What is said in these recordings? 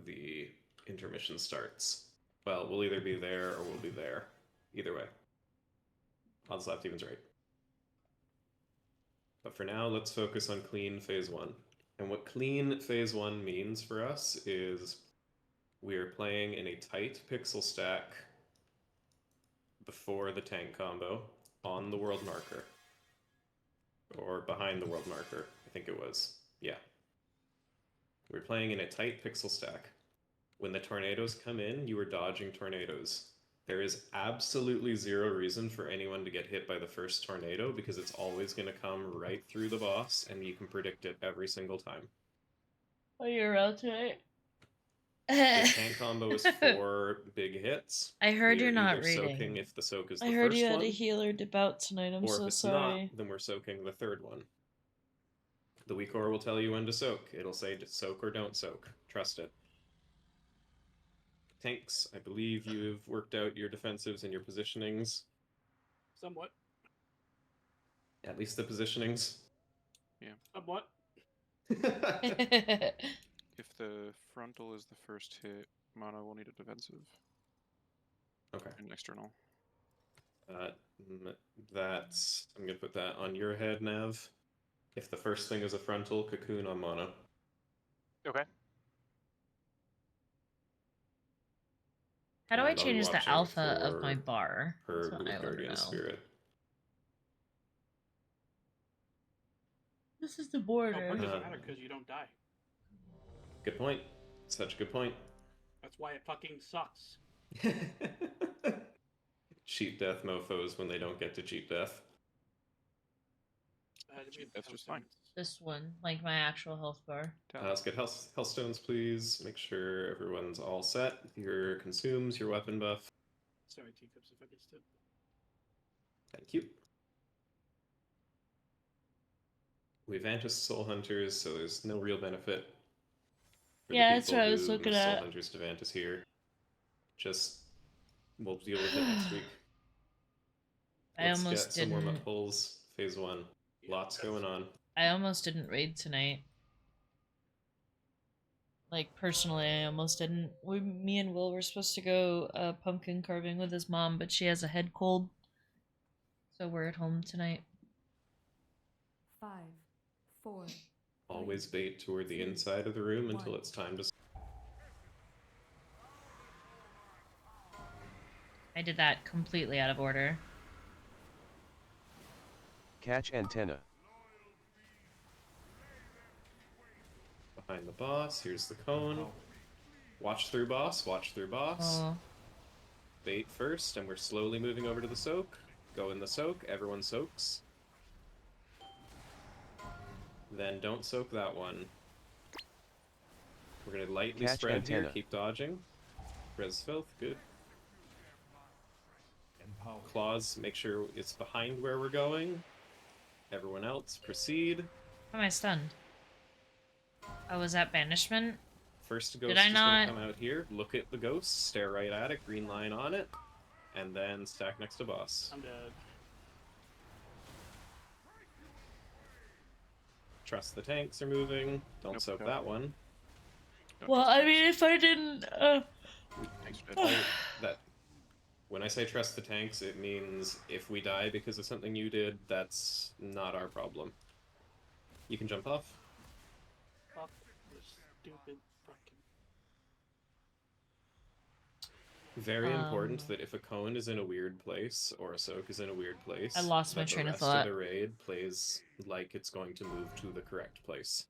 the intermission starts. Well, we'll either be there or we'll be there. Either way. Odds left, evens right. But for now, let's focus on clean phase 1. And what clean phase 1 means for us is we are playing in a tight pixel stack before the tank combo on the world marker. Or behind the world marker, I think it was. Yeah. We're playing in a tight pixel stack. When the tornadoes come in, you are dodging tornadoes. There is absolutely zero reason for anyone to get hit by the first tornado because it's always going to come right through the boss and you can predict it every single time. Oh, you're out tonight? The tank combo is 4 big hits. I heard We are you're not either reading. soaking if the soak is I the heard first you had one, a healer dip out tonight. I'm or so if it's sorry. not, then we're soaking the third one. The weak ore will tell you when to soak. It'll say to soak or don't soak. Trust it. Tanks, I believe you've worked out your defensives and your positionings. Somewhat. At least the positionings. Yeah. Somewhat. If the frontal is the first hit, Mono will need a defensive. Okay. And external. That's... I'm gonna put that on your head, Nav. If the first thing is a frontal, cocoon on mono. Okay. How do I And I'll be change the watching alpha of for my bar? That's Herb what I with want to Guardian know. Spirit. This is the border. It doesn't matter because you don't die. Good point. Such a good point. That's why it fucking sucks. Cheat death mofos when they don't get to cheat death. That's just fine. This one, like my actual health bar. Let's get Hellstones, please. Make sure everyone's all set. Your consumes, your weapon buff. Sorry, teacups, if I could still. Thank you. We Vantis Soul Hunters, so there's no real benefit. Yeah, that's what I was looking at. Soul Hunters to Vantis here. Just, we'll deal with it next week. Let's get some warm-up pulls. Phase 1. Lots going on. I almost didn't raid tonight. Like, personally, I almost didn't. Me and Will were supposed to go pumpkin carving with his mom, but she has a head cold. So we're at home tonight. 5, 4. Always bait toward the inside of the room until it's time to... I did that completely out of order. Catch antenna. Behind the boss, here's the cone. Watch through boss, watch through boss. Oh. Bait first, and we're slowly moving over to the soak. Go in the soak, everyone soaks. Then don't soak that one. We're gonna lightly Catch spread antenna. here, keep dodging. Res filth, good. Claws, make sure it's behind where we're going. Everyone else, proceed. How am I stunned? Oh, was that banishment? First ghost is gonna come out here, look at the ghost, stare right at it, green line on it, and then stack next to boss. I'm dead. Trust the tanks are moving. Don't soak that one. Well, I mean, if I didn't, that when I say trust the tanks, it means if we die because of something you did, that's not our problem. You can jump off. Fuck this stupid fucking. Very important that if a cone is in a weird place or a soak is in a weird place, I lost my train of thought. The rest of the raid plays like it's going to move to the correct place.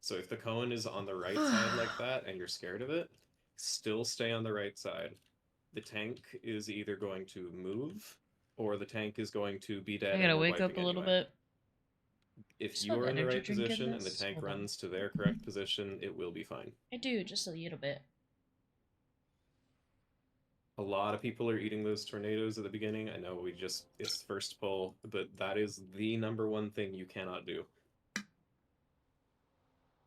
So if the cone is on the right side like that and you're scared of it, still stay on the right side. The tank is either going to move or the tank is going to be dead. I gotta wake up a little bit. If you are in the right position and the tank runs to their correct position, it will be fine. I do, just a little bit. A lot of people are eating those tornadoes at the beginning. I know it's first pull, but that is the #1 thing you cannot do.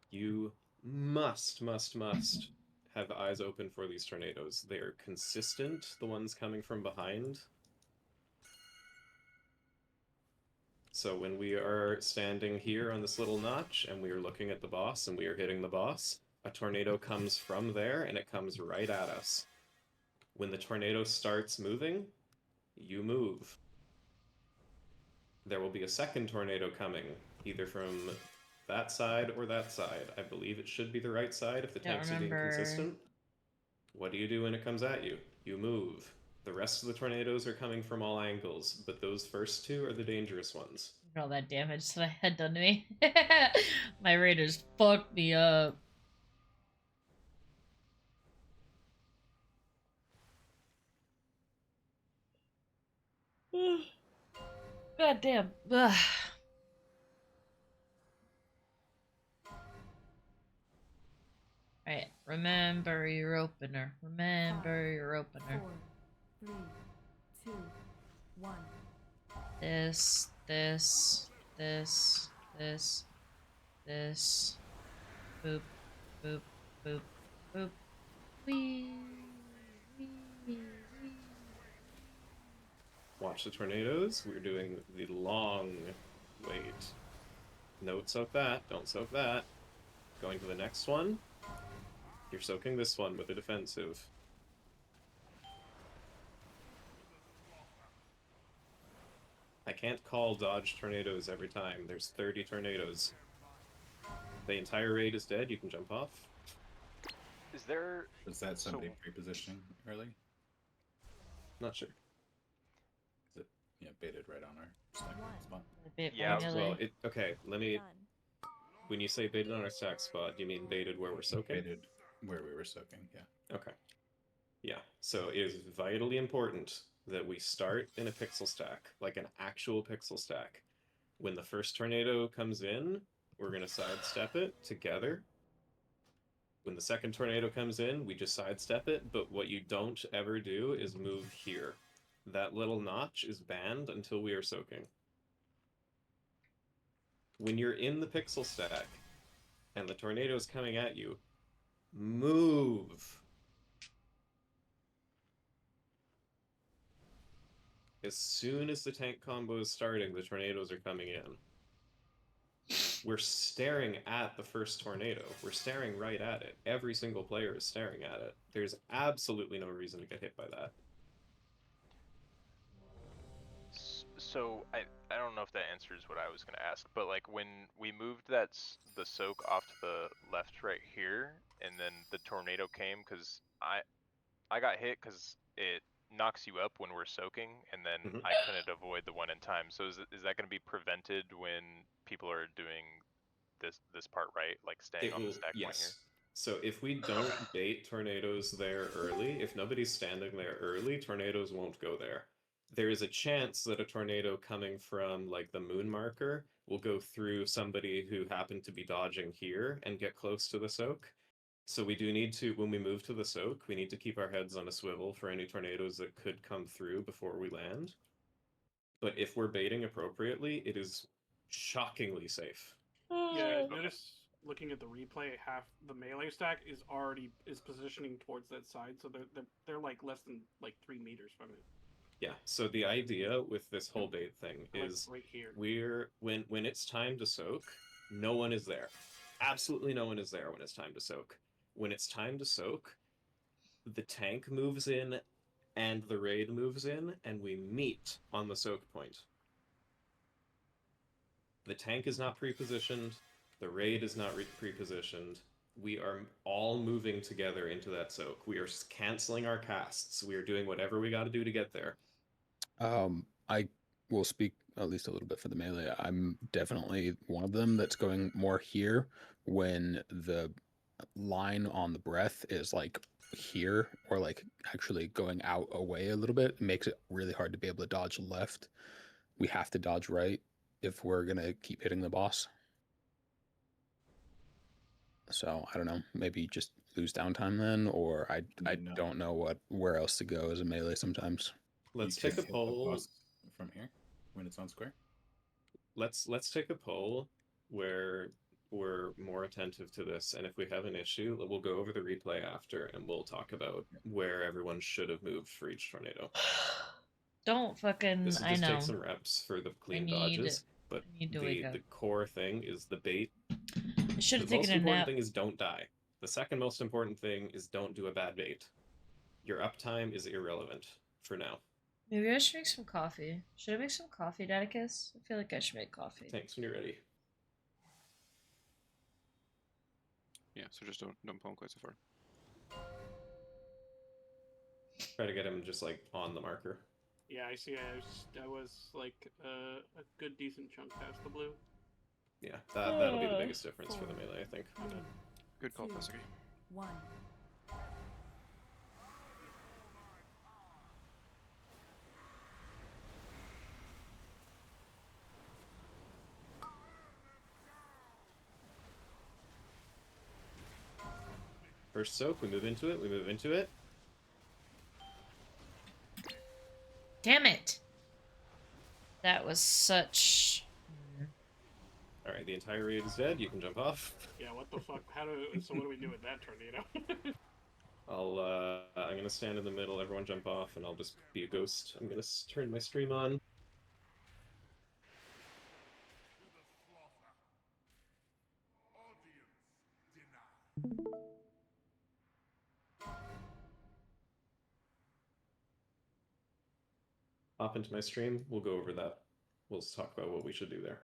You must have eyes open for these tornadoes. They are consistent, the ones coming from behind. So when we are standing here on this little notch and we are looking at the boss and we are hitting the boss, A tornado comes from there and it comes right at us. When the tornado starts moving, you move. There will be a second tornado coming, either from that side or that side. I believe it should be the right side if the Don't tanks are being remember. consistent. What do you do when it comes at you? You move. The rest of the tornadoes are coming from all angles, but those first two are the dangerous ones. Look at all that damage that I had done to me. My raiders fucked me up. God damn. Ugh. Alright, remember your opener. Remember your opener. 4, 3, 2, 1. This, this, boop, boop, boop, boop. Wee, wee, wee. Watch the tornadoes. We're doing the long wait. Note soak that. Don't soak that. Going to the next one. You're soaking this one with a defensive. I can't call dodge tornadoes every time. There's 30 tornadoes. The entire raid is dead. You can jump off. Is there? Was that somebody So- pre-positioning early? Not sure. Is it baited right on our stack spot? A bit Yeah, vanilla. Well, okay. Let me. When you say baited on our stack spot, you mean baited where we're soaking? Baited where we were soaking, yeah. Okay. Yeah. So it is vitally important that we start in a pixel stack, like an actual pixel stack. When the first tornado comes in, we're going to sidestep it together. When the second tornado comes in, we just sidestep it, but what you don't ever do is move here. That little notch is banned until we are soaking. When you're in the pixel stack and the tornado is coming at you, move. As soon as the tank combo is starting, the tornadoes are coming in. We're staring at the first tornado. We're staring right at it. Every single player is staring at it. There's absolutely no reason to get hit by that. So I don't know if that answers what I was gonna ask, but like when we moved the soak off to the left right here, and then the tornado came because I got hit because it knocks you up when we're soaking, and then Mhm. I couldn't avoid the one in time. So is that going to be prevented when people are doing this part right, like staying It on the will, stack point here? yes. So if we don't bait tornadoes there early, if nobody's standing there early, tornadoes won't go there. There is a chance that a tornado coming from like the moon marker will go through somebody who happened to be dodging here and get close to the soak. So we do need to, when we move to the soak, we need to keep our heads on a swivel for any tornadoes that could come through before we land. But if we're baiting appropriately, it is shockingly safe. Yeah, notice looking at the replay, half the melee stack is positioning towards that side, so they're like less than like 3 meters from it. Yeah, so the idea with this whole bait thing They're, like, is right here. we're when it's time to soak, no one is there. Absolutely no one is there when it's time to soak. When it's time to soak, the tank moves in and the raid moves in and we meet on the soak point. The tank is not pre-positioned, the raid is not pre-positioned. We are all moving together into that soak. We are canceling our casts. We are doing whatever we got to do to get there. I will speak at least a little bit for the melee. I'm definitely one of them that's going more here when the line on the breath is like here or like actually going out away a little bit. It makes it really hard to be able to dodge left. We have to dodge right if we're gonna keep hitting the boss. So I don't know, maybe just lose downtime then, or I No. don't know where else to go as a melee sometimes. Let's You take a can't hit the poll. boss from here when it's on square. Let's take a poll where we're more attentive to this, and if we have an issue, we'll go over the replay after and we'll talk about where everyone should have moved for each tornado. Don't fucking. This will I just know. take some reps for the clean need- dodges, but I need to wake up. the core thing is the bait. I should The have most taken a important nap. thing is don't die. The second most important thing is don't do a bad bait. Your uptime is irrelevant for now. Maybe I should make some coffee. Should I make some coffee, Daticus? I feel like I should make coffee. Thanks when you're ready. Yeah, so just don't pull him quite so far. Try to get him just like on the marker. Yeah, I see. I was like a good decent chunk past the blue. Yeah, that'll be the biggest difference for the melee, I think. Okay. Good call, 2, Pesky. 1. First soak, we move into it, we move into it. Damn it! That was such. Alright, the entire raid is dead, you can jump off. Yeah, what the fuck? So what do we do with that tornado? I'm gonna stand in the middle, everyone jump off, and I'll just be a ghost. I'm gonna turn my stream on. Hop into my stream, we'll go over that. We'll talk about what we should do there.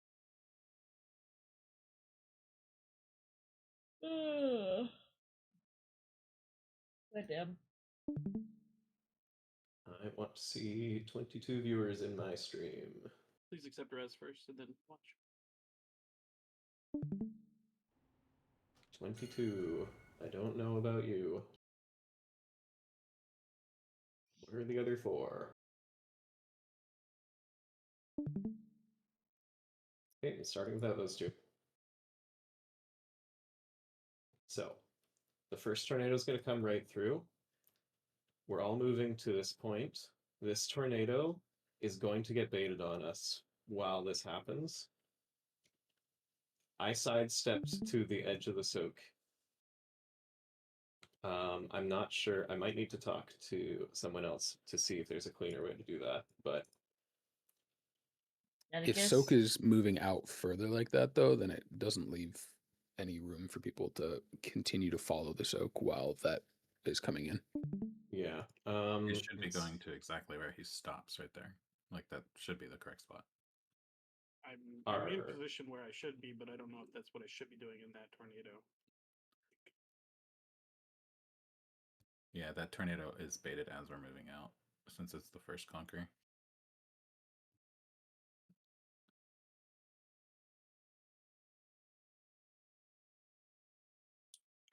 Goddamn. I want to see 22 viewers in my stream. Please accept res first and then watch. 22. I don't know about you. Where are the other 4? Okay, starting without those 2. So, the first tornado is going to come right through. We're all moving to this point. This tornado is going to get baited on us while this happens. I sidestepped to the edge of the soak. I'm not sure. I might need to talk to someone else to see if there's a cleaner way to do that, but If soak is moving out further like that, though, then it doesn't leave any room for people to continue to follow the soak while that is coming in. yeah. He should be going to exactly where he stops right there. Like that should be the correct spot. I'm in position where I should be, but I don't know if that's what I should be doing in that tornado. Yeah, that tornado is baited as we're moving out, since it's the first conquer.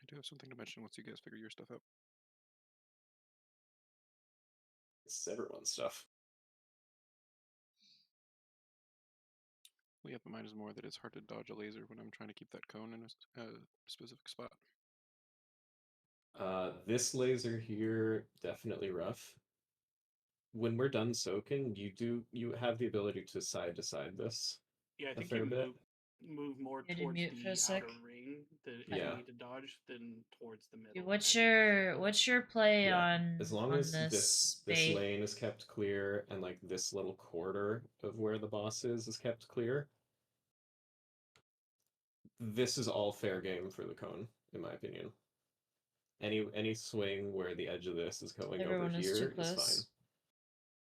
I do have something to mention once you guys figure your stuff out. It's everyone's stuff. Well, yeah, but mine is more that it's hard to dodge a laser when I'm trying to keep that cone in a specific spot. This laser here, definitely rough. When we're done soaking, you have the ability to side this. Yeah, I a think fair you bit. move more You had to towards mute for the a sec. outer ring that Yeah. you need to dodge than towards the middle. Dude, what's your play Yeah, on as long on as this bait? lane is kept clear and like this little corridor of where the boss is kept clear, this is all fair game for the cone, in my opinion. Any swing where the edge of this is going Everyone over is too here is close. fine.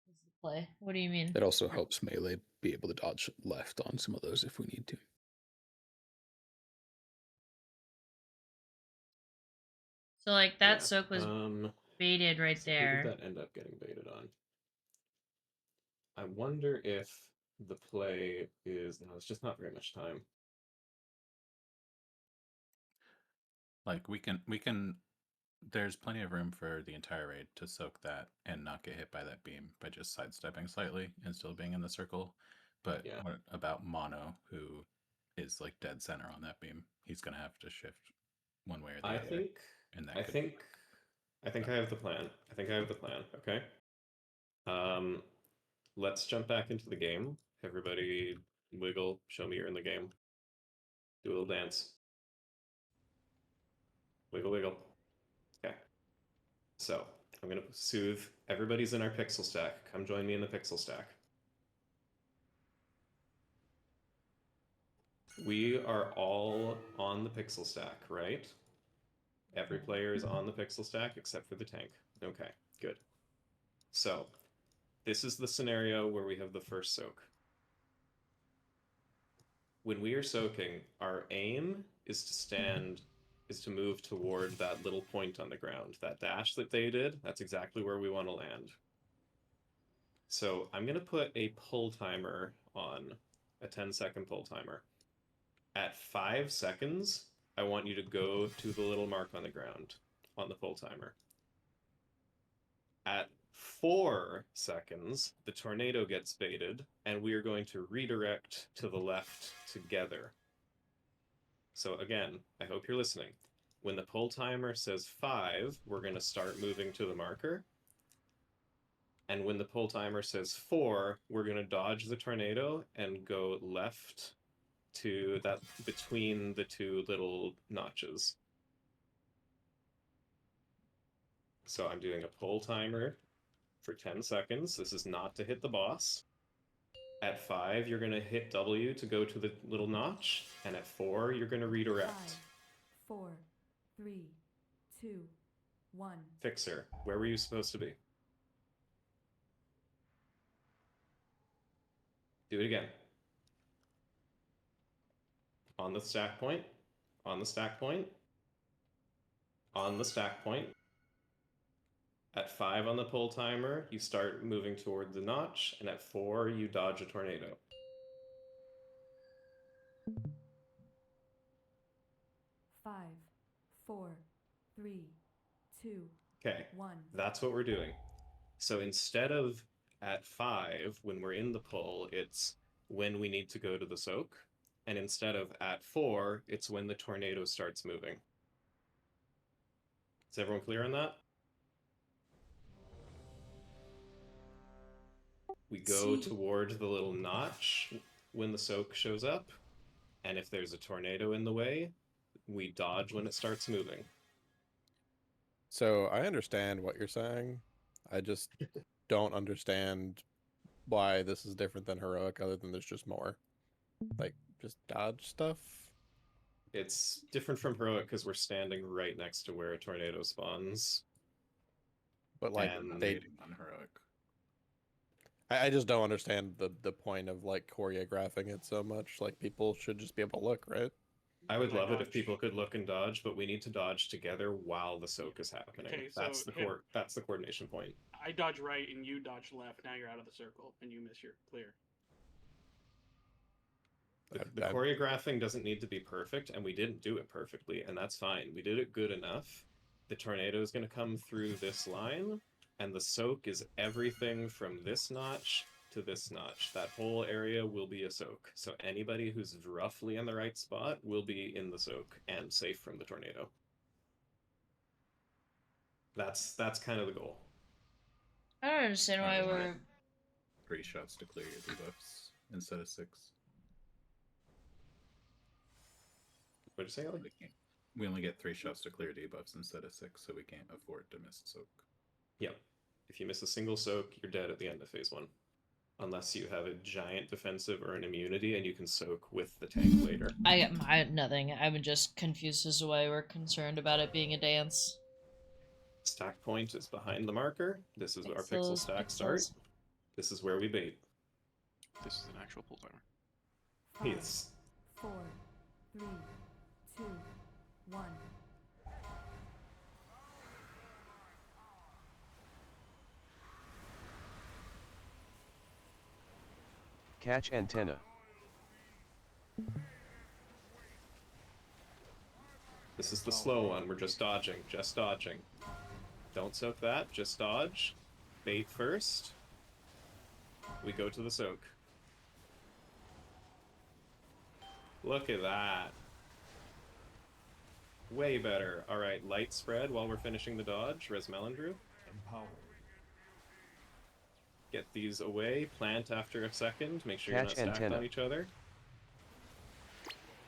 What's the play? What do you mean? It also helps melee be able to dodge left on some of those if we need to. So like that Yeah, soak was baited right so who there. did that end up getting baited on? I wonder if the play is no, it's just not very much time. Like we can there's plenty of room for the entire raid to soak that and not get hit by that beam by just sidestepping slightly and still being in the circle. But Yeah. what about Mono, who is like dead center on that beam? He's gonna have to shift one way or the I other. think And that I could think I have the plan. Okay. Let's jump back into the game. Everybody wiggle, show me you're in the game. Do a little dance. Wiggle wiggle. Okay. So I'm gonna soothe. Everybody's in our pixel stack. Come join me in the pixel stack. We are all on the pixel stack, right? Every player is on the pixel stack except for the tank. Okay, good. So, this is the scenario where we have the first soak. When we are soaking, our aim is to move toward that little point on the ground. That dash that they did, that's exactly where we want to land. So I'm going to put a pull timer on, a 10-second pull timer. At 5 seconds, I want you to go to the little mark on the ground on the pull timer. At 4 seconds, the tornado gets baited, and we are going to redirect to the left together. So again, I hope you're listening. When the pull timer says 5, we're going to start moving to the marker. And when the pull timer says 4, we're going to dodge the tornado and go left to that between the two little notches. So I'm doing a pull timer for 10 seconds. This is not to hit the boss. At 5, you're going to hit W to go to the little notch. And at 4, you're going to redirect. 5, 4, 3, 2, 1. Fixer, where were you supposed to be? Do it again. On the stack point. On the stack point. On the stack point. At 5 on the pull timer, you start moving toward the notch, and at 4, you dodge a tornado. Five, 4, 3, 2, Okay, 1. that's what we're doing. So instead of at 5, when we're in the pull, it's when we need to go to the soak. And instead of at 4, it's when the tornado starts moving. Is everyone clear on that? We go toward the little notch when the soak shows up, and if there's a tornado in the way, we dodge when it starts moving. So I understand what you're saying. I just don't understand why this is different than heroic, other than there's just more. Like, just dodge stuff? It's different from heroic because we're standing right next to where a tornado spawns. But, like, And they... Waiting on heroic. I just don't understand the point of, like, choreographing it so much. Like, people should just be able to look, right? I would I love it if dodge. people could look and dodge, but we need to dodge together while the soak is happening. Okay, that's so that's the coordination point. I dodge right and you dodge left. Now you're out of the circle and you miss your clear. The choreographing doesn't need to be perfect, and we didn't do it perfectly, and that's fine. We did it good enough. The tornado is going to come through this line, and the soak is everything from this notch to this notch. That whole area will be a soak. So anybody who's roughly in the right spot will be in the soak and safe from the tornado. That's kind of the goal. I don't understand why we're 3 shots to clear your debuffs instead of 6. What'd you say, Ellie? We only get 3 shots to clear debuffs instead of 6, so we can't afford to miss soak. Yep. If you miss a single soak, you're dead at the end of phase 1. Unless you have a giant defensive or an immunity and you can soak with the tank later. I nothing. I'm just confused as to why we're concerned about it being a dance. Stack point is behind the marker. This is our pixel Pixels, stack pixels. start. This is where we bait. This is an actual pull timer. 5, Yes. 4, 3, 2, 1. Catch antenna. This is the slow one. We're just dodging. Just dodging. Don't soak that. Just dodge. Bait first. We go to the soak. Look at that. Way better. Alright, light spread while we're finishing the dodge. Res Melendrew. Get these away. Plant after a second. Make sure you're not Catch stacked antenna. on each other.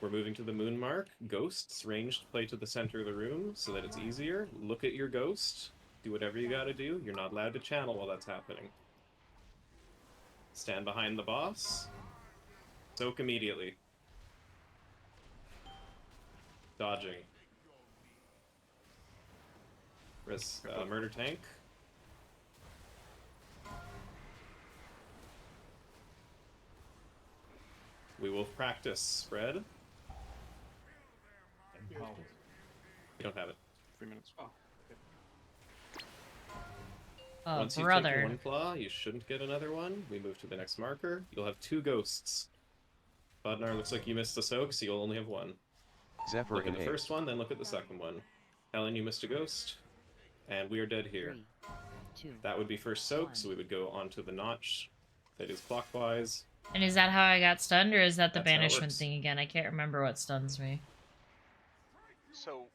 We're moving to the moon mark. Ghosts, ranged play to the center of the room so that it's easier. Look at your ghost. Do whatever you gotta do. You're not allowed to channel while that's happening. Stand behind the boss. Soak immediately. Dodging. Murder tank. We will practice spread. You don't have it. 3 minutes. Oh, Once you take brother. one claw, you shouldn't get another one. We move to the next marker. You'll have 2 ghosts. Bodnar, looks like you missed the soak, so you'll only have 1. Zephyr Look at the in first one, then look at the second one. Helen, you missed a ghost. And we are dead here. 3, 2, That would be first soak, so we would go onto the notch that is clockwise. And is that how I got stunned, or is that the That's how it banishment works. thing again? I can't remember what stuns me. So,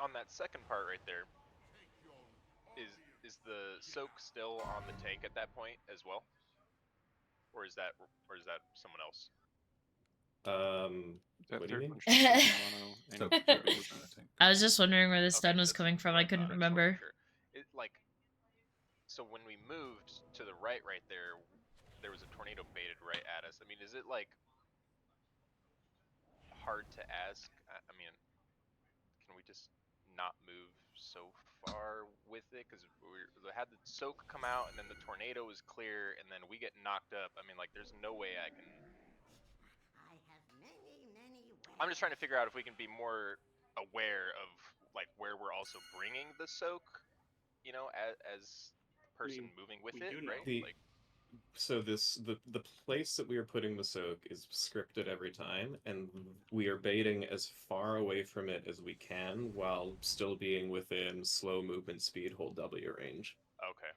on that second part right there, is the soak still on the tank at that point as well, or is that someone else? That What do you third mean? one should still be mono, and So, it zero should is on the tank. I was just wondering where the stun was that's coming from. what I couldn't thought, just wanted to remember. make sure. It, like, so when we moved to the right there, there was a tornado baited right at us. I mean, is it like hard to ask? I mean, can we just not move so far with it? Because we had the soak come out, and then the tornado was clear, and then we get knocked up. I mean, like, there's no way I can. I'm just trying to figure out if we can be more aware of like where we're also bringing the soak, you know, as the person moving with we it, do know. right? Like, So the place that we are putting the soak is scripted every time, and we are baiting as far away from it as we can while still being within slow movement speed, hold W range. okay.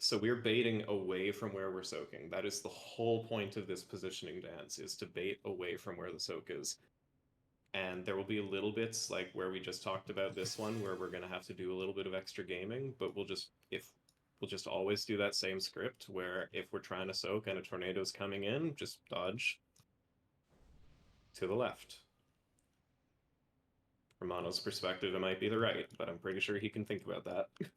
So we're baiting away from where we're soaking. That is the whole point of this positioning dance, is to bait away from where the soak is. And there will be little bits like where we just talked about this one, where we're going to have to do a little bit of extra gaming, but we'll just always do that same script where if we're trying to soak and a tornado's coming in, just dodge to the left. From Mono's perspective, it might be the right, but I'm pretty sure he can think about that.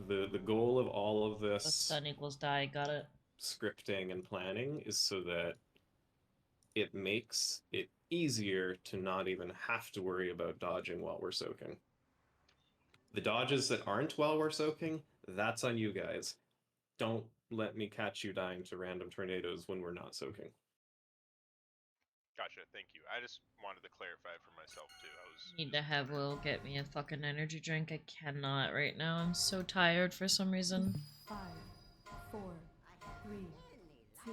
The goal of all of The this stun equals die. Got it. scripting and planning is so that it makes it easier to not even have to worry about dodging while we're soaking. The dodges that aren't while we're soaking, that's on you guys. Don't let me catch you dying to random tornadoes when we're not soaking. Gotcha. Thank you. I just wanted to clarify for myself too. I was Need to have Will get me a fucking energy drink. I cannot right now. I'm so tired for some reason. 5, 4, 3, 2,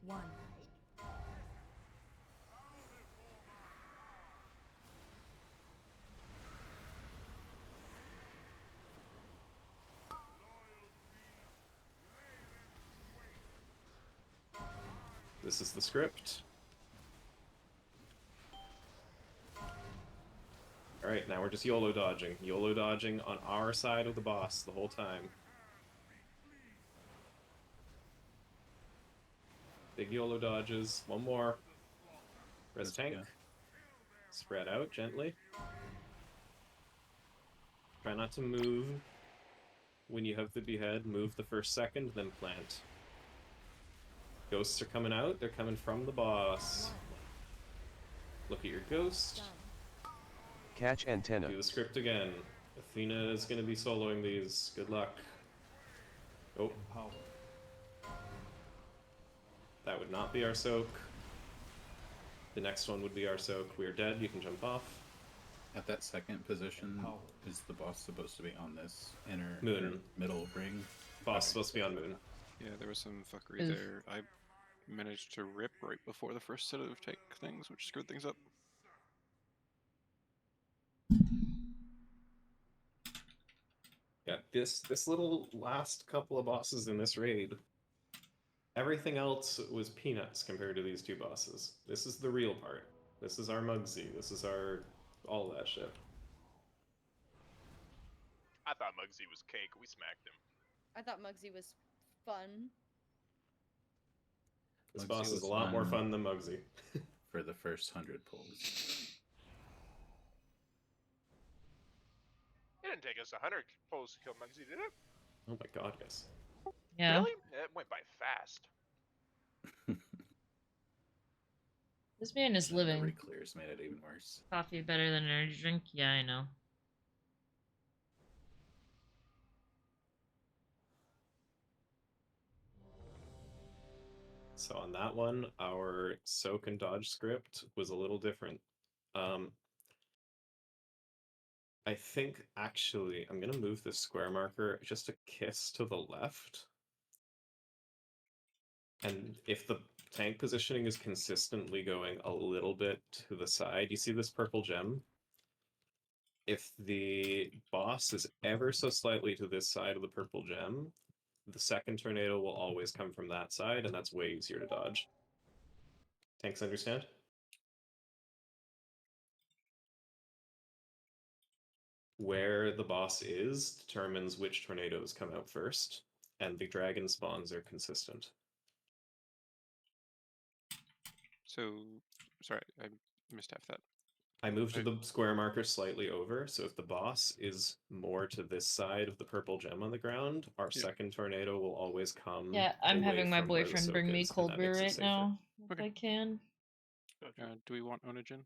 1. This is the script. Alright, now we're just YOLO dodging. YOLO dodging on our side of the boss the whole time. Big YOLO dodges. One more. Res tank. Yeah. Spread out gently. Try not to move when you have the behead. Move the first second, then plant. Ghosts are coming out. They're coming from the boss. Look at your ghost. Catch antenna. Do the script again. Athena is going to be soloing these. Good luck. Oh. That would not be our soak. The next one would be our soak. We are dead. You can jump off. At that second position, is the boss supposed to be on this inner Moon. middle ring? Boss supposed to be on Moon. Yeah, there was some fuckery Oof. there. I managed to rip right before the first set of take things, which screwed things up. Yeah, this little last couple of bosses in this raid, everything else was peanuts compared to these two bosses. This is the real part. This is our Mugsy. This is our all that shit. I thought Muggsy was cake. We smacked him. I thought Muggsy was fun. This Mugsy boss is was a lot more fun. fun than Mugsy. For the first 100 pulls. It didn't take us 100 pulls to kill Muggsy, did it? Oh my god, yes. Yeah. Really? It went by fast. This man is The living. reclears made it even worse. Coffee better than energy drink? Yeah, I know. So on that one, our soak and dodge script was a little different. I think actually I'm gonna move this square marker just a kiss to the left. And if the tank positioning is consistently going a little bit to the side, you see this purple gem? If the boss is ever so slightly to this side of the purple gem, the second tornado will always come from that side, and that's way easier to dodge. Tanks understand? Where the boss is determines which tornadoes come out first, and the dragon spawns are consistent. So, sorry, I missed half that. I moved the square marker slightly over, so if the boss is more to this side of the purple gem on the ground, our Yeah. second tornado will always come. Yeah, I'm away having my from where the boyfriend soak bring me is, and cold that brew makes it right safer. now, if Okay. I can. Gotcha. Do we want Onogen?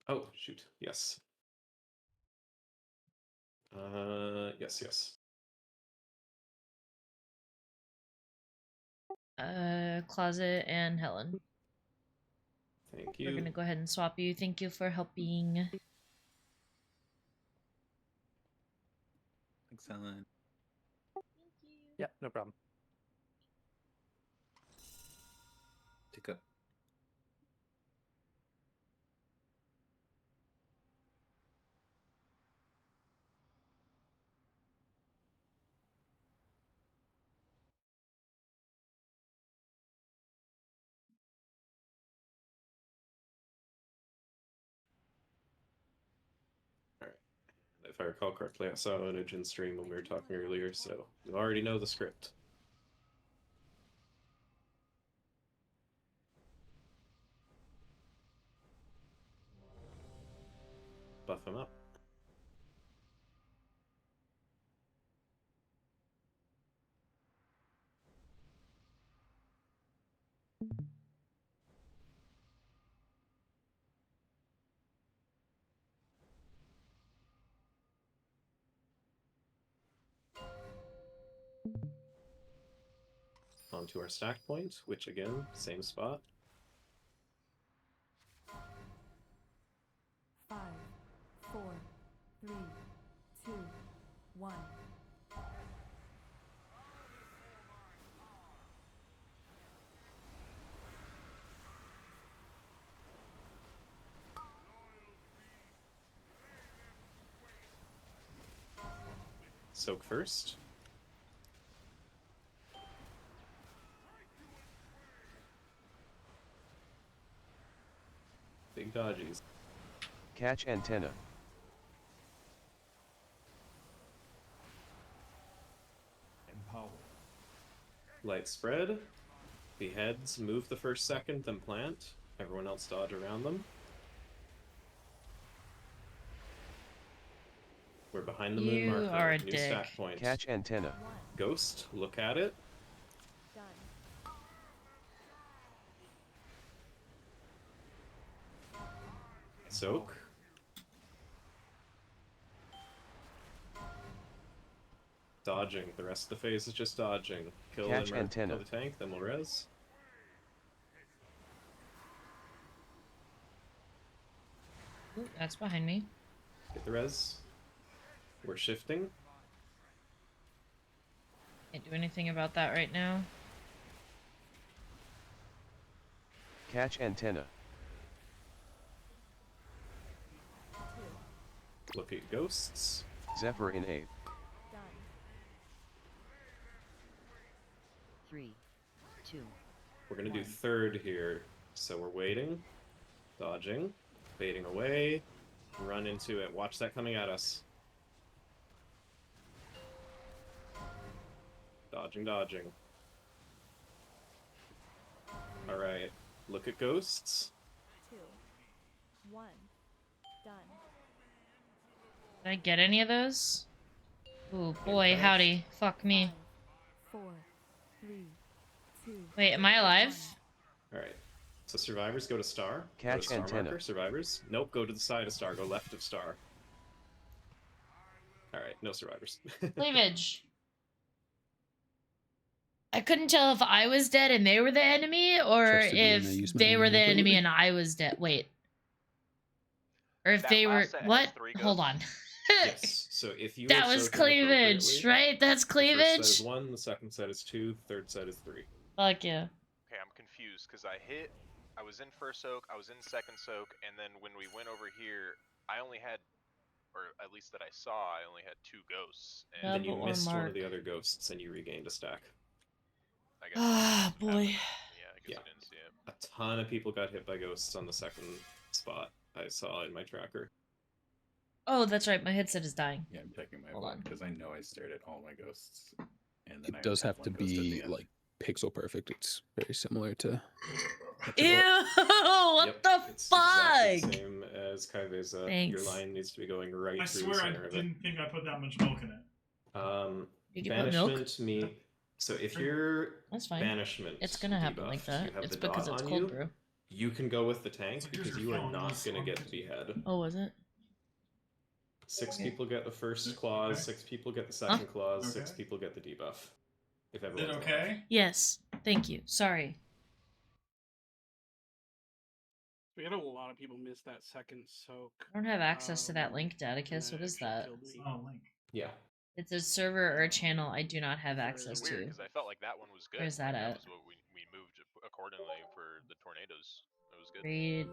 Oh, shoot. Yes. Yes. Closet and Helen. Thank We're you. gonna go ahead and swap you. Thank you for helping. Thanks, Helen. Yeah, no problem. Take up. Alright. If I recall correctly, I saw Onogen stream when we were talking earlier, so you already know the script. Buff him up. Onto our stack point, which again, same spot. 5, 4, 3, 2, 1. Soak first. Big dodgies. Catch antenna. Light spread. The heads move the first second, then plant. Everyone else dodge around them. We're behind the moon You marker. are a New dick. stack point. Catch antenna. Ghost, look at it. Done. Soak. Dodging. The rest of the phase is just dodging. Kill Catch and antenna. kill the tank, then we'll res. Ooh, that's behind me. Get the res. We're shifting. Can't do anything about that right now. Catch antenna. Look at ghosts. Zephyr in 8. Done. 3, 2. We're gonna do third here. So we're waiting. Dodging. Fading away. Run into it. Watch that coming at us. Dodging. Alright. Look at ghosts. 2, 1. Done. Did I get any of those? Ooh, boy, Impact. howdy. Fuck me. 5, 4, 3, 2. Wait, am I alive? Alright. So survivors go to star. Go Catch to star antenna. marker. Survivors. Nope. Go to the side of star. Go left of star. All right. No survivors. Cleavage. I couldn't tell if I was dead and they were the enemy, or Trusted you and if I use my they were the enemy ability. and I was dead. Wait. Or if That they were last set has what? 3 Hold ghosts. on. Yes. So if you That are was soaking cleavage, appropriately, right? That's the first set cleavage. is 1, the second set is 2, third set is 3. Fuck yeah. Okay, I'm confused because I was in first soak, I was in second soak, and then when we went over here, I only had, or at least that I saw, I only had 2 ghosts. And Then you Double or missed one of mark. the other ghosts and you regained a stack. I guess Ah, that must have boy. happened. Yeah, I guess I didn't see it. A ton of people got hit by ghosts on the second spot I saw in my tracker. Oh, that's right. My headset is dying. Yeah, I'm checking my Hold vote on. because I know I stared at all my ghosts. And then It does have to one ghost at the be end. like pixel perfect. It's very similar to. Ew! What Yep, the it's fuck? exactly the same as Kaiveza. Your Thanks. line needs to be going right I through the swear I center of it. didn't think I put that much milk in it. Did you put milk? Banishment me. So if you're That's fine. banishment, It's gonna happen like debuffed, that. you have It's the because dot it's on cold you, brew. you can go with the tank Like, there's because your you are phone, not just gonna on get it. the behead. Oh, was it? 6 Okay. people get the first Is it clause, okay? 6 people get the second clause, Okay. 6 people get the debuff. If Is it everyone's alive. okay? Yes. Thank you. Sorry. We had a lot of people miss that second soak. I don't have access to that link, and Daticus. then What it is actually that? killed me. Oh, Link. Yeah. It's a server or a channel I do not have Sorry. access It's weird to. because I felt like that one was good. Where's that That at? was what we moved accordingly for the tornadoes. It was good. Raid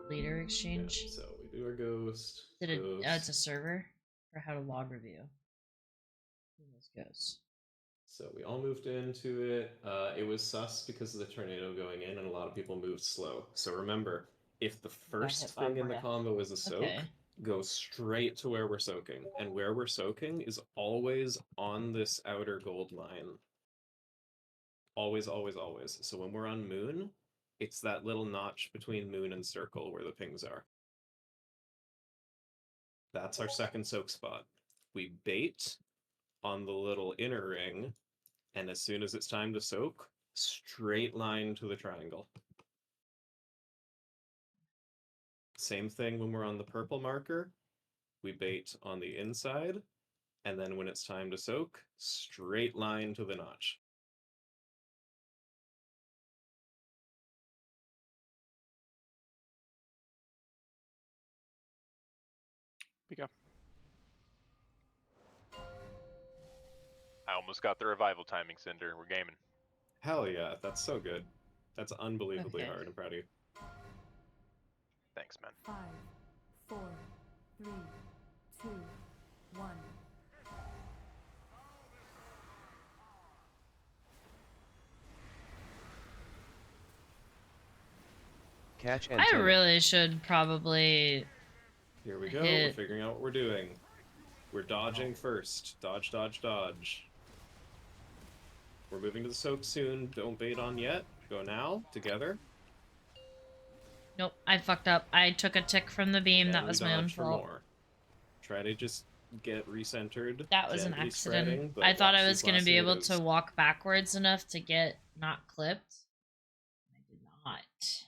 leader Yeah, exchange. so we do our ghost. Did it? Ghost. It's a server for how to log review. Who knows ghosts? So we all moved into it. It was sus because of the tornado going in, and a lot of people moved slow. So remember, if the first hit by thing in the breath. combo is a soak, Okay. go straight to where we're soaking. And where we're soaking is always on this outer gold line. Always, always, always. So when we're on moon, it's that little notch between moon and circle where the pings are. That's our second soak spot. We bait on the little inner ring, and as soon as it's time to soak, straight line to the triangle. Same thing when we're on the purple marker. We bait on the inside, and then when it's time to soak, straight line to the notch. Pika. I almost got the revival timing, Cinder. We're gaming. Hell yeah, that's so good. That's unbelievably Okay. hard. I'm proud of you. Thanks, man. 5, 4, 3, 2, 1. Catch I antenna. really should probably. Here we go. We're Hit. figuring out what we're doing. We're dodging first. Dodge, dodge, dodge. We're moving to the soak soon. Don't bait on yet. Go now, together. Nope, I fucked up. I took a tick from the beam. And That we was my own dodge for fault. more. Try to just get recentered. That was an gently accident. spreading, but I thought watch I these was going to last be able to natives. walk backwards enough to get not clipped. I did not.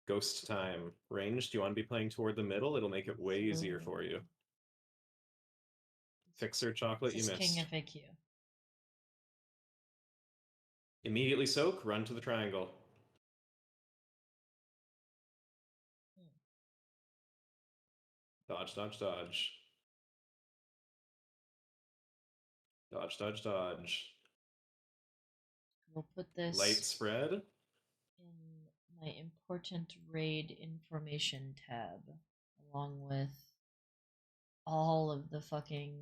Ghost time. Range, do you want to be playing toward the middle? It'll make it way easier for you. Fixer chocolate, This you is missed. King FAQ. Immediately soak, run to the triangle. Dodge, dodge, dodge. Dodge, dodge, dodge. We'll put this Light spread. in my important raid information tab, along with all of the fucking.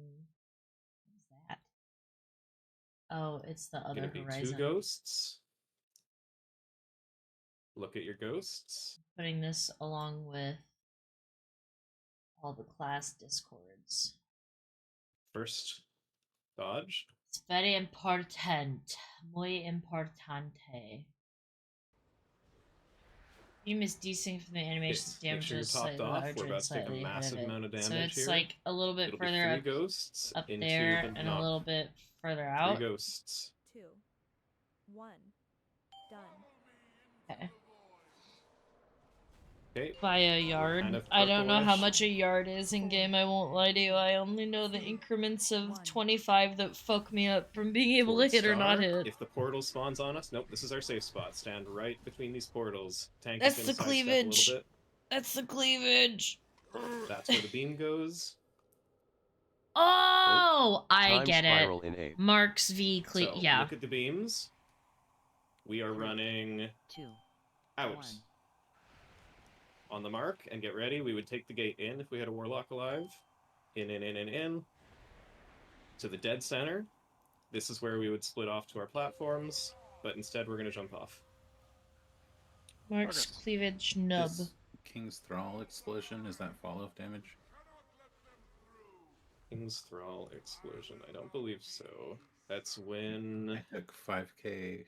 What is that? Oh, it's the other Gonna be horizon. 2 ghosts. Look at your ghosts. Putting this along with all the class discords. First, dodge. It's very important. Muy importante. Beam is desync from the animation Make damage sure you're is topped slightly off. larger We're and about to take a slightly ahead massive of it. amount of So damage it's here. like a little bit It'll be further 3 up, ghosts up into there the and a knob. little bit further out. 3 ghosts. 2, 1. Done. Okay. Okay. Buy a yard. kind of I don't know how purplish. much a yard is in game, I won't lie to you. I only know the increments of 25 that fuck me up from being able to Towards hit or not star. hit. If the portal spawns on us, nope, this is our safe spot. Stand right between these portals. Tank That's is the gonna sidestep a cleavage. little bit. That's the cleavage. That's where the beam goes. Oh, I Time get it. spiral in 8. Marks V So yeah. look at the beams. We are running 2, out 1. on the mark and get ready. We would take the gate in if we had a warlock alive. In. To the dead center. This is where we would split off to our platforms, but instead we're gonna jump off. Marks Okay. cleavage nub. This King's Thrall explosion, is that follow-up damage? King's Thrall explosion. I don't believe so. That's when I took 5k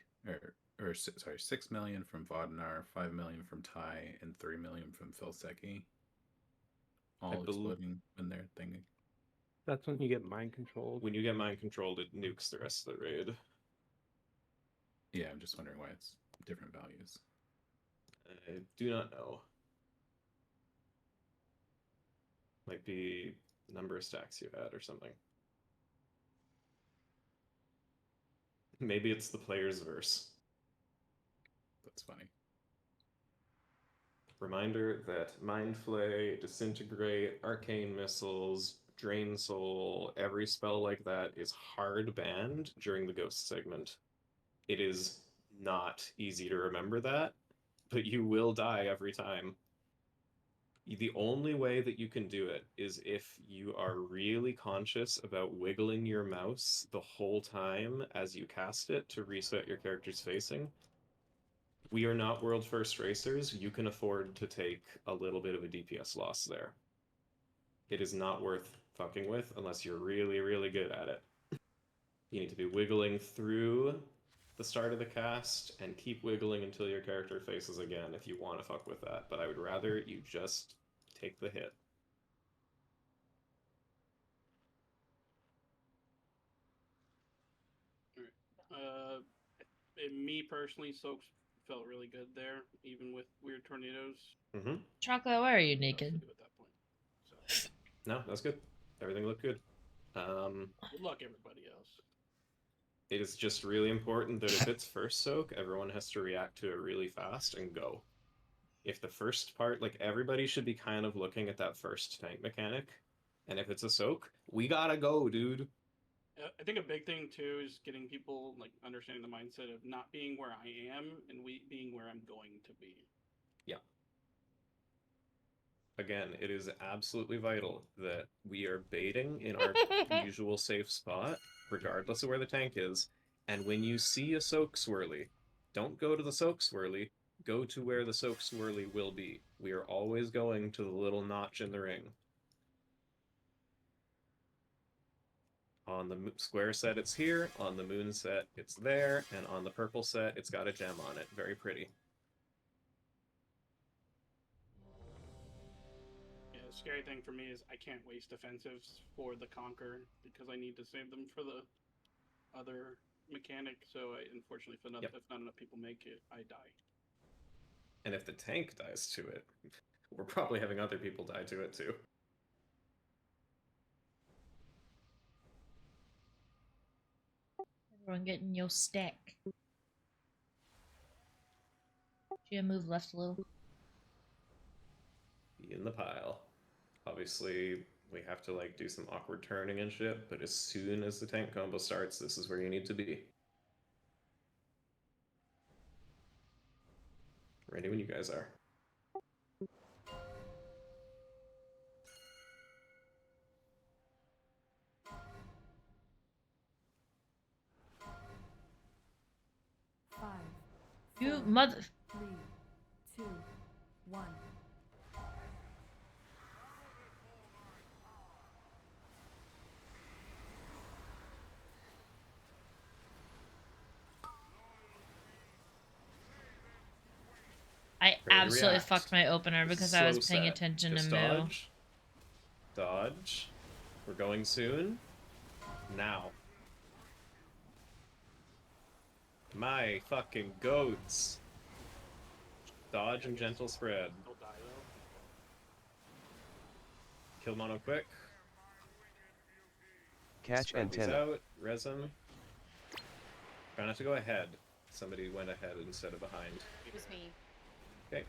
or sorry, 6 million from Vodnar, 5 million from Ty, and 3 million from Filseki. All exploding when they're thinking. That's when you get mind controlled. When you get mind controlled, it nukes the rest of the raid. Yeah, I'm just wondering why it's different values. I do not know. Might be number of stacks you had or something. Maybe it's the player's verse. That's funny. Reminder that Mind Flay, Disintegrate, Arcane Missiles, Drain Soul, every spell like that is hard banned during the Ghost segment. It is not easy to remember that, but you will die every time. The only way that you can do it is if you are really conscious about wiggling your mouse the whole time as you cast it to reset your character's facing. We are not world first racers. You can afford to take a little bit of a DPS loss there. It is not worth fucking with unless you're really, really good at it. You need to be wiggling through the start of the cast and keep wiggling until your character faces again if you want to fuck with that. But I would rather you just take the hit. Me personally, soaks felt really good there, even with weird tornadoes. Mm-hmm. Chocolate, why are you naked? At that point. So. No, that's good. Everything looked good. Good luck, everybody else. It is just really important that if it's first soak, everyone has to react to it really fast and go. If the first part, like, everybody should be kind of looking at that first tank mechanic, and if it's a soak, we gotta go, dude. I think a big thing too is getting people like understanding the mindset of not being where I am and being where I'm going to be. Yeah. Again, it is absolutely vital that we are baiting in our usual safe spot, regardless of where the tank is. And when you see a soak swirly, don't go to the soak swirly, go to where the soak swirly will be. We are always going to the little notch in the ring. On the square set, it's here. On the moon set, it's there. And on the purple set, it's got a gem on it. Very pretty. Yeah, the scary thing for me is I can't waste defensives for the Conquer because I need to save them for the other mechanic. So unfortunately, if not enough people make it, I die. And if the tank dies to it, we're probably having other people die to it too. Everyone getting your stack. Gia, move left a little. Be in the pile. Obviously, we have to like do some awkward turning and shit, but as soon as the tank combo starts, this is where you need to be. Ready when you guys are. You mother. 3, 2, 1. I Ready to absolutely react. fucked my opener because I was paying attention Just to Moo. dodge. Dodge. We're going soon. Now. My fucking goats. Dodge and gentle spread. They'll die though. Kill mono quick. Catch Spread these antenna. out. Res 'em. Try not to go ahead. Somebody went ahead instead of behind. It was me. Okay.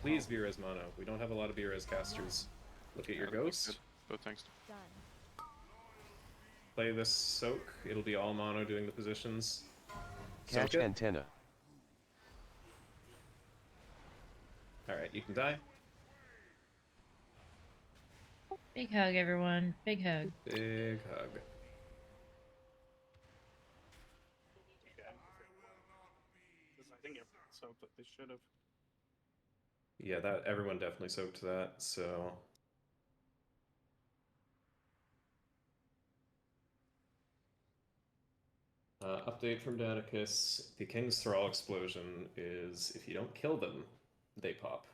Please be res mono. We don't have a lot of res casters. Look at your that looks ghost. good. Oh, thanks. Done. Play this soak. It'll be all mono doing the positions. Catch Soak it. antenna. Alright, you can die. Big hug, everyone. Big hug. Big hug. Okay. I think it soaked like they should have. Yeah, that everyone definitely soaked that, so update from Danicus. The King's Thrall explosion is if you don't kill them, they pop.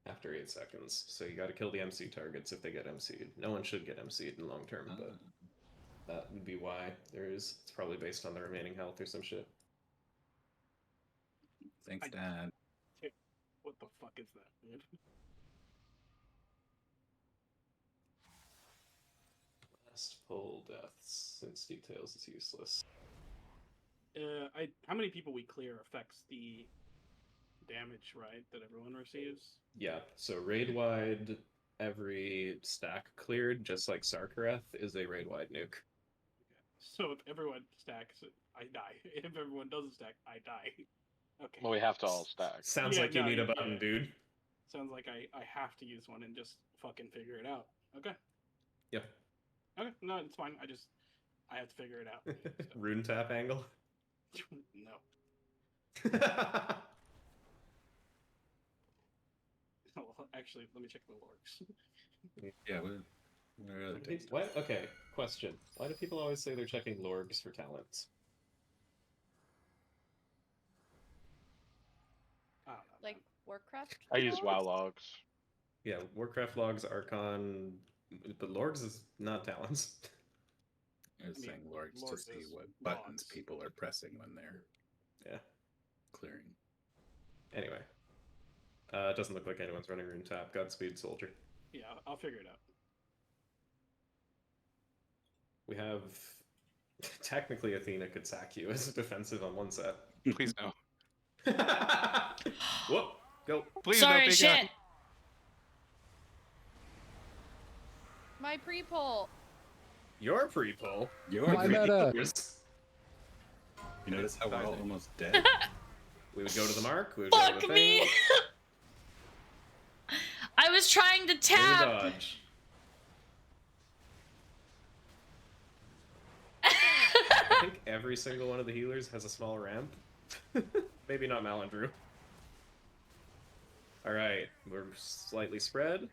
After 8 seconds. So you gotta kill the MC targets if they get MC'd. No one should get MC'd in long term, but that would be why there is. It's probably based on the remaining health or some shit. Thanks, Dad. What the fuck is that, dude? Last pull deaths, since details is useless. How many people we clear affects the damage, right? That everyone receives? Yeah, so raid wide, every stack cleared, just like Sarkareth, is a raid wide nuke. So if everyone stacks, I die. If everyone doesn't stack, I die. Okay. Well, we have to all stack. Sounds like you need a button, dude. Sounds like I have to use one and just fucking figure it out. Okay. Yeah. Okay, no, it's fine. I have to figure it out. So. Rune tap angle? No. Well, actually, let me check the logs. Yeah, Why? Okay, question. Why do people always say they're checking lorgs for talents? I don't know. Like Warcraft? I use logs? WoW logs. Yeah, Warcraft logs, Archon, but lorgs is not talents. I was saying lords to see what buttons people are pressing when they're clearing. Anyway. It doesn't look like anyone's running rune tap. Godspeed, soldier. Yeah, I'll figure it out. We have... Technically, Athena could sack you as a defensive on one set. Please no. Whoop! Go. Please Sorry, no, big shit! My pre-pull. Your pre-pull? Your My meta. You notice how we're all almost dead? We would go to the mark. We would go to Fuck the me! thing. I was trying to There's a tap! dodge. I think every single one of the healers has a small ramp. Maybe not Malandrew. Alright, we're slightly spread.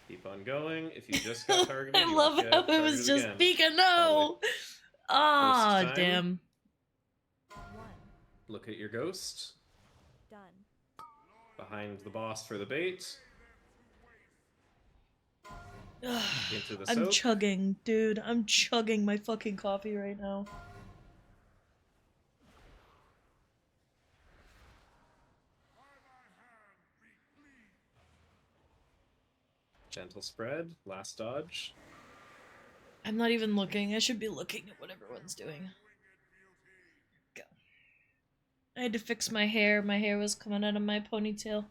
Keep on going. If you just got targeted, I you love won't get how it was targeted just again. Pika, no! Ah, Ghost time. damn. 1. Look at your ghost. Done. Behind the boss for the bait. Into the I'm soak. chugging, dude. I'm chugging my fucking coffee right now. Gentle spread. Last dodge. I'm not even looking. I should be looking at what everyone's doing. Go. I had to fix my hair. My hair was coming out of my ponytail.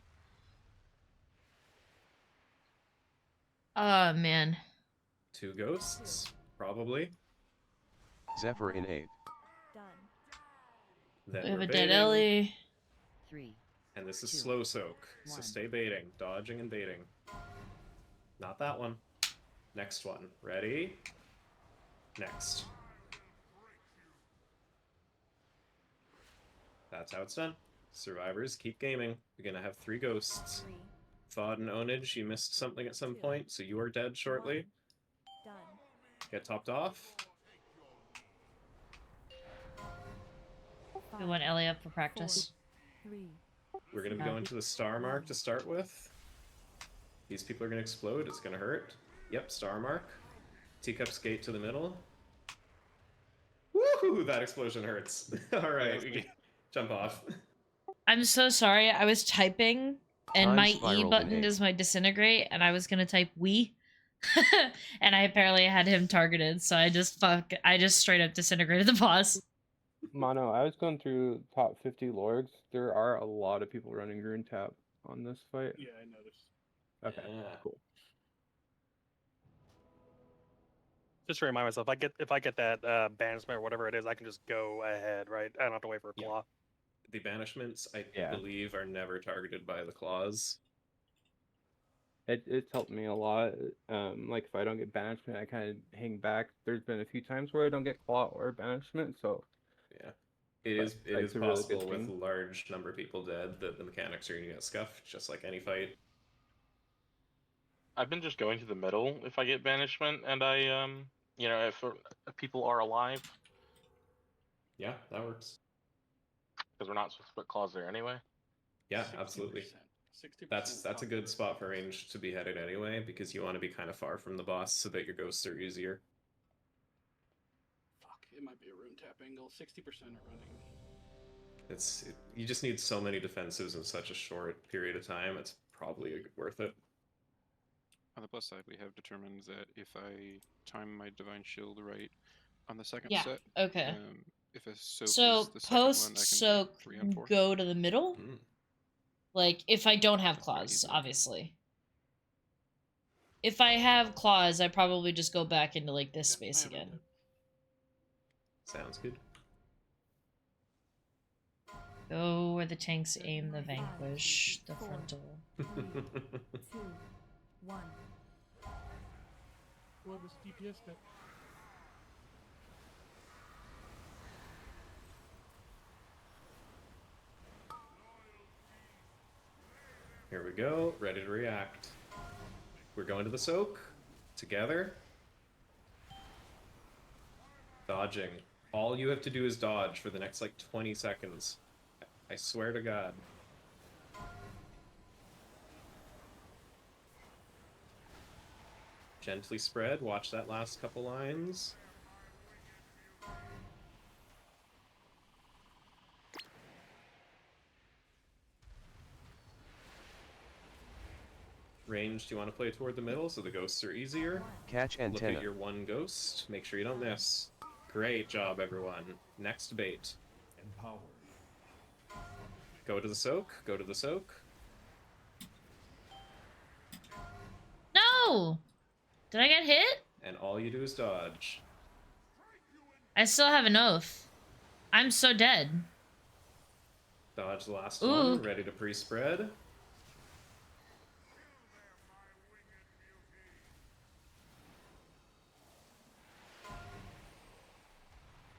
Ah, man. 2 ghosts, probably. Zephyr in 8. Done. Then We have we're a dead baiting. Ellie. 3. And this is 2, slow soak, so 1. stay baiting, dodging and baiting. Not that one. Next one. Ready? Next. That's how it's done. Survivors, keep gaming. You're gonna have 3 ghosts. 3. Thawed and Onage, you missed something at some point, so you are dead shortly. 1. Done. Get topped off. We want Ellie up for practice. 3. We're gonna be going to the star mark to start with. These people are gonna explode, it's gonna hurt. Yep, star mark. Teacup's gate to the middle. Woo! That explosion hurts. All right, we can jump off. I'm so sorry. I was typing, and Time my E spiraled in button 8. is my disintegrate, and I was gonna type we, and I apparently had him targeted, so I just straight up disintegrated the boss. Mono, I was going through top 50 lords. There are a lot of people running Rune Tap on this fight. Yeah, I noticed. Okay, Yeah. cool. Just to remind myself, if I get that banishment or whatever it is, I can just go ahead, right? I don't have to wait for a Yeah. claw. The banishments, I Yeah. believe, are never targeted by the claws. It's helped me a lot. Like if I don't get banishment, I kind of hang back. There's been a few times where I don't get claw or banishment, so Yeah. It is it's a really good possible with thing. large number of people dead that the mechanics are going to get scuffed, just like any fight. I've been just going to the middle if I get banishment, and I you know, if people are alive, Yeah, that works. because we're not supposed to put claws there anyway. Yeah, absolutely. 60% That's a good spot for range to be headed anyway, because you want to be kind of far from the boss so that your ghosts are easier. Fuck, it might be a rune tap angle. 60% are running. You just need so many defensives in such a short period of time. It's probably worth it. On the plus side, we have determined that if I time my divine shield right on the second Yeah. set, Okay. if a soak So is the second one, I post can soak, take 3 on 4. go to the middle. Mm. Like if I don't have That's very claws, easy. obviously. If I have claws, I probably just go back into like this space I haven't again. Sounds good. Go where the tanks aim the vanquish, the frontal. 3, 2, 1. Whoever's DPS that. Here we go, ready to react. We're going to the soak together. Dodging. All you have to do is dodge for the next like 20 seconds. I swear to God. Gently spread, watch that last couple lines. Range, do you want to play toward the middle so the ghosts are easier? Catch Look antenna. at your one ghost, make sure you don't miss. Great job, everyone. Next bait. Empowered. Go to the soak, go to the soak. No! Did I get hit? And all you do is dodge. I still have an oath. I'm so dead. Dodge the last Ooh. one, ready to pre-spread.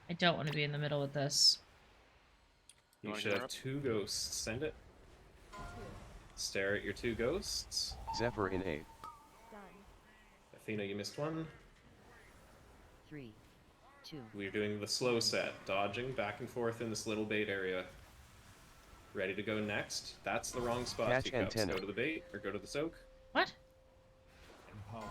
I don't want to be in the middle with this. You wanna should have interrupt? 2 ghosts. Send it. Stare at your 2 ghosts. Zephyr in 8. Done. Athena, you missed one. 3, 2, We're doing the slow set, dodging back and forth in this little bait area. Ready to go next? That's the wrong spot, Catch teacups. antenna. Go to the bait or go to the soak. What? Empowered.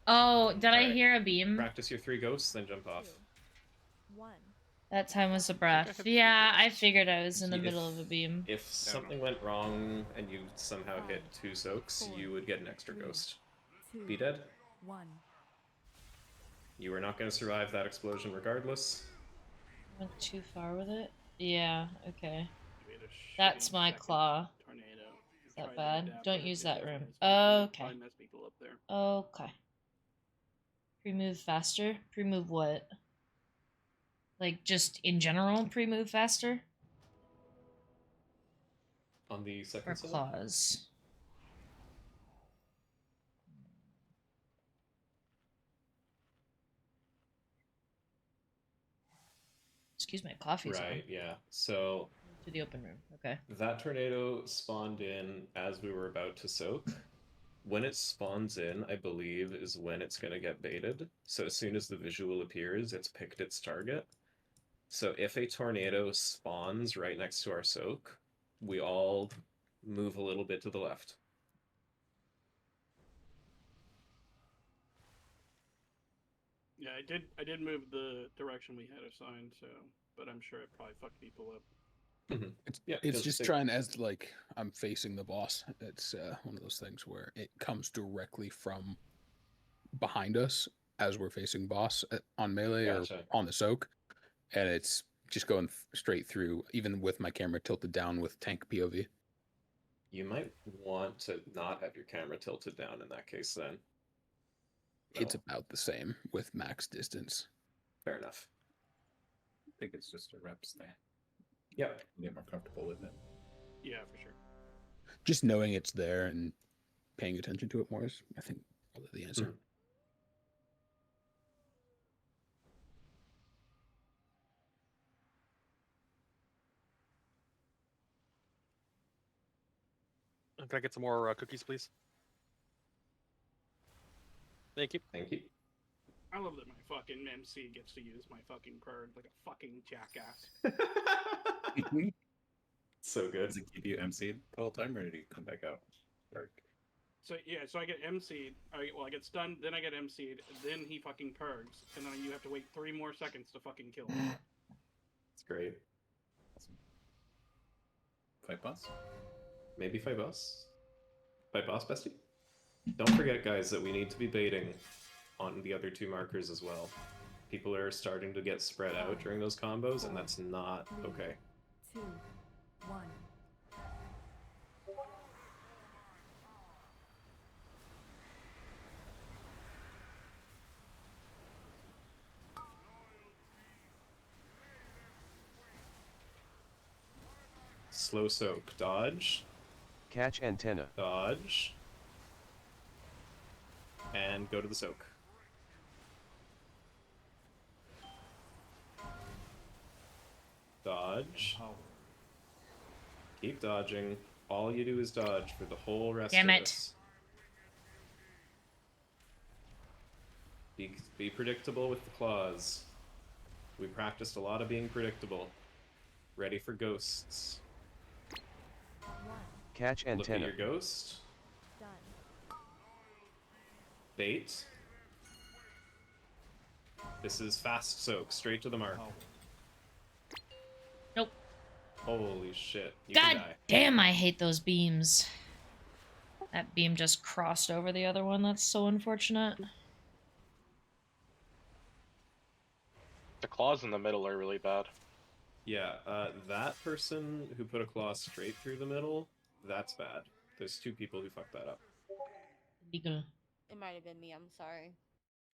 Oh, did I Alright. hear a beam? Practice your 3 ghosts, then jump off. 1. That time was a I breath. had three Yeah, I ghosts. figured I was in the If- middle of a beam. If something went wrong and you somehow hit 2 soaks, you would get an extra ghost. 2. Be dead. 1. You are not going to survive that explosion regardless. Went too far with it? Yeah, okay. We had a That's shitty my second claw. Tornado. Is that Tried to bad? adapt Don't it, use it that doesn't room. mess people up. Okay. Probably mess people up there. Okay. Pre-move faster? Pre-move what? Like, just in general, pre-move faster? On the Or second set. claws? Excuse my coffee's Right, on. yeah. So To the open room. Okay. that tornado spawned in as we were about to soak. When it spawns in, I believe, is when it's going to get baited. So as soon as the visual appears, it's picked its target. So if a tornado spawns right next to our soak, we all move a little bit to the left. Yeah, I did move the direction we had assigned, so but I'm sure it probably fucked people up. It's just trying as like I'm facing the boss. It's one of those things where it comes directly from behind us as we're facing boss on melee Gotcha. or on the soak, and it's just going straight through, even with my camera tilted down with tank POV. You might want to not have your camera tilted down in that case then. It's about the same with max distance. Fair enough. I think it's just a reps thing. Yep. Get more comfortable with it. Yeah, for sure. Just knowing it's there and paying attention to it more is, I think, probably the answer. Can I get some more cookies, please? Thank you. Thank you. I love that my fucking MC gets to use my fucking bird like a fucking jackass. So good. Does it keep you MC'd the whole time, or did you come back out? So yeah, so I get MC'd. I get stunned, then I get MC'd, then he fucking purgs, and then you have to wait 3 more seconds to fucking kill him. It's great. Awesome. Fight boss? Maybe fight boss? Fight boss, bestie? Don't forget, guys, that we need to be baiting on the other 2 markers as well. People are starting to get spread out during those combos, and that's not okay. 2, 1. Slow soak. Dodge. Catch antenna. Dodge. And go to the soak. Dodge. Keep dodging. All you do is dodge for the whole rest Damn of it. this. Be predictable with the claws. We practiced a lot of being predictable. Ready for ghosts. Catch Look antenna. at your ghost. Done. Bait. This is fast soak, straight to the mark. Nope. Holy shit. You can God die. damn, I hate those beams. That beam just crossed over the other one. That's so unfortunate. The claws in the middle are really bad. Yeah, that person who put a claw straight through the middle, that's bad. There's 2 people who fucked that up. Legal. It might have been me. I'm sorry.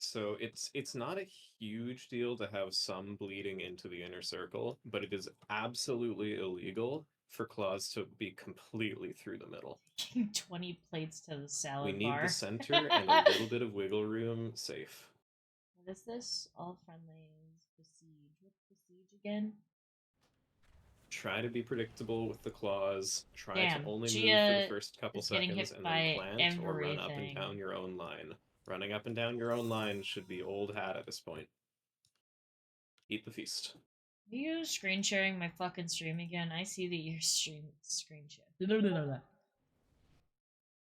So it's not a huge deal to have some bleeding into the inner circle, but it is absolutely illegal for claws to be completely through the middle. 20 plates to the salad We need bar. the center and a little bit of wiggle room safe. What is this? All friendlies. Besiege. What's besiege again? Try to be predictable with the claws. Try Damn, to only move for Gia the first couple is getting seconds hit and by then plant or run up and everything. down your own line. Running up and down your own line should be old hat at this point. Eat the feast. Are you screen sharing my fucking stream again? I see that you're screen share.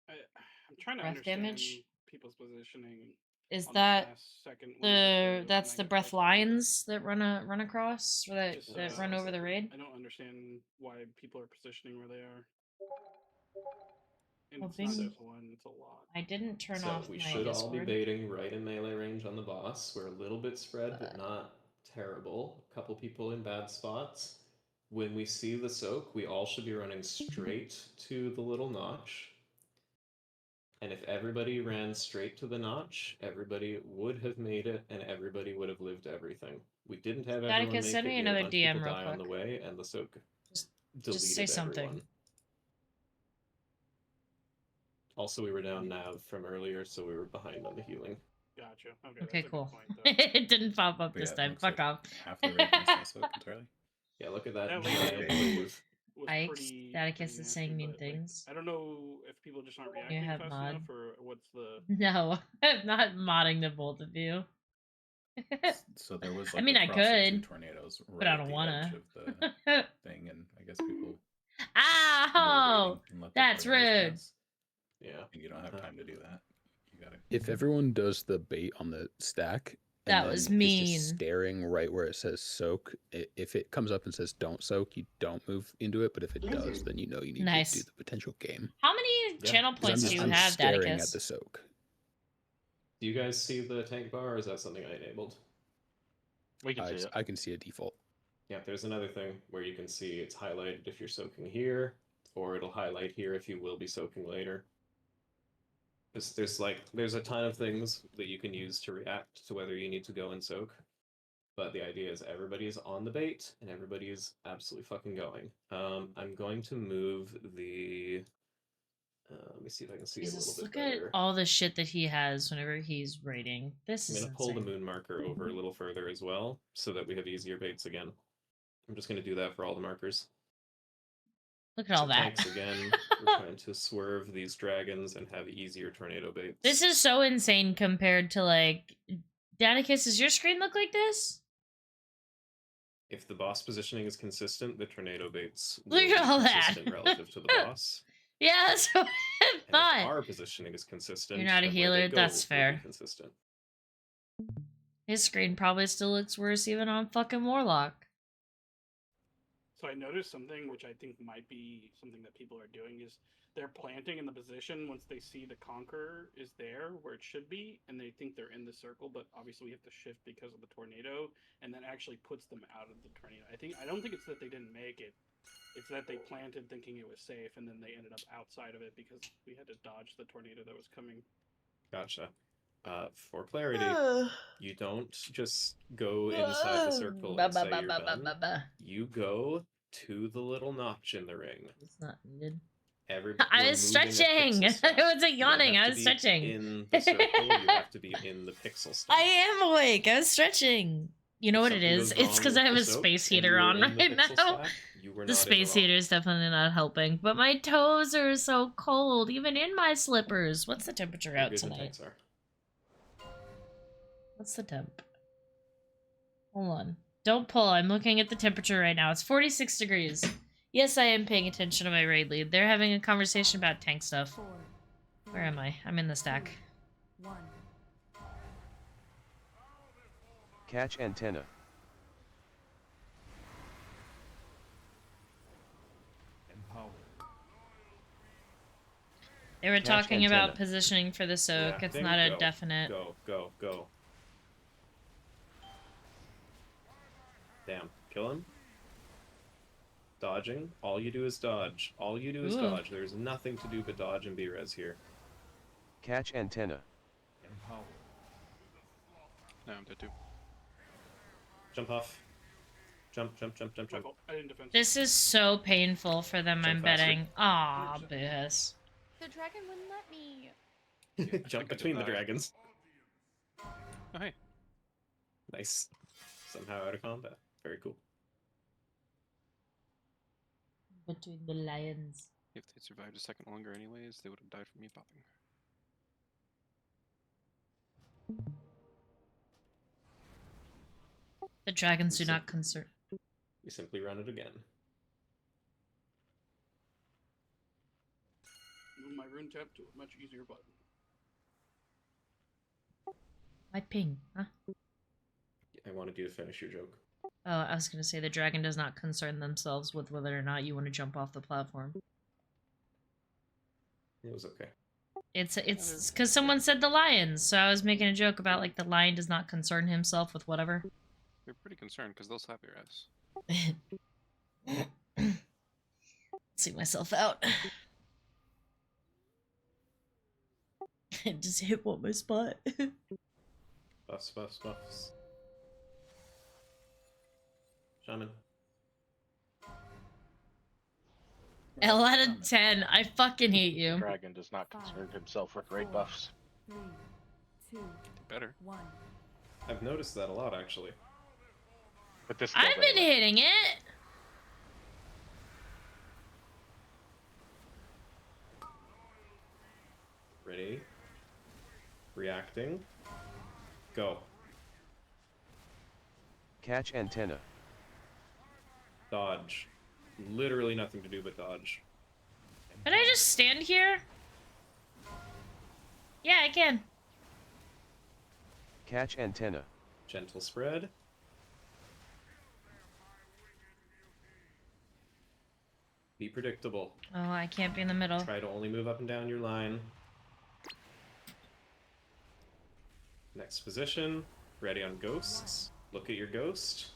I'm trying to Breath understand damage? people's positioning. Is on that last second that's the breath lines that run across or that, Just, that run over the raid? I don't understand why people are positioning where they are. And Well, it's not Bing- just one, it's a lot. I didn't turn So off we my should all be Discord. baiting right in melee range on the boss. We're a little bit spread, but not terrible. A couple people in bad spots. When we see the soak, we all should be running straight to the little notch. And if everybody ran straight to the notch, everybody would have made it, and everybody would have lived everything. We didn't have everyone Atticus, make send it. me We had a another bunch of people DM real die on the quick. way, and the soak Just deleted say something. everyone. Also, we were down nav from earlier, so we were behind on the healing. Gotcha. Okay, Okay, that's a good cool. point, though. It didn't pop up But this yeah, it time. looks Fuck like off. half the raid is soak entirely. Yeah, look at that That giant was- wave. was Ike's, pretty Atticus is nasty, saying mean but, like, things. I don't know if people just aren't reacting have fast mod. enough, or what's the... No, I'm not modding the both of you. So there was I like mean, a I cross of two could, tornadoes but right I at don't the wanna. edge of the thing, and I guess people were Ow! waiting and let the That's tornadoes rude. pass. Yeah. And you don't have time to do that. You gotta. If everyone does the bait on the stack, and That then was is mean. just staring right where it says soak. If it comes up and says don't soak, you don't move into it. But if it does, then you know you need Nice. to do the potential game. How many Yeah. channel 'Cause I'm points just do you I'm have, staring Daticus? at the soak. Do you guys see the tank bar, or is that something I enabled? We can see it. I can see a default. Yeah, there's another thing where you can see it's highlighted if you're soaking here, or it'll highlight here if you will be soaking later. There's a ton of things that you can use to react to whether you need to go and soak. But the idea is everybody is on the bait and everybody is absolutely fucking going. I'm going to move the. Let me see if I can see Jesus, it a little look bit better. at all the shit that he has whenever he's raiding. This I'm is gonna pull the insane. moon marker over a little further as well, so that we have easier baits again. I'm just gonna do that for all the markers. Look at all that. Tanks again. We're trying to swerve these dragons and have easier tornado baits. This is so insane compared to like Danicus, does your screen look like this? If the boss positioning is consistent, the tornado baits will Look be at all that. consistent relative to the boss. Yeah, that's what I And if thought. our positioning is consistent, You're not a then where healer, they go that's will be fair. consistent. His screen probably still looks worse even on fucking Warlock. So I noticed something which I think might be something that people are doing is they're planting in the position once they see the Conqueror is there where it should be, and they think they're in the circle, but obviously we have to shift because of the tornado, and then actually puts them out of the tornado. I don't think it's that they didn't make it. It's that they planted thinking it was safe, and then they ended up outside of it because we had to dodge the tornado that was coming. Gotcha. For clarity, you don't just go inside the circle and say you're done. You go to the little notch in the ring. It's not needed. I was stretching. I wasn't yawning. I was stretching. In the circle, you have to be in the pixel stack. I am awake. I was stretching. You know what it is? It's because I have a space heater on right now. The space heater is definitely not helping, but my toes are so cold, even in my slippers. What's the temperature out tonight? What's the temp? Hold on. Don't pull. I'm looking at the temperature right now. It's 46 degrees. Yes, I am paying attention to my raid lead. They're having a conversation about tank stuff. Where am I? I'm in the stack. 1. Catch antenna. Empower. They were Catch talking antenna. about positioning for the soak. Yeah, It's there not you a go. definite. Go. Damn. Kill him. Dodging. All you do is dodge. All you do is Ooh. dodge. There's nothing to do but dodge and B-res here. Catch antenna. Empower. No, I'm dead too. Jump off. Jump. I didn't defend. This is so painful for them, Jump I'm faster. betting. Aw, Biss. The dragon wouldn't let me. Jump between the dragons. Oh, hey. Nice. Somehow out of combat. Very cool. Between the lions. If they survived a second longer anyways, they would have died from me popping. The dragons do not concern. We simply run it again. Move my rune tap to a much easier button. My ping, huh? I wanted you to finish your joke. Oh, I was gonna say the dragon does not concern themselves with whether or not you want to jump off the platform. It was okay. It's because someone said the lions, so I was making a joke about like the lion does not concern himself with whatever. They're pretty concerned because they'll slap your ass. See myself out. Just hit one my spot. Buffs. Shaman. L out of 10. I fucking hate you. Dragon does not concern himself with raid buffs. 3, 2, Better. 1. I've noticed that a lot, actually. But this I've been hitting it. Ready. Reacting. Go. Catch antenna. Dodge. Literally nothing to do but dodge. Can I just stand here? Yeah, I can. Catch antenna. Gentle spread. Be predictable. Oh, I can't be in the middle. Try to only move up and down your line. Next position. Ready on ghosts. Look at your ghost.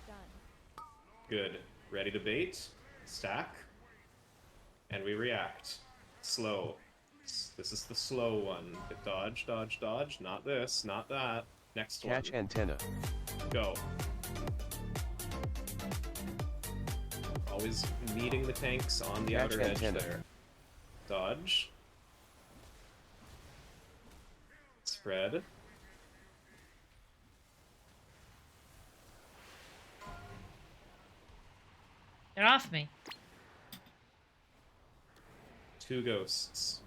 Done. Good. Ready to bait. Stack. And we react. Slow. This is the slow one. Dodge, dodge, dodge. Not this, not that. Next one. Catch antenna. Go. Always meeting the tanks on the Catch outer edge antenna. there. Dodge. Spread. Get off me. 2 ghosts.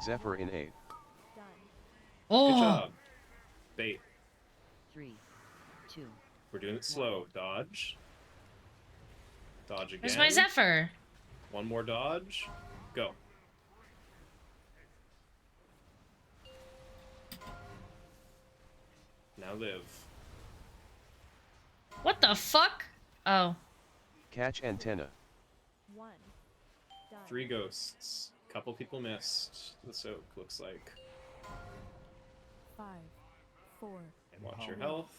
Zephyr in aid. Done. Oh. Good job. Bait. 3, 2. We're doing it slow. Dodge. Dodge again. Where's my Zephyr? One more dodge. Go. Now live. What the fuck? Oh. Catch antenna. 1. Done. 3 ghosts. Couple people missed. The soak looks like. 5, 4, Watch your health.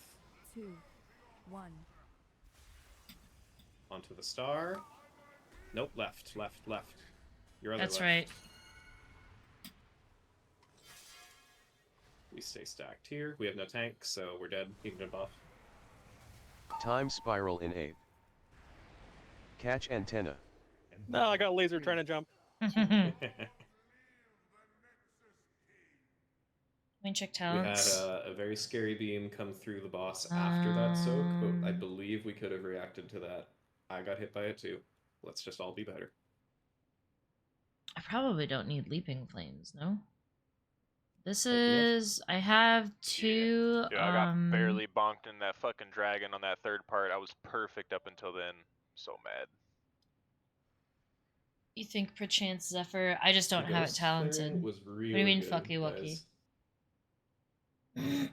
2, 1. Onto the star. Nope, left, left, left. Your other That's left. right. We stay stacked here. We have no tank, so we're dead. You can jump off. Time spiral in aid. Catch antenna. No, I got laser trying to jump. Main check We had talents. a very scary beam come through the boss after that soak, but I believe we could have reacted to that. I got hit by it too. Let's just all be better. I probably don't need leaping flames, no? This Thank you. is... I have 2... Dude, I got barely bonked in that fucking dragon on that third part. I was perfect up until then. So mad. You think perchance Zephyr? I just don't The have it ghost talented. clearing was really What do you mean good, fucky wucky? guys.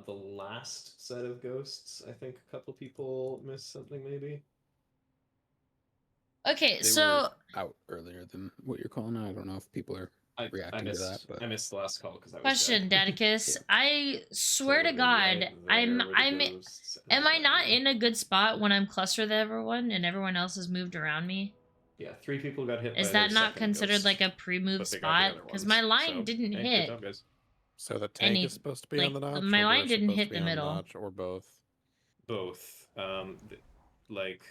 The last set of ghosts, I think a couple people missed something maybe. Okay, They so... were out earlier than what you're calling out. I don't know if people are I reacting missed, to that, but I missed the last call because I was Question, dead. Daticus. Yeah. I swear So to it God, would've been right there where the ghosts am I not ended. in a good spot when I'm clustered with everyone and everyone else has moved around me? Yeah, 3 people got hit by Is their that not second considered ghost, like a pre-move but they got the spot? other Because ones, my line so, didn't hey, hit. Good job, guys. So the tank Any- is supposed to be like, on the notch? my or line we're didn't supposed hit to be the on middle. Notch, or both? Both. Like,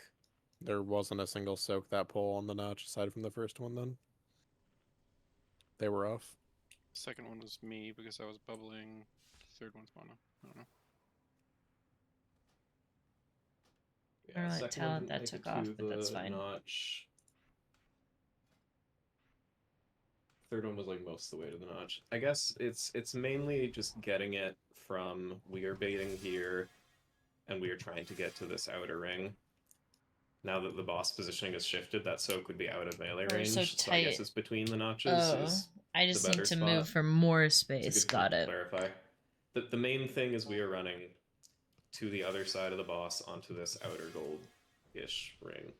There wasn't a single soak that pull on the notch aside from the first one then? They were off? Second one was me because I was bubbling. Third one's Mono. I don't know. I don't know what second one talent didn't that make took it off, to but that's the fine. Notch. Third one was like most of the way to the notch. I guess it's mainly just getting it from we are baiting here, and we are trying to get to this outer ring. Now that the boss positioning has shifted, that soak would be out of melee We're range. so I guess tight. it's between the notches. Oh, Is I just the need better to spot. move for more It's a space. good Got point to it. clarify. The main thing is we are running to the other side of the boss onto this outer gold-ish ring.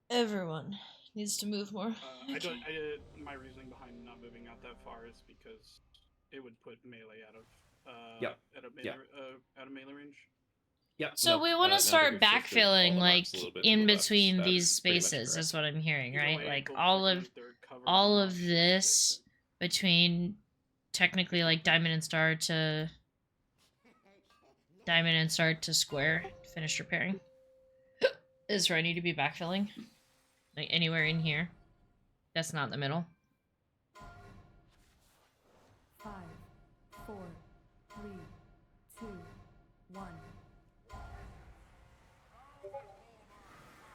Everyone needs to move more. My reasoning behind not moving out that far is because it would put melee out of Yep. out of melee range. Yeah. So we want to start backfilling, like, in the left, between that these is pretty much spaces, correct. is what I'm hearing, Either right? way, Like, both all second of and third cover all the of notch this between technically like diamond and star to square finish repairing is where I need to be backfilling, like anywhere in here that's not in the middle. 5, 4, 3, 2, 1.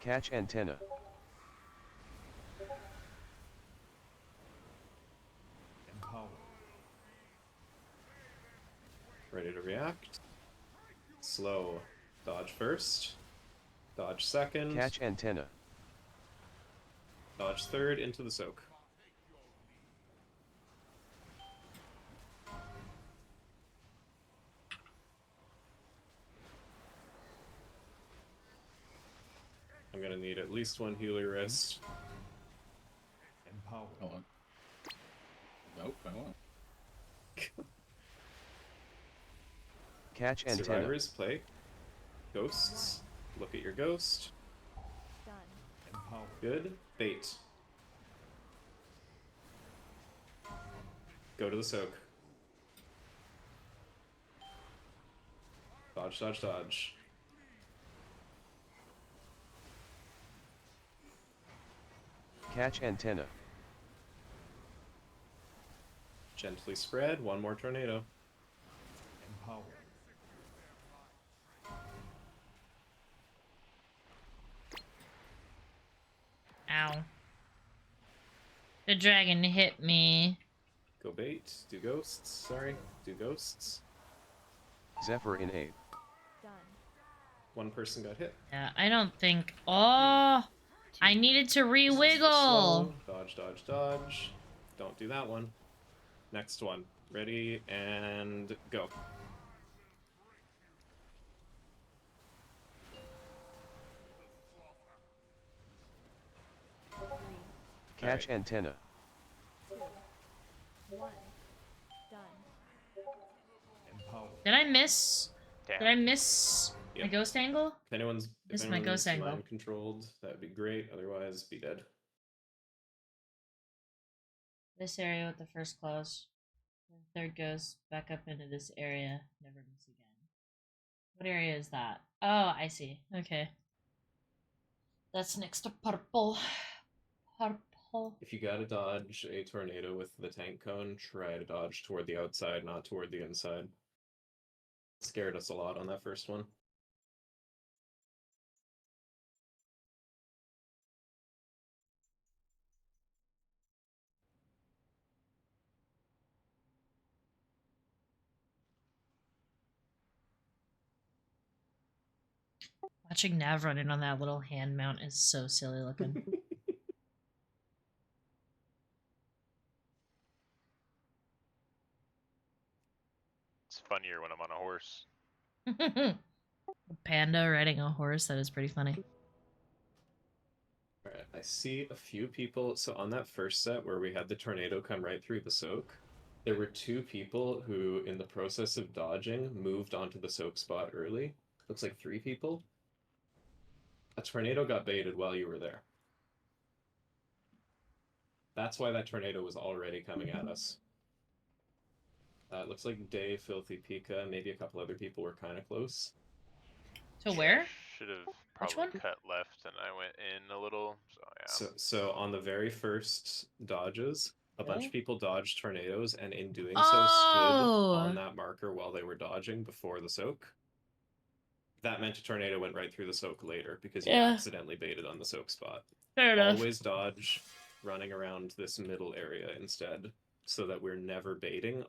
Catch antenna. Empower. Ready to react. Slow. Dodge first. Dodge second. Catch antenna. Dodge third into the soak. I'm gonna need at least one healer wrist. Empower. Hold on. Nope, I won't. Catch antenna. Survivors, play. Ghosts. Look at your ghost. Done. Empower. Good. Bait. Go to the soak. Dodge, dodge, dodge. Catch antenna. Gently spread. One more tornado. Empower. Ow. The dragon hit me. Go bait. Do ghosts. Sorry. Do ghosts. Zephyr in aid. Done. One person got hit. Yeah, I don't think. Oh, I needed to re-wiggle. Slow. Dodge, dodge, dodge. Don't do that one. Next one. Ready and go. Catch antenna. 2, 1. Done. Empower. Did I miss? Damn. Did I miss my Yep. ghost angle? If anyone's This is my ghost angle. mind controlled, that'd be great. Otherwise, be dead. This area with the first close. The third goes back up into this area. Never miss again. What area is that? Oh, I see. Okay. That's next to purple. Purple. If you gotta dodge a tornado with the tank cone, try to dodge toward the outside, not toward the inside. Scared us a lot on that first one. Watching Nav run in on that little hand mount is so silly looking. It's funnier when I'm on a horse. A panda riding a horse, that is pretty funny. Alright, I see a few people. So on that first set where we had the tornado come right through the soak, there were 2 people who, in the process of dodging, moved onto the soak spot early. Looks like 3 people. A tornado got baited while you were there. That's why that tornado was already coming at us. It looks like Day, Filthy Pika, maybe a couple other people were kind of close. To where? Should have Which probably one? cut left, and I went in a little. So yeah. So on the very first dodges, a bunch Really? of people dodged tornadoes, and in doing so Oh! stood on that marker while they were dodging before the soak. That meant a tornado went right through the soak later because you Yeah. accidentally baited on the soak spot. Fair enough. Always dodge running around this middle area instead, so that we're never baiting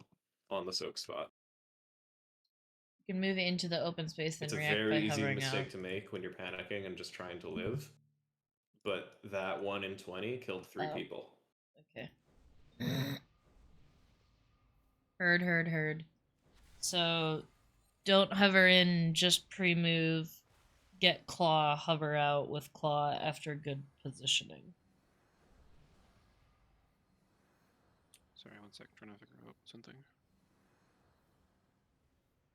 on the soak spot. You can move it into the open space and It's a react by very easy hovering mistake out. to make when you're panicking and just trying to live. But that 1 in 20 killed 3 Oh. people. Okay. Heard. So, don't hover in, just pre-move. Get claw, hover out with claw after good positioning. Sorry, 1 sec. Trying to figure out something.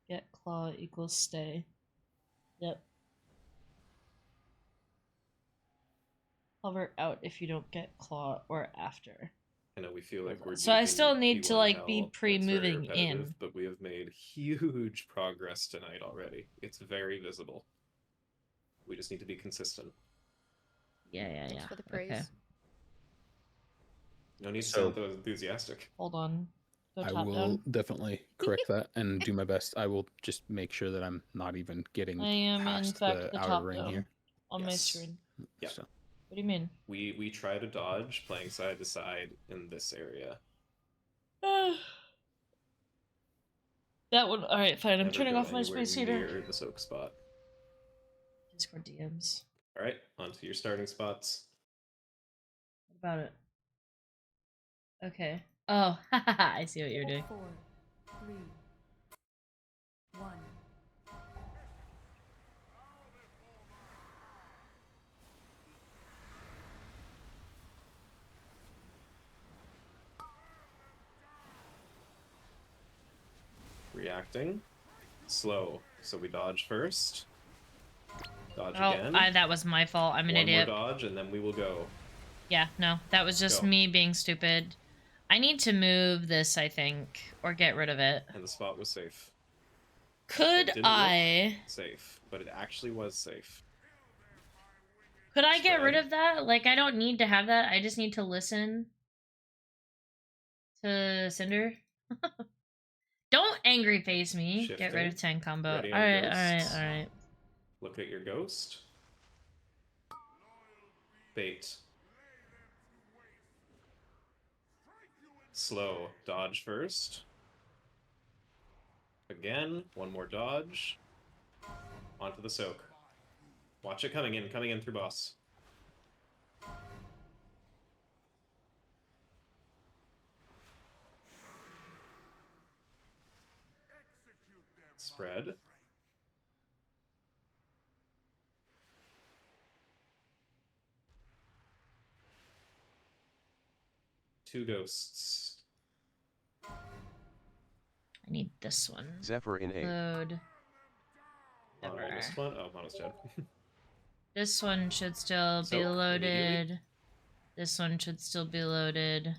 Get claw equals stay. Yep. Hover out if you don't get claw or after. I know we feel like we're So I deep in still need to P1 like be hell. That's pre-moving very repetitive, in. but we have made huge progress tonight already. It's very visible. We just need to be consistent. Yeah. Thanks for the praise. Okay. No need to So- sound so enthusiastic. Hold on. Go I top will down. definitely correct that and do my best. I will just make sure that I'm not even getting I am in past fact the the outer top ring down here. on my Yes. screen. Yeah. So, What do you mean? We try to dodge playing side to side in this area. That one. All right, fine. I'm Never turning go off my anywhere space heater. near the soak spot. Discord DMs. All right, onto your starting spots. What about it? Okay. Oh, I see what you're doing. 4, 3, 1. reacting. Slow. So we dodge first. Dodge Oh, again. that was my fault. I'm an idiot. One more dodge, and then we will go. Yeah, no, that was just Go. me being stupid. I need to move this, I think, or get rid of it. And the spot was safe. Could I? Safe, but it actually was safe. Could I get rid of that? Like, I don't need to have that. I just need to listen to Cinder. Don't angry face me. Get rid of Shifting. 10 combo. Ready on Alright, ghosts. alright. Look at your ghost. Bait. Slow. Dodge first. Again. One more dodge. Onto the soak. Watch it coming in through boss. Spread. Two ghosts. I need this one. Zephyr in 8. Load. Mono almost one. Oh, Mono's dead. This one should still be Soak loaded. This one should still be loaded.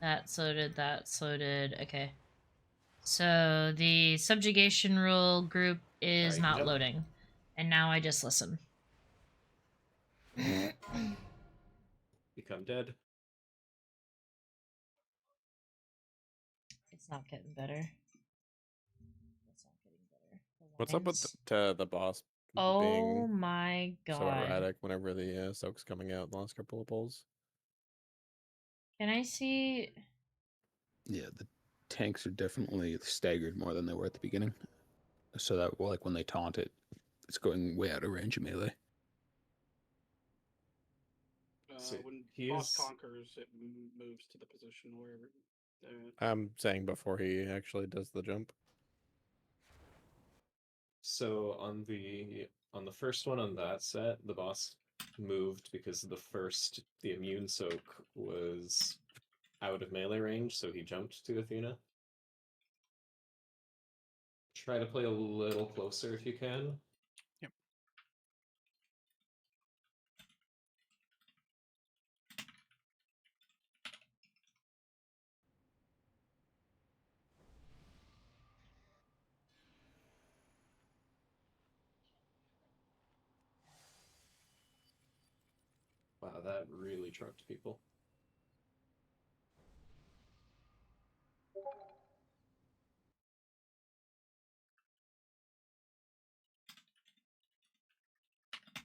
That's loaded, that's loaded. Okay. So the subjugation rule group is Alright, not jump. loading. And now I just listen. Become dead. It's not getting better. It's not getting better. What's up with the boss Oh being my god. so erratic whenever the soak's coming out in the last couple of pulls? Can I see? Yeah, the tanks are definitely staggered more than they were at the beginning. So that, like, when they taunt it, it's going way out of range of melee. When boss conquers, it moves to the position wherever. I'm saying before he actually does the jump. So on the first one on that set, the boss moved because the immune soak was out of melee range, so he jumped to Athena. Try to play a little closer if you can. Yep. Wow, that really trucked people.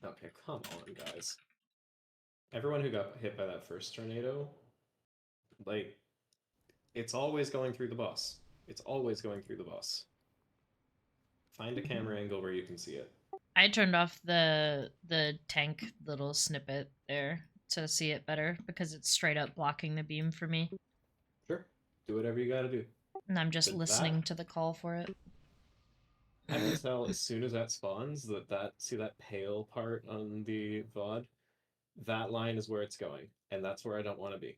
Okay, come on, guys. Everyone who got hit by that first tornado, like, it's always going through the boss. It's always going through the boss. Find a camera angle where you can see it. I turned off the tank little snippet there to see it better because it's straight up blocking the beam for me. Sure. Do whatever you gotta do. And I'm just listening to the call for it. I can tell as soon as that spawns see that pale part on the VOD? That line is where it's going, and that's where I don't want to be.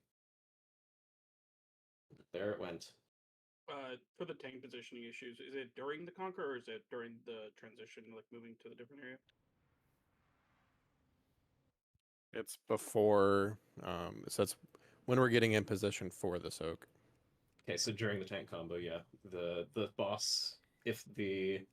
There it went. For the tank positioning issues, is it during the conquer or is it during the transition, like moving to the different area? It's before, so it's when we're getting in position for the soak. Okay, so during the tank combo, yeah, the boss, if the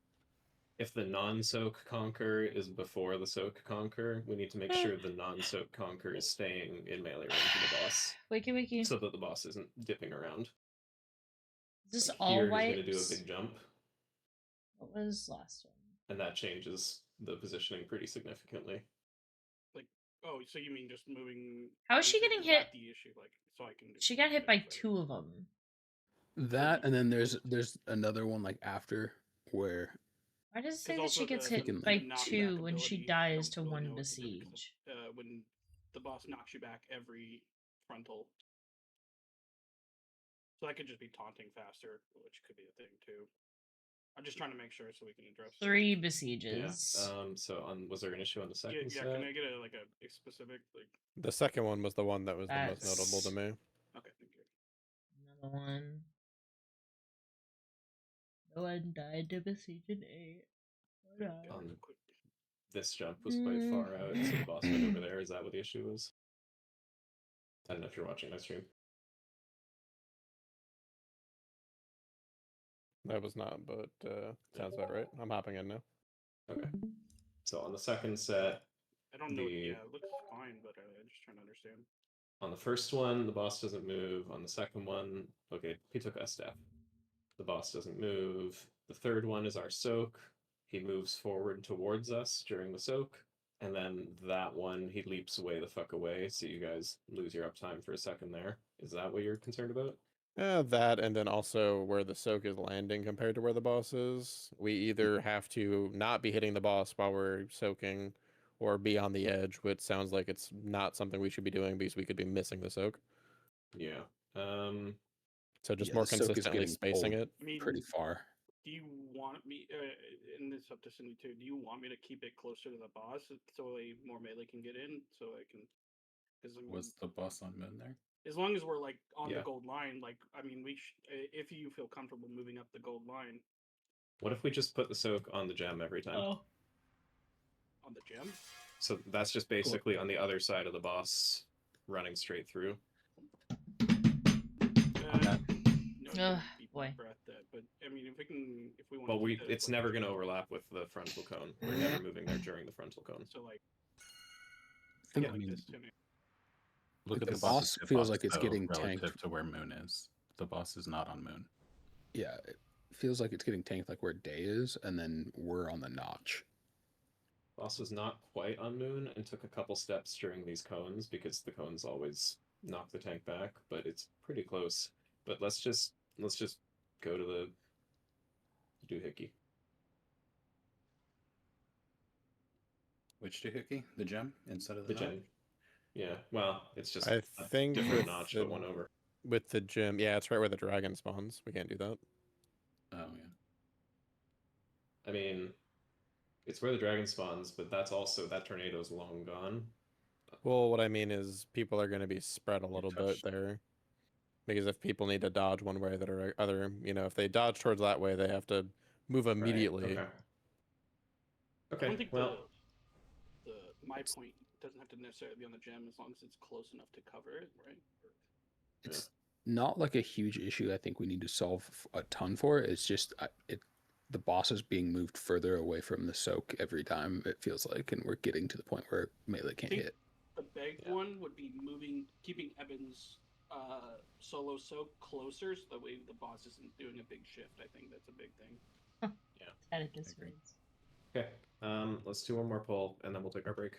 non-soak conquer is before the soak conquer, we need to make sure the non-soak conquer is staying in melee range of the boss. Wiki wiki. So that the boss isn't dipping around. Is this like all here, wipes? he's going to do a big jump. What was last one? And that changes the positioning pretty significantly. Like, oh, so you mean just moving? How is she getting hit? The issue, like, so I can. She got hit by 2 of them. That, and then there's another one like after where. Why does it say that she gets hit by 2 when she dies to 1 besiege? When the boss knocks you back every frontal. So that could just be taunting faster, which could be a thing too. I'm just trying to make sure so we can address 3 besieges. Yeah. So was there an issue on the second set? Can I get a specific like? The second one was the one that was the most notable to me. Okay, thank you. Another one. No one died to besiege an 8. This jump was quite far out, so the boss went over there. Is that what the issue was? I don't know if you're watching my stream. That was not, but sounds about right. I'm hopping in now. Okay. So on the second set, I don't know. Yeah, it looks fine, but I'm just trying to understand. On the first one, the boss doesn't move. On the second one, okay, he took a step. The boss doesn't move. The third one is our soak. He moves forward towards us during the soak. And then that one, he leaps way the fuck away, so you guys lose your uptime for a second there. Is that what you're concerned about? That, and then also where the soak is landing compared to where the boss is. We either have to not be hitting the boss while we're soaking, or be on the edge, which sounds like it's not something we should be doing because we could be missing the soak. Yeah. So just more consistently spacing it. I mean, pretty far. Do you want me, and this is up to Cindy too, do you want me to keep it closer to the boss so more melee can get in? So I can. Was the boss on moon there? As long as we're like on the gold line, like I mean, if you feel comfortable moving up the gold line. What if we just put the soak on the gem every time? On the gem? So that's just basically on the other side of the boss, running straight through. Boy. But I mean, if we want. Well, it's never going to overlap with the frontal cone. We're never moving there during the frontal cone. So like. Yeah, like this, Look at the the boss feels like it's getting relative tanked to where moon is. The boss is not on moon. Yeah, it feels like it's getting tanked like where day is, and then we're on the notch. Boss was not quite on moon and took a couple steps during these cones because the cones always knock the tank back, but it's pretty close. But let's just go to the doohickey. Which doohickey? The gem instead of the gem. Yeah, well, it's just I think different notch, but one over. With the gym, yeah, it's right where the dragon spawns. We can't do that. Oh yeah. I mean, it's where the dragon spawns, but that's also that tornado's long gone. Well, what I mean is people are going to be spread a little bit there, because if people need to dodge one way or other, if they dodge towards that way, they have to move immediately. Right. I don't think my point doesn't have to necessarily be on the gem as long as it's close enough to cover it, right? It's not like a huge issue. I think we need to solve a ton for it. It's just the boss is being moved further away from the soak every time, it feels like, and we're getting to the point where melee can't hit. The big one would be keeping Evan's solo soak closer, so that way the boss isn't doing a big shift. I think that's a big thing. Okay, let's do one more pull, and then we'll take our break.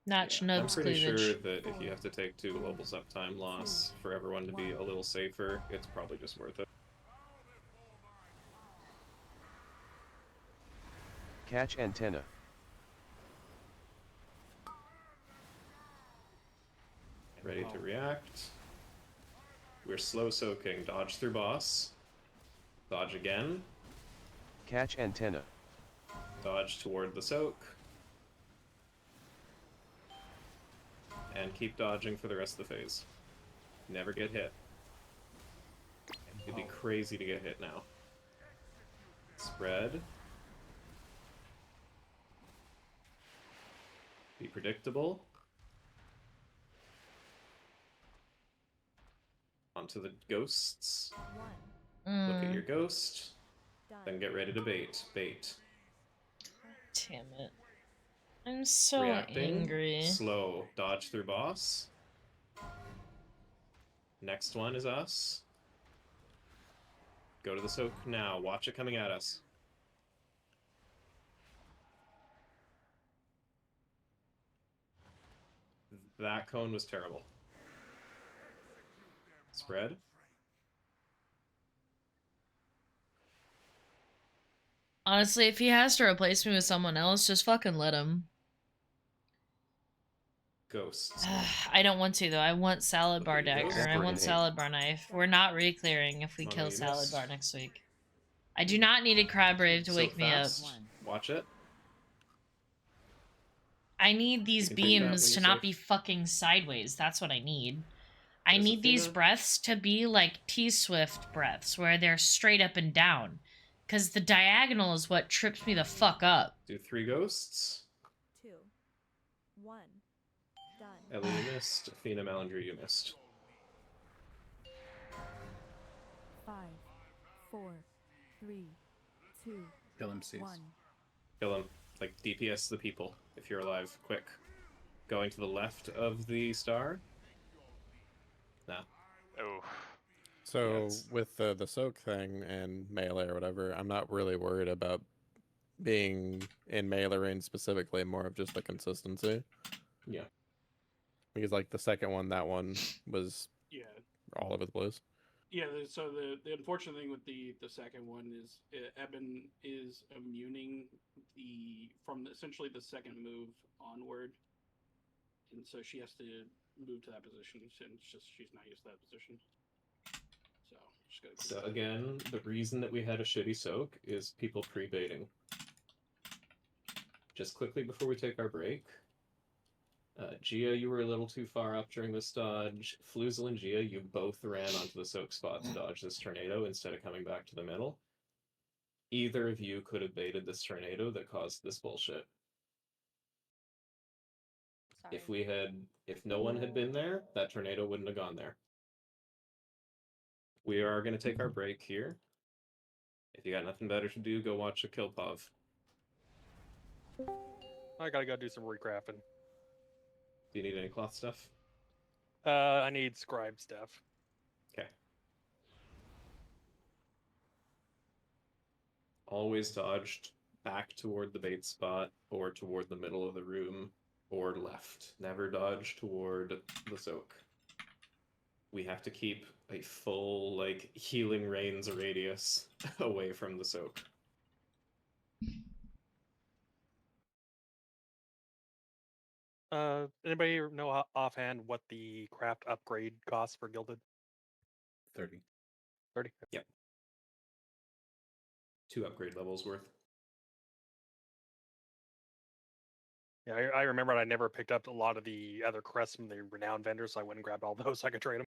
Notch I'm nubs pretty cleavage. sure that if you have to take 2 levels uptime loss for everyone to be a little safer, it's probably just worth it. Catch antenna. Ready to react. We're slow soaking. Dodge through boss. Dodge again. Catch antenna. Dodge toward the soak. And keep dodging for the rest of the phase. Never get hit. It'd be crazy to get hit now. Spread. Be predictable. Onto the ghosts. Look at your ghost. Then get ready to bait. Bait. Damn it. I'm so Reacting. angry. Slow. Dodge through boss. Next one is us. Go to the soak now. Watch it coming at us. That cone was terrible. Spread. Honestly, if he has to replace me with someone else, just fucking let him. Ghosts. I don't want to, though. I want salad bar dagger. I want salad bar knife. We're not re-clearing if we kill salad bar next week. I do not need a crab rave to wake me up. Watch it. I need these can take that beams when to you're not safe. be fucking sideways. That's what I need. I There's need these Athena. breaths to be like T-Swift breaths, where they're straight up and down. Because the diagonal is what trips me the fuck up. Do 3 ghosts. 2, 1, done. Ellie, you missed. Athena, Malindra, you missed. 5, 4, 3, 2, Kill him, Cease. 1. Kill him. Like, DPS the people, if you're alive. Quick. Going to the left of the star. Nah. Oh. So Yes. with the soak thing and melee or whatever, I'm not really worried about being in melee range specifically, more of just the consistency. Yeah. Because like the second one, that one was Yeah. all over the place. Yeah, so the unfortunate thing with the second one is Eben is immuning from essentially the second move onward, and so she has to move to that position, and she's not used to that position. So just gotta So again, the reason that we had a shitty soak is people pre-baiting. Just quickly before we take our break, Gia, you were a little too far up during this dodge. Floozel and Gia, you both ran onto the soak spot to dodge this tornado instead of coming back to the middle. Either of you could have baited this tornado that caused this bullshit. Sorry. If no one had been there, that tornado wouldn't have gone there. We are going to take our break here. If you got nothing better to do, go watch a Killpov. I gotta go do some recrafting. Do you need any cloth stuff? I need scribe stuff. Okay. Always dodged back toward the bait spot or toward the middle of the room or left. Never dodge toward the soak. We have to keep a full, like, healing rains radius away from the soak. Anybody know offhand what the craft upgrade costs for Gilded? 30. 30? Yep. 2 upgrade levels worth. Yeah, I remember I never picked up a lot of the other crests from the renowned vendors, so I went and grabbed all those so I could trade them.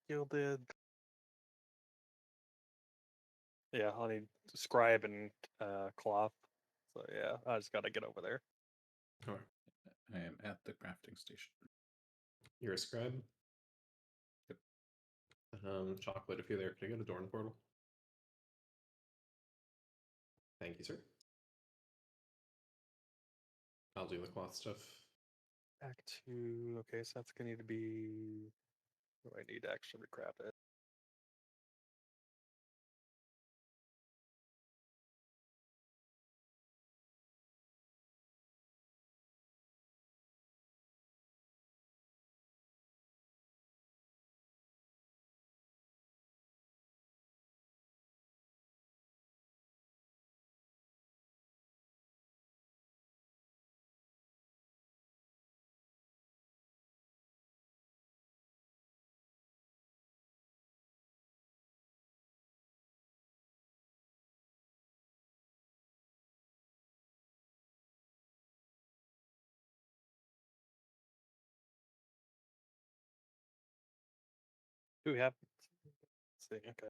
Gilded. Yeah, I'll need scribe and cloth. So yeah, I just gotta get over there. Alright. I am at the crafting station. You're a scribe? Yep. Chocolate, if you're there, can I get a door in the portal? Thank you, sir. I'll do the cloth stuff. Back to okay, so that's gonna need to be. What do I need to actually recraft it? Do we have? Let's see. Okay.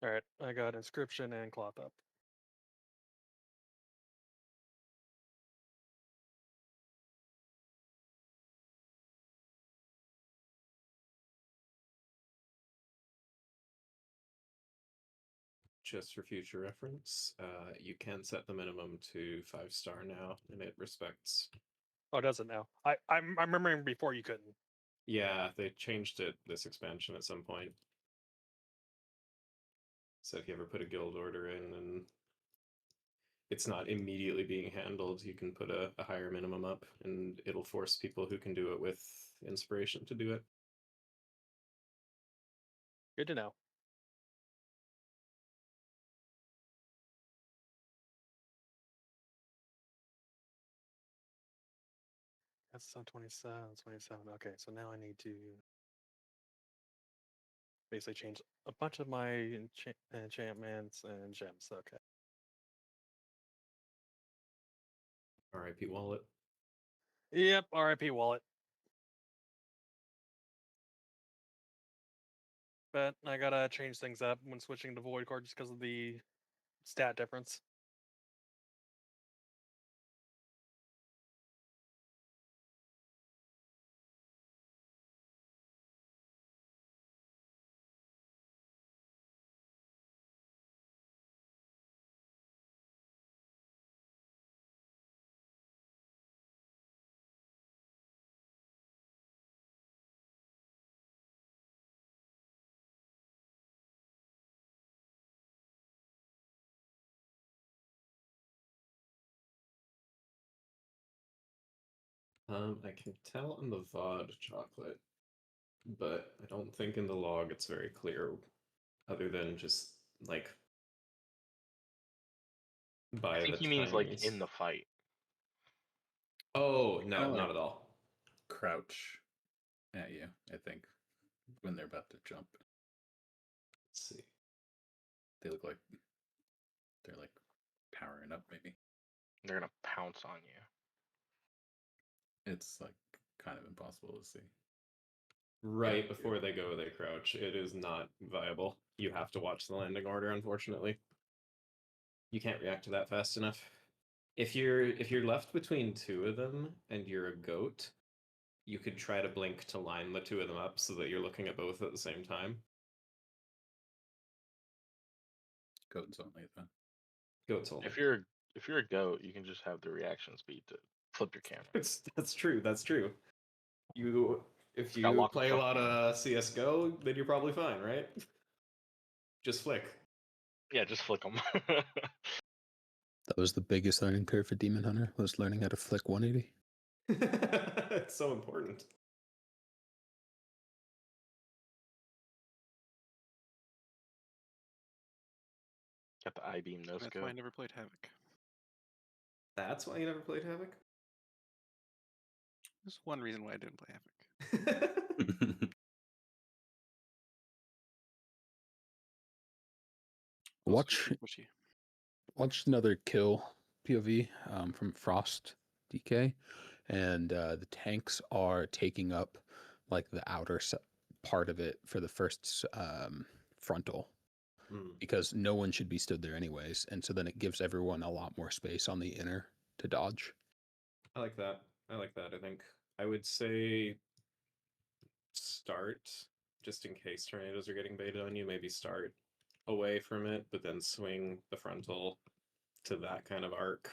All right, I got inscription and cloth up. Just for future reference, you can set the minimum to 5-star now, and it respects. Oh, does it now? I'm remembering before you couldn't. Yeah, they changed it this expansion at some point. So if you ever put a guild order in and it's not immediately being handled, you can put a higher minimum up, and it'll force people who can do it with inspiration to do it. Good to know. That's 27, 27. Okay, so now I need to basically change a bunch of my enchantments and gems. Okay. RIP wallet. Yep, RIP wallet. But I gotta change things up when switching to void card just because of the stat difference. I can tell in the VOD chocolate, but I don't think in the log it's very clear, other than just like by I think the he means like times. in the fight. Oh no, Kinda not like at all. Crouch at you, I think, when they're about to jump. Let's see. They look like they're like powering up, maybe. They're gonna pounce on you. It's like kind of impossible to see. Right before they go, they crouch. It is not viable. You have to watch the landing order, unfortunately. You can't react to that fast enough. If you're left between two of them and you're a goat, you could try to blink to line the two of them up so that you're looking at both at the same time. Goats only then. Goats only. If you're a goat, you can just have the reaction speed to flip your camera. That's true. That's true. If It's got you lock play a shot. lot of CS:GO, then you're probably fine, right? Just flick. Yeah, just flick them. That was the biggest learning curve for Demon Hunter, was learning how to flick 180. It's so important. Got the I-beam no That's scope. why I never played Havoc. That's why you never played Havoc? There's one reason why I didn't play Havoc. Watch another kill POV from Frost DK, and the tanks are taking up like the outer part of it for the first frontal, because no one should be stood there anyways, and so then it gives everyone a lot more space on the inner to dodge. I like that. I think I would say start, just in case tornadoes are getting baited on you, maybe start away from it, but then swing the frontal to that kind of arc.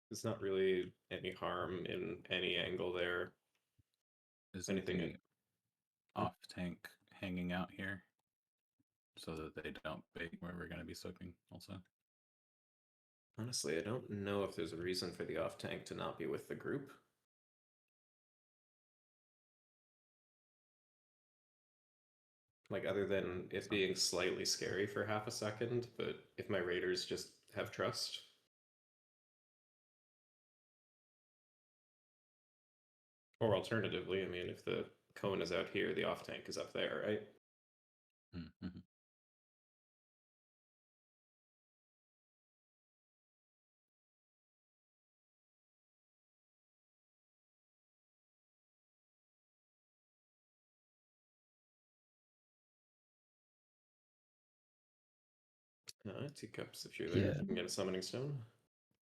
There's not really any harm in any angle there. Is anything anything off tank hanging out here so that they don't bait where we're going to be soaking also? Honestly, I don't know if there's a reason for the off tank to not be with the group. Like, other than it being slightly scary for half a second, but if my raiders just have trust. Or alternatively, I mean, if the cone is out here, the off tank is up there, right? Mm-hmm. Teacups, if you're there, Yeah. you can get a summoning stone.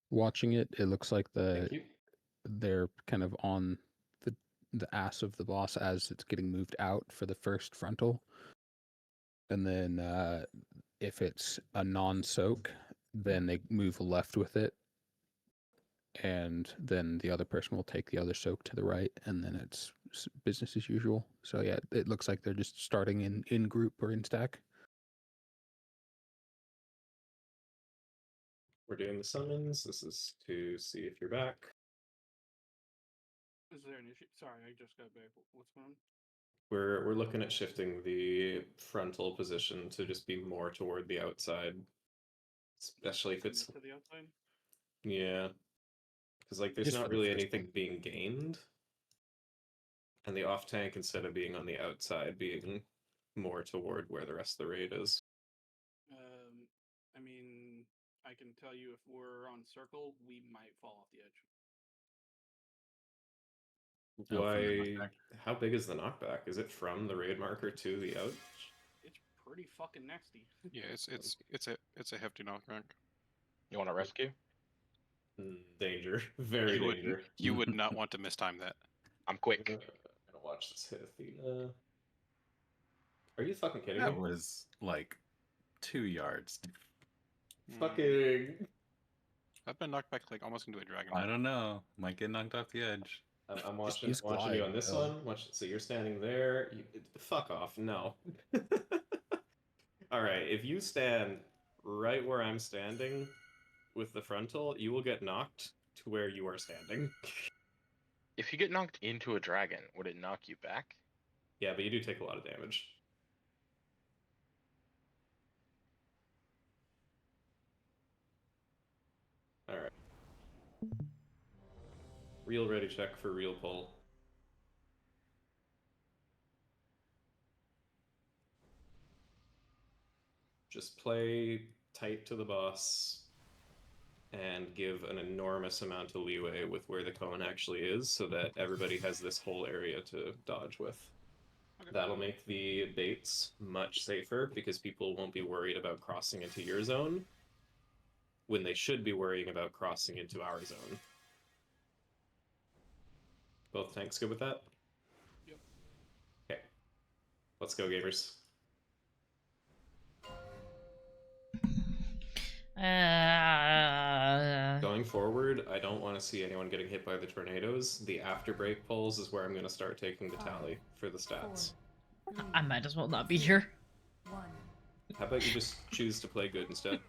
Watching it, it looks like Thank you. they're kind of on the ass of the boss as it's getting moved out for the first frontal. And then if it's a non-soak, then they move left with it. And then the other person will take the other soak to the right, and then it's business as usual. So yeah, it looks like they're just starting in group or in stack. We're doing the summons. This is to see if you're back. Is there an issue? Sorry, I just got back. What's going on? We're looking at shifting the frontal position to just be more toward the outside, especially if it's to the outside. Yeah, because like there's Just not for the really first anything being gained, and the off tank, instead of being on the outside, being more toward where the rest of the raid is. I mean, I can tell you if we're on circle, we might fall off the edge. Why? How big is the knockback? Is it from the raid marker to the ouch? It's pretty fucking nasty. Yeah, it's a hefty knockback. You want to rescue? Danger, very danger. You would not want to mistime that. I'm quick. I'm gonna watch this hit Athena. Are you fucking kidding That me? was like 2 yards. Fucking. I've been knocked back like almost into a dragon. I don't know. Might get knocked off the edge. I'm watching you on this one. So you're standing there. Fuck off. No. All right. If you stand right where I'm standing with the frontal, you will get knocked to where you are standing. If you get knocked into a dragon, would it knock you back? Yeah, but you do take a lot of damage. All right. Real ready check for real pull. Just play tight to the boss and give an enormous amount of leeway with where the cone actually is so that everybody has this whole area to dodge with. Okay. That'll make the baits much safer because people won't be worried about crossing into your zone when they should be worrying about crossing into our zone. Both tanks good with that? Yep. Okay. Let's go, gamers. Going forward, I don't want to see anyone getting hit by the tornadoes. The after break pulls is where I'm going to start taking the tally for the stats. I might as well not be here. How about you just choose to play good instead?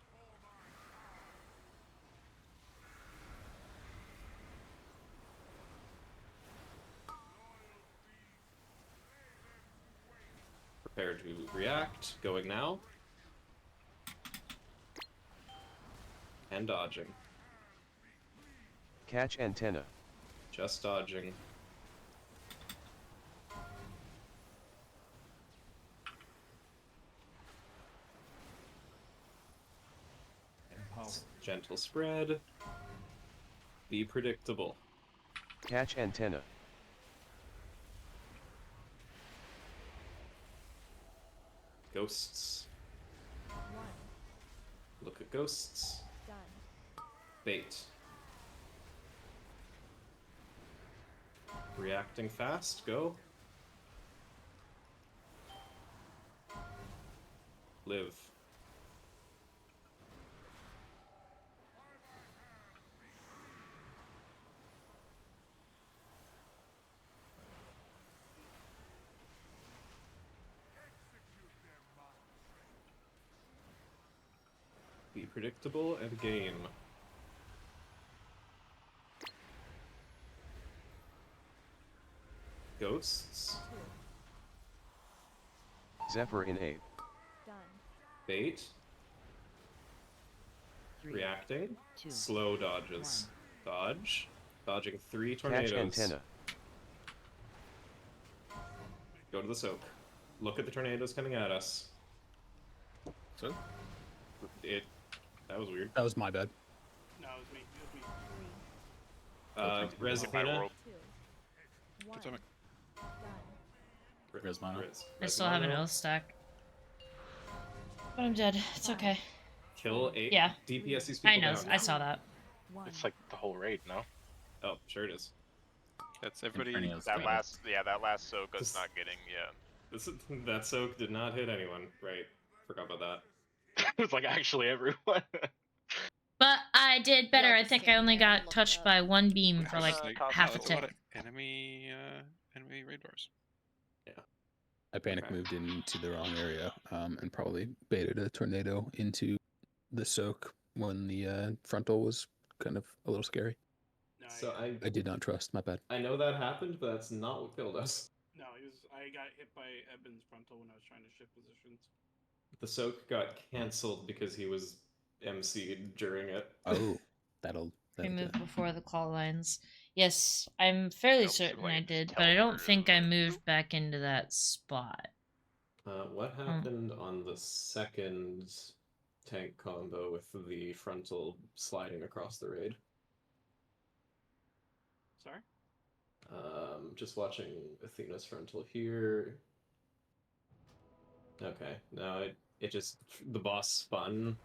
Prepare to react. Going now. And dodging. Catch antenna. Just dodging. Gentle spread. Be predictable. Catch antenna. Ghosts. Look at ghosts. Bait. Reacting fast, go. Live. Be predictable and game. Ghosts. Zephyr in A. Bait. Reacting. Slow dodges. Dodge. Dodging 3 tornadoes. Catch antenna. Go to the soak. Look at the tornadoes coming at us. So? That was weird. That was my bad. No, it was me. Res Athena. Res mono. I still have an L stack. But I'm dead. It's okay. kill 8. Yeah. DPS these people I know. down. I saw that. It's like the whole raid, no? Oh, sure it is. That's everybody. Inferno's That dead. last soak us not getting, That soak did not hit anyone. Right. Forgot about that. It was like actually everyone. But I did better. Y'all I just think I stand only there and got look touched up. by one beam for like Like, half a It's a lot tick. of enemy raid bars. I panic moved into the wrong area and probably baited a tornado into the soak when the frontal was kind of a little scary. No, So I did not trust. My bad. I know that happened, but that's not what killed us. No, I got hit by Eben's frontal when I was trying to shift positions. The soak got cancelled because he was MC'd during it. Oh, that'll Remove do it. before the claw lines. Yes, I'm fairly Nope, so, certain like, I it just did, but I don't teleported think I and- moved back into that spot. What happened on the second tank combo with the frontal sliding across the raid? Sorry? Just watching Athena's frontal here. Okay, no, it just, the boss spun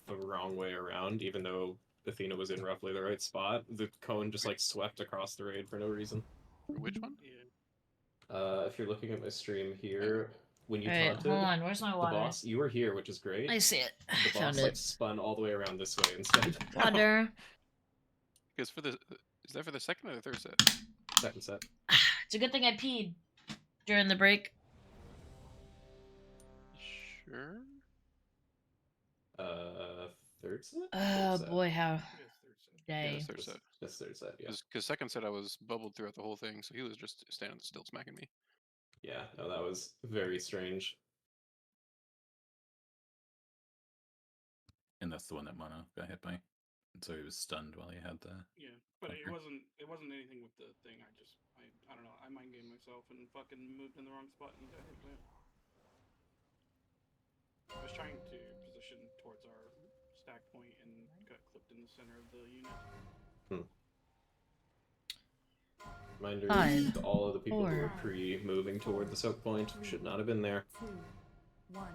the wrong way around, even though Athena was in roughly the right spot. The cone just like swept across the raid for no reason. Which one? Yeah. If you're looking at my stream here, when you Alright, taunted hold on. Where's my the water? boss, you were here, which is great. I see it. The boss Found like it. spun all the way around this way instead. Water. Because for the is that for the second or the third set? Second set. It's a good thing I peed during the break. Sure. Third set? Oh boy, how Yeah, day. that's third set. That's third set, yeah. Because second set I was bubbled throughout the whole thing, so he was just standing still smacking me. Yeah, no, that was very strange. And that's the one that Mono got hit by. And so he was stunned while he had the. Yeah, but it Okay. wasn't anything with the thing. I don't know. I mind gamed myself and fucking moved in the wrong spot and got hit by it. I was trying to position towards our stack point and got clipped in the center of the unit. Reminder, 5, all of the people who were 4. pre-moving toward the soak point should not have been there. 2, 1.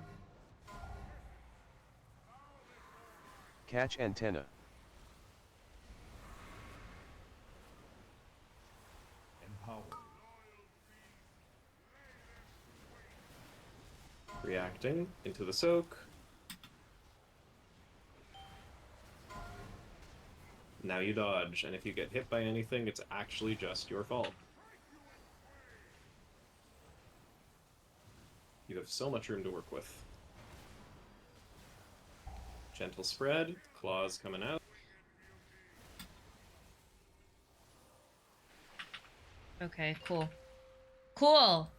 Catch antenna. Empowered. Reacting into the soak. Now you dodge, and if you get hit by anything, it's actually just your fault. You have so much room to work with. Gentle spread, claws coming out. Okay, cool. Cool.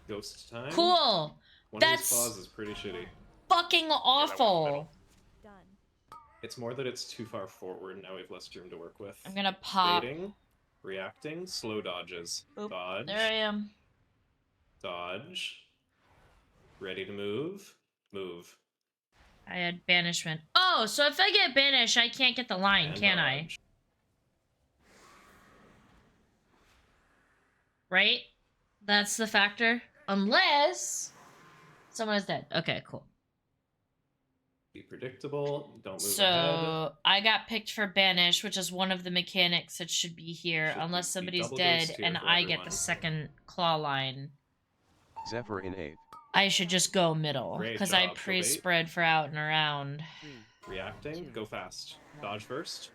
Ghost time. Cool. One That's of these claws is pretty shitty. fucking awful. Done. It's more that it's too far forward, now we have less room to work with. I'm gonna pop. Baiting, reacting, slow dodges. Oop, Dodge. there I am. Dodge. Ready to move. Move. I had banishment. Oh, so if I get banished, I can't get the line, And can I? dodge. Right? That's the factor. Unless someone is dead. Okay, cool. Be predictable. Don't move So ahead. I got picked for banish, which is one of the mechanics that should be here, Should unless be somebody's double dead ghost here and for I get everyone. the second claw line. Zephyr in 8th. I should just go middle Great because I job, pre-spread for out and around. 3, Reacting. 2, Go fast. Dodge first.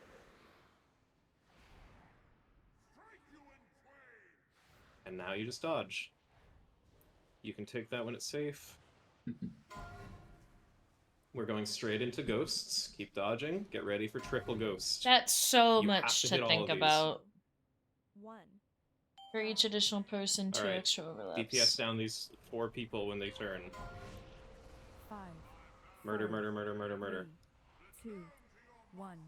And now you just dodge. You can take that when it's safe. We're going straight into ghosts. Keep dodging. Get ready for triple ghost. That's so You have much to to hit all think of these. about. 1. For each additional person, 2 Alright, extra overlaps. DPS down these 4 people when they turn. 5. Murder, 4, murder, murder, murder, murder. 3, 2, 1.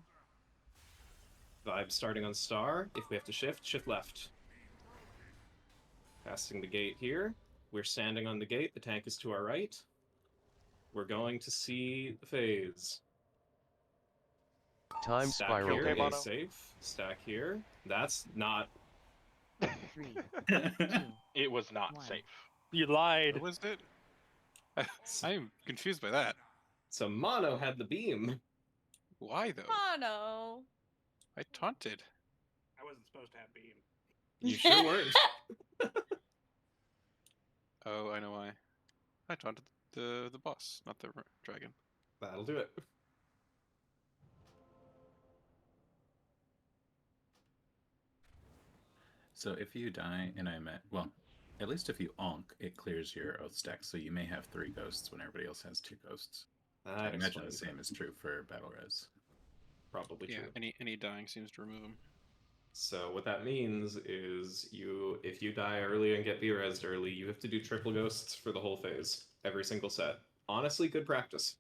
Vibe starting on star. If we have to shift, shift left. Passing the gate here. We're standing on the gate. The tank is to our right. We're going to see the phase. Time Stack spiral here, in stay 8th. safe. Stack here. That's not... 3, 2, It was not 1. safe. You lied. What was it? I am confused by that. So Mono had the beam. Why though? Oh no. I taunted. I wasn't supposed to have beam. You sure weren't. Oh, I know why. I taunted the boss, not the dragon. That'll do it. So if you die and well, at least if you onk, it clears your oath stack, so you may have 3 ghosts when everybody else has 2 ghosts. I'd imagine the same is true for battle res. Probably true. Any dying seems to remove them. So what that means is if you die early and get B-resed early, you have to do triple ghosts for the whole phase, every single set. Honestly, good practice.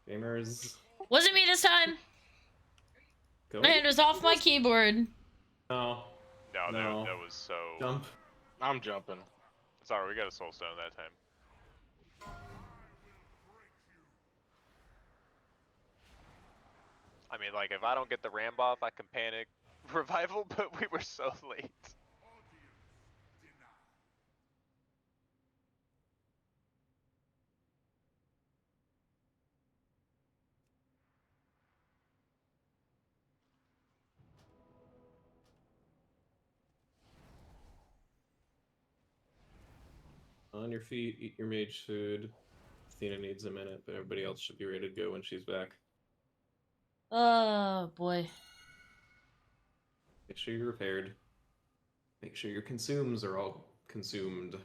Gamers. Wasn't me this time. Go. My hand was off my keyboard. No. No, that was so... Jump. I'm jumping. Sorry, we got a soul stone that time. I mean, like, if I don't get the ramp off, I can panic revival, but we were so late. On your feet, eat your mage food. Athena needs a minute, but everybody else should be ready to go when she's back. Oh boy. Make sure you're repaired. Make sure your consumes are all consumed.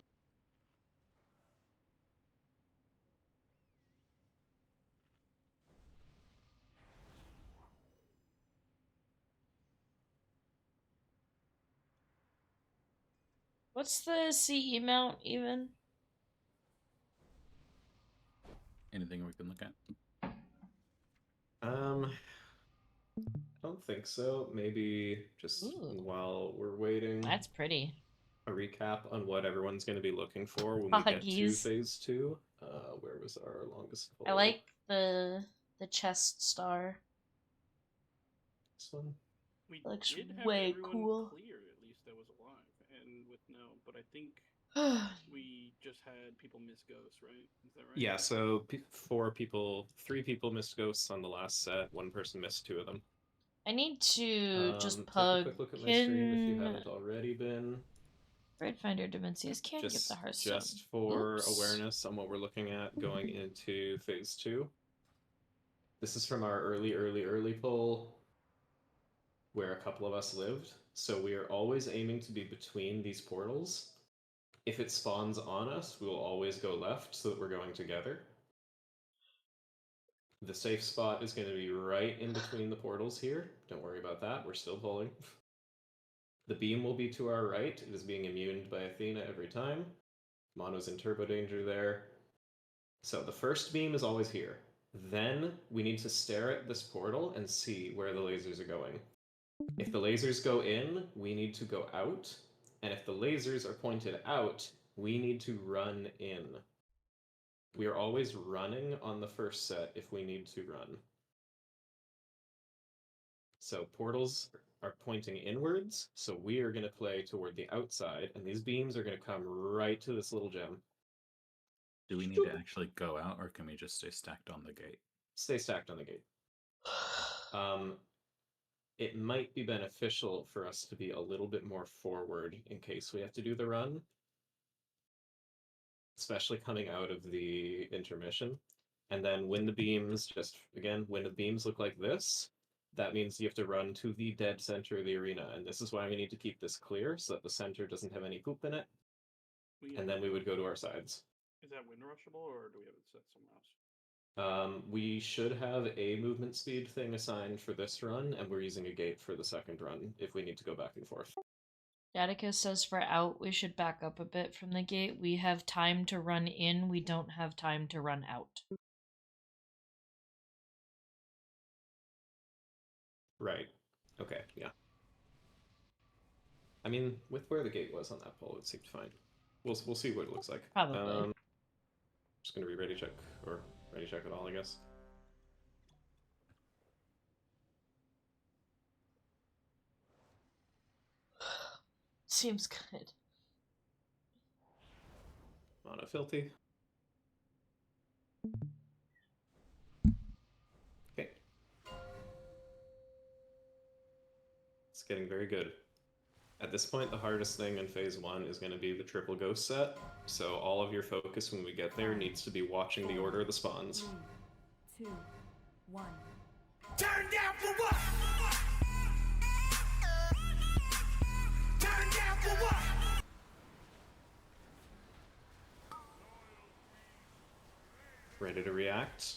What's the CE mount even? Anything we can look at? I don't think so. Maybe just while we're waiting. That's pretty. A recap on what everyone's going to be looking for when we get to phase 2. Where was our longest pull? I like the chest star. This one? We looks did have way everyone cool. clear, at least that was alive, and with no, but I think we just had people miss ghosts, right? Is that right? Yeah, so 3 people missed ghosts on the last set. 1 person missed 2 of them. I need to just take a plug quick look at my stream if you in haven't already been. Red Finder Demencius can't get the Hearthstone. Just for Oops. awareness on what we're looking at going into phase 2. This is from our early poll where a couple of us lived. So we are always aiming to be between these portals. If it spawns on us, we will always go left so that we're going together. The safe spot is going to be right in between the portals here. Don't worry about that. We're still pulling. The beam will be to our right. It is being immuned by Athena every time. Mono's in turbo danger there. So the first beam is always here. Then we need to stare at this portal and see where the lasers are going. If the lasers go in, we need to go out. And if the lasers are pointed out, we need to run in. We are always running on the first set if we need to run. So portals are pointing inwards, so we are going to play toward the outside, and these beams are going to come right to this little gem. Do we need to actually go out, or can we just stay stacked on the gate? Stay stacked on the gate. It might be beneficial for us to be a little bit more forward in case we have to do the run. Especially coming out of the intermission. And then when the beams, when the beams look like this, that means you have to run to the dead center of the arena. And this is why we need to keep this clear, so that the center doesn't have any poop in it. And then we would go to our sides. Is that wind rushable, or do we have it set somewhere else? We should have a movement speed thing assigned for this run, and we're using a gate for the second run if we need to go back and forth. Datica says for out, we should back up a bit from the gate. We have time to run in, we don't have time to run out. Right. Okay, yeah. I mean, with where the gate was on that pole, it seemed fine. We'll see what it looks like. Probably. Just gonna be ready check, or ready check it all, I guess. Seems good. Mono filthy. Okay. It's getting very good. At this point, the hardest thing in phase 1 is going to be the triple ghost set, so all of your focus when we get there needs to be watching the order of the spawns. 3, 2, 1. Turn down for what? Turn down for what? Ready to react.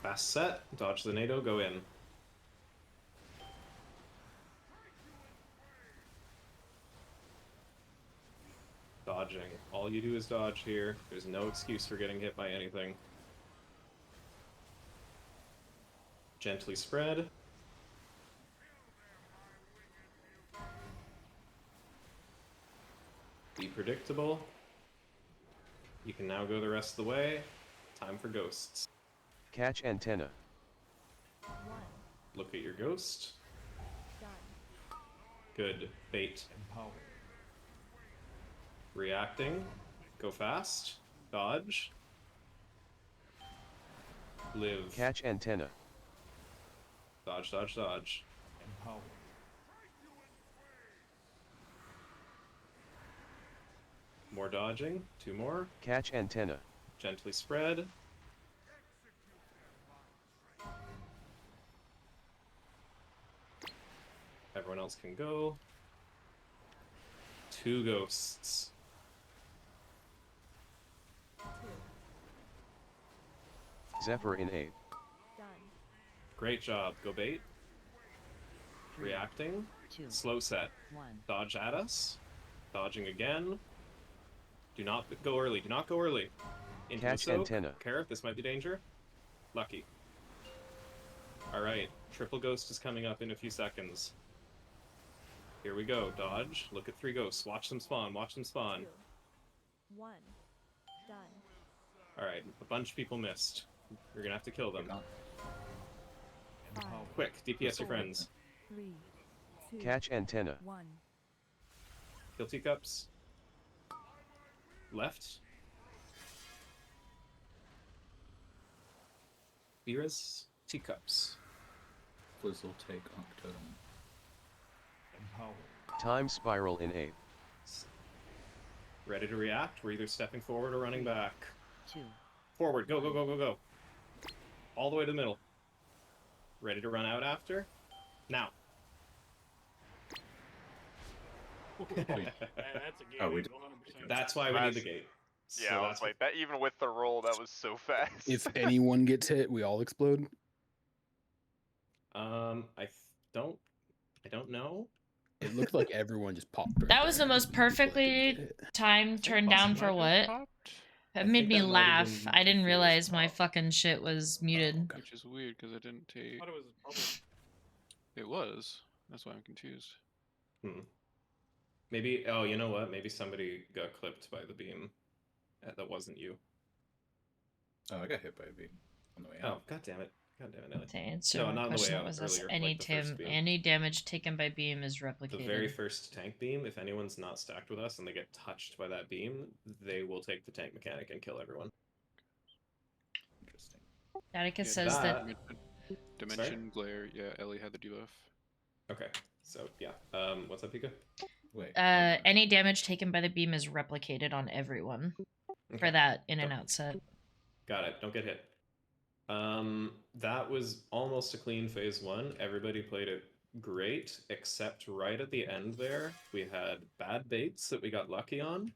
Fast set, dodge the NATO, go in. Dodging. All you do is dodge here. There's no excuse for getting hit by anything. Gently spread. Be predictable. You can now go the rest of the way. Time for ghosts. Catch antenna. 1. Look at your ghost. Done. Good. Bait. Empower. Reacting. Go fast. Dodge. Live. Catch antenna. Dodge, dodge, dodge. Empower. More dodging. 2 more. Catch antenna. Gently spread. Everyone else can go. 2 ghosts. 2. Zephyr in 8. Done. Great job. Go bait. Reacting. 2. Slow set. 1. Dodge at us. Dodging again. Do not go early. Do not go early. Into Catch the soak. antenna. Carrot, this might be danger. Lucky. Alright. Triple ghost is coming up in a few seconds. Here we go. Dodge. Look at 3 ghosts. Watch them spawn. Watch them spawn. 2. 1. Done. Alright. A bunch of people missed. You're gonna have to kill them. Empower. Quick. DPS your friends. 3, 2. Catch antenna. 1. Kill teacups. Left. Beerus. Teacups. Flizzle take Octotem. Empower. Time spiral in 8. Ready to react? We're either stepping forward or running back. 2. Forward. Go, go, go, go, go. All the way to the middle. Ready to run out after? Now. That's a game. Oh, we 100%. That's why we need the gate. Yeah, So I was that's like that. Even with the roll, that was so fast. If anyone gets hit, we all explode. I don't know. It looked like everyone just popped. Right That was the there. most perfectly timed turn down for what? It made think me that might have laugh. been I didn't before realize this my pop. fucking shit was muted. Which is weird because I didn't I take. thought it was public. It was. That's why I'm confused. Maybe. Oh, you know what? Maybe somebody got clipped by the beam. That wasn't you. Oh, I got hit by a beam on the way Oh, out. god damn it. God damn it, Nelly. To answer No, my not on the way question, out, was this earlier, any like the first beam. any damage taken by beam is replicated? The very first tank beam, if anyone's not stacked with us and they get touched by that beam, they will take the tank mechanic and kill everyone. Interesting. Atticus says that Dimension glare. Yeah, Ellie had the debuff. Okay, so yeah. What's up, Pika? Wait. any damage taken by the beam is replicated on everyone for Okay. that in and out set. Got it. Don't get hit. That was almost a clean phase 1. Everybody played it great, except right at the end there, we had bad baits that we got lucky on,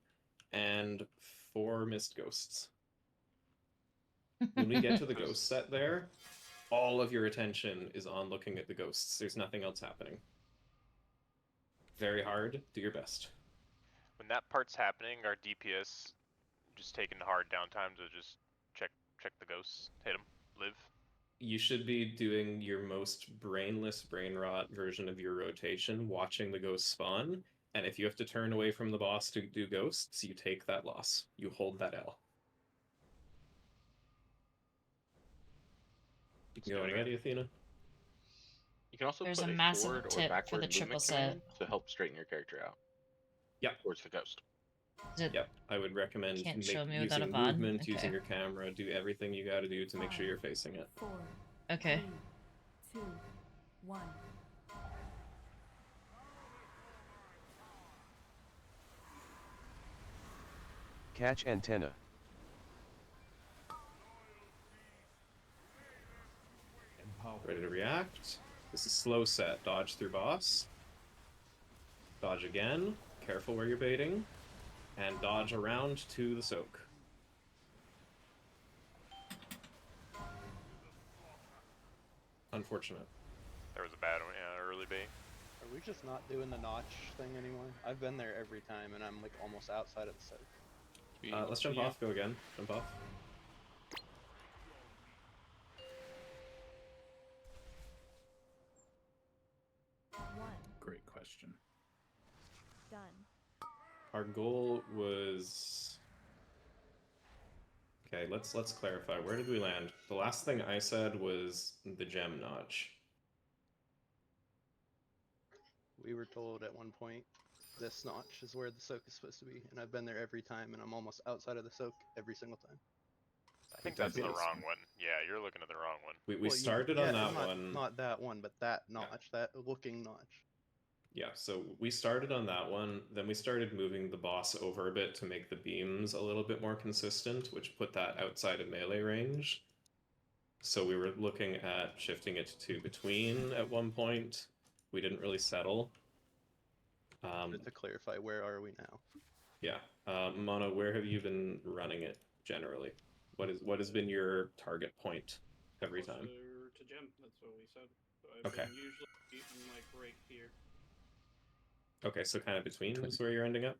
and 4 missed ghosts. When we get to the ghost set there, all of your attention is on looking at the ghosts. There's nothing else happening. Very hard. Do your best. When that part's happening, our DPS just taking hard downtime to just check the ghosts, hit them, live. You should be doing your most brainless, brain rot version of your rotation, watching the ghosts spawn, and if you have to turn away from the boss to do ghosts, you take that loss. You hold that L. You can go when you're ready, Athena. You can also There's put a a massive forward or tip for backward the triple movement set. command to help straighten your character out. Yep. Towards the ghost. Yep. I would recommend Can't show me without a using VOD? movement, using Okay. your camera, do everything you got to do to make sure you're facing it. 4, Okay. 3, 2, 1. Catch antenna. Empower. Ready to react. This is slow set. Dodge through boss. Dodge again. Careful where you're baiting. And dodge around to the soak. Unfortunate. There was a bad one, yeah, early bait. Are we just not doing the notch thing anymore? I've been there every time, and I'm like almost outside of the set. Let's jump off. Go again. Jump off. Great question. Done. Our goal was... Okay, let's clarify. Where did we land? The last thing I said was the gem notch. We were told at one point this notch is where the soak is supposed to be, and I've been there every time, and I'm almost outside of the soak every single time. I think that's the wrong one. Yeah, you're looking at the wrong one. We started on that not, one. Not that one, but that notch, that looking notch. Yeah, so we started on that one, then we started moving the boss over a bit to make the beams a little bit more consistent, which put that outside of melee range. So we were looking at shifting it to between at one point. We didn't really settle. Just to clarify, where are we now? Yeah. Mono, where have you been running it generally? What has been your target point every time? Closer to gem, that's what we said. So I've Okay. been usually I'm like right here. Okay, so kind of between is where you're ending up?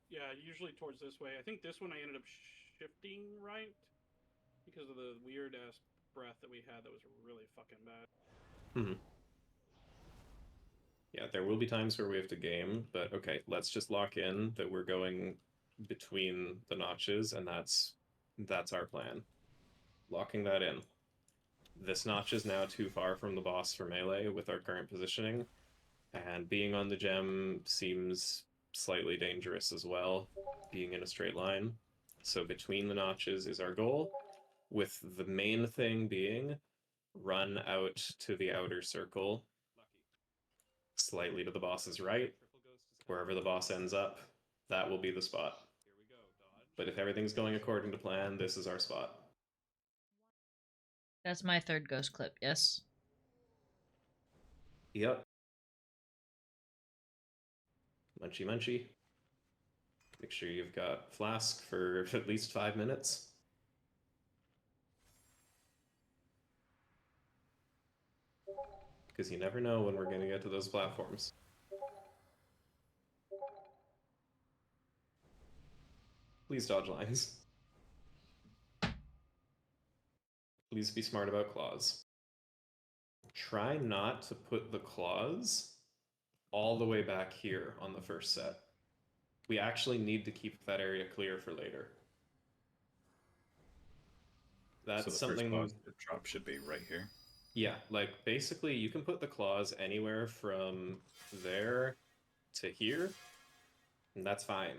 Yeah, usually towards this way. I think this one I ended up shifting right because of the weird ass breath that we had that was really fucking bad. Hmm. Yeah, there will be times where we have to game, but okay, let's just lock in that we're going between the notches, and that's our plan. Locking that in. This notch is now too far from the boss for melee with our current positioning, and being on the gem seems slightly dangerous as well, being in a straight line. So between the notches is our goal, with the main thing being run out to the outer circle, slightly to the boss's right. Wherever the boss ends up, that will be the spot. But if everything's going according to plan, this is our spot. That's my third ghost clip, yes? Yep. Munchy munchy. Make sure you've got flask for at least 5 minutes. Because you never know when we're going to get to those platforms. Please dodge lines. Please be smart about claws. Try not to put the claws all the way back here on the first set. We actually need to keep that area clear for later. That's so the something... first boss drop should be right here. Yeah, like basically you can put the claws anywhere from there to here, and that's fine.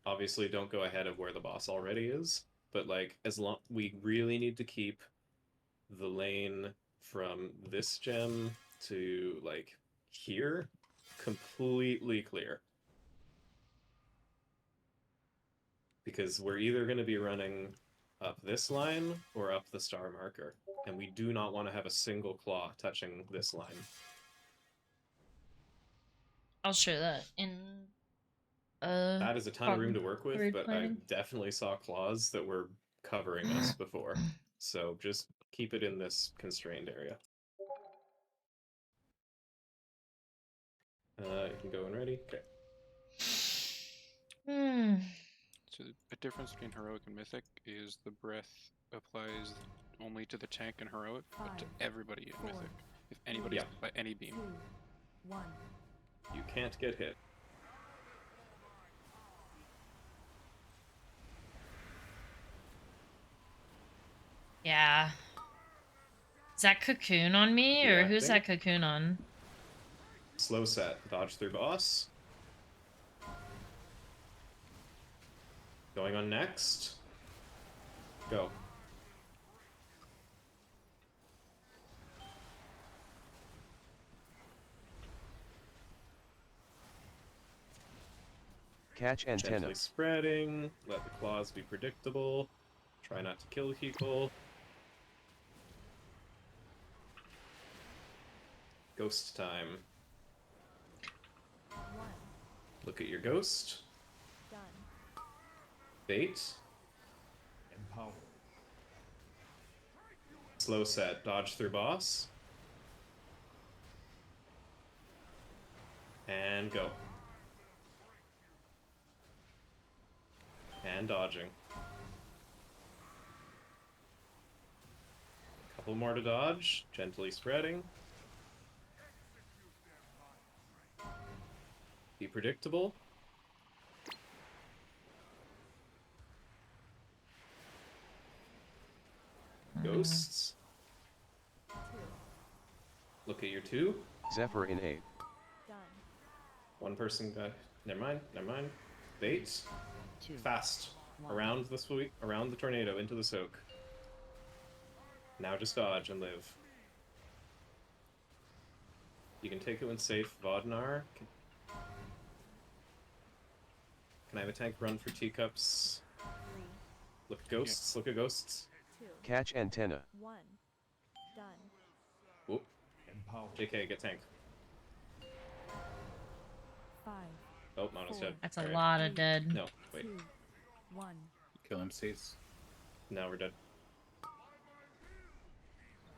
Obviously don't go ahead of where the boss already is, but like as long we really need to keep the lane from this gem to like here completely clear. Because we're either going to be running up this line or up the star marker, and we do not want to have a single claw touching this line. I'll share that in that is a ton of room to work with, but planning. I definitely saw claws that were covering us before. So just keep it in this constrained area. You can go when ready. Okay. So a difference between heroic and mythic is the breath applies only to the tank and heroic, but to everybody in mythic. If anybody's hit by any beam. 2, 1. You can't get hit. Yeah. Is that cocoon on me, or who's that Reacting. cocoon on? Slow set. Dodge through boss. Going on next. Go. Catch antenna. Gently spreading. Let the claws be predictable. Try not to kill people. Ghost time. 1. Look at your ghost. Done. Bait. Empower. Slow set. Dodge through boss. And go. And dodging. Couple more to dodge. Gently spreading. Be predictable. Ghosts. 2. Look at your 2. Zephyr in 8. Done. One person got. Never mind. Never mind. Bait. 2. Fast. Around the sweep. Around the tornado into the soak. Now just dodge and live. You can take it when safe. Vodnar. Can I have a tank run for teacups? 3. Look at ghosts. Look at ghosts. 2. Catch antenna. 1. Done. Whoop. Empower. JK, get tank. 5. Oh, Mono's dead. That's a Alright. lot of dead. No, wait. 2. 1. Kill MCs. Now we're dead.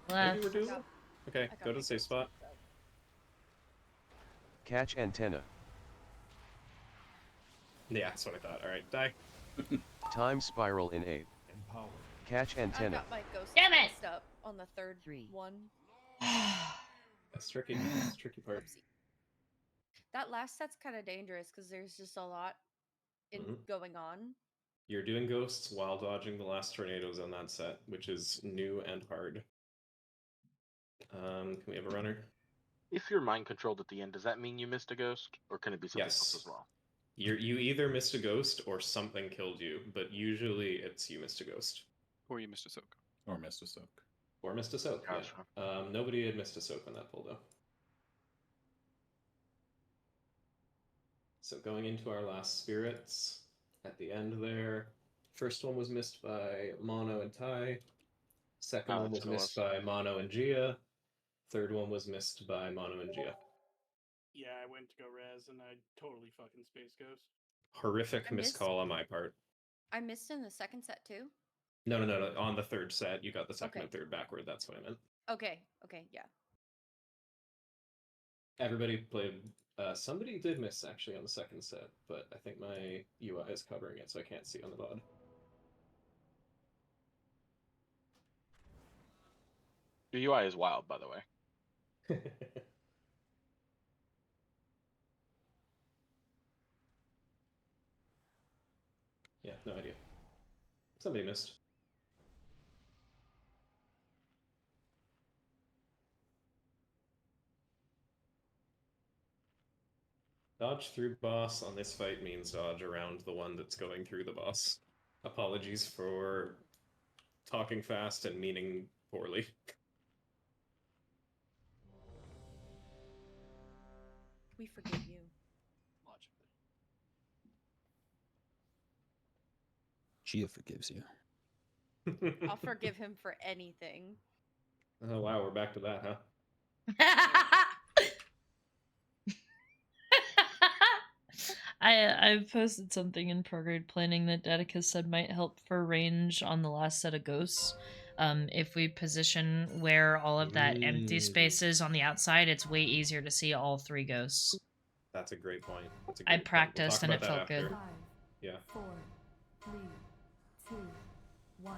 Left. Maybe we're doing it? Okay, go to the safe spot. Catch antenna. Yeah, that's what I thought. Alright, die. Time spiral in 8. Empower. Catch I antenna. got my ghost Damn it! messed up on the third one. That's tricky. That's the tricky part. Oopsie. That last set's kind of dangerous because there's just a lot going on. You're doing ghosts while dodging the last tornadoes on that set, which is new and hard. Can we have a runner? If you're mind controlled at the end, does that mean you missed a ghost, or can it be something else as well? You either missed a ghost or something killed you, but usually it's you missed a ghost. Or you missed a soak. Or missed a soak. Or missed a soak, Gotcha. yeah. Nobody had missed a soak on that pull, though. So going into our last spirits, at the end there, first one was missed by Mono and Tai. Second one was missed by Mono and Gia. Third one was missed by Mono and Gia. Yeah, I went to go res and I totally fucking Space Ghost. Horrific I missed- miscall on my part. I missed in the second set too. No. On the third set, you got the second and third backward. That's what I meant. Okay. Okay. Yeah. Everybody played. Somebody did miss actually on the second set, but I think my UI is covering it, so I can't see on the VOD. Your UI is wild, by the way. Yeah, no idea. Somebody missed. Dodge through boss on this fight means dodge around the one that's going through the boss. Apologies for talking fast and meaning poorly. We forgive you. Gia forgives you. I'll forgive him for anything. Oh wow, we're back to that, huh? I've posted something in prograde planning that Datica said might help for range on the last set of ghosts. If we position where all of that empty space is on the outside, it's way easier to see all 3 ghosts. That's a great point. That's a I great practiced point. We'll and it talk felt about that good. after. 5. Yeah. 4. 3. 2. 1.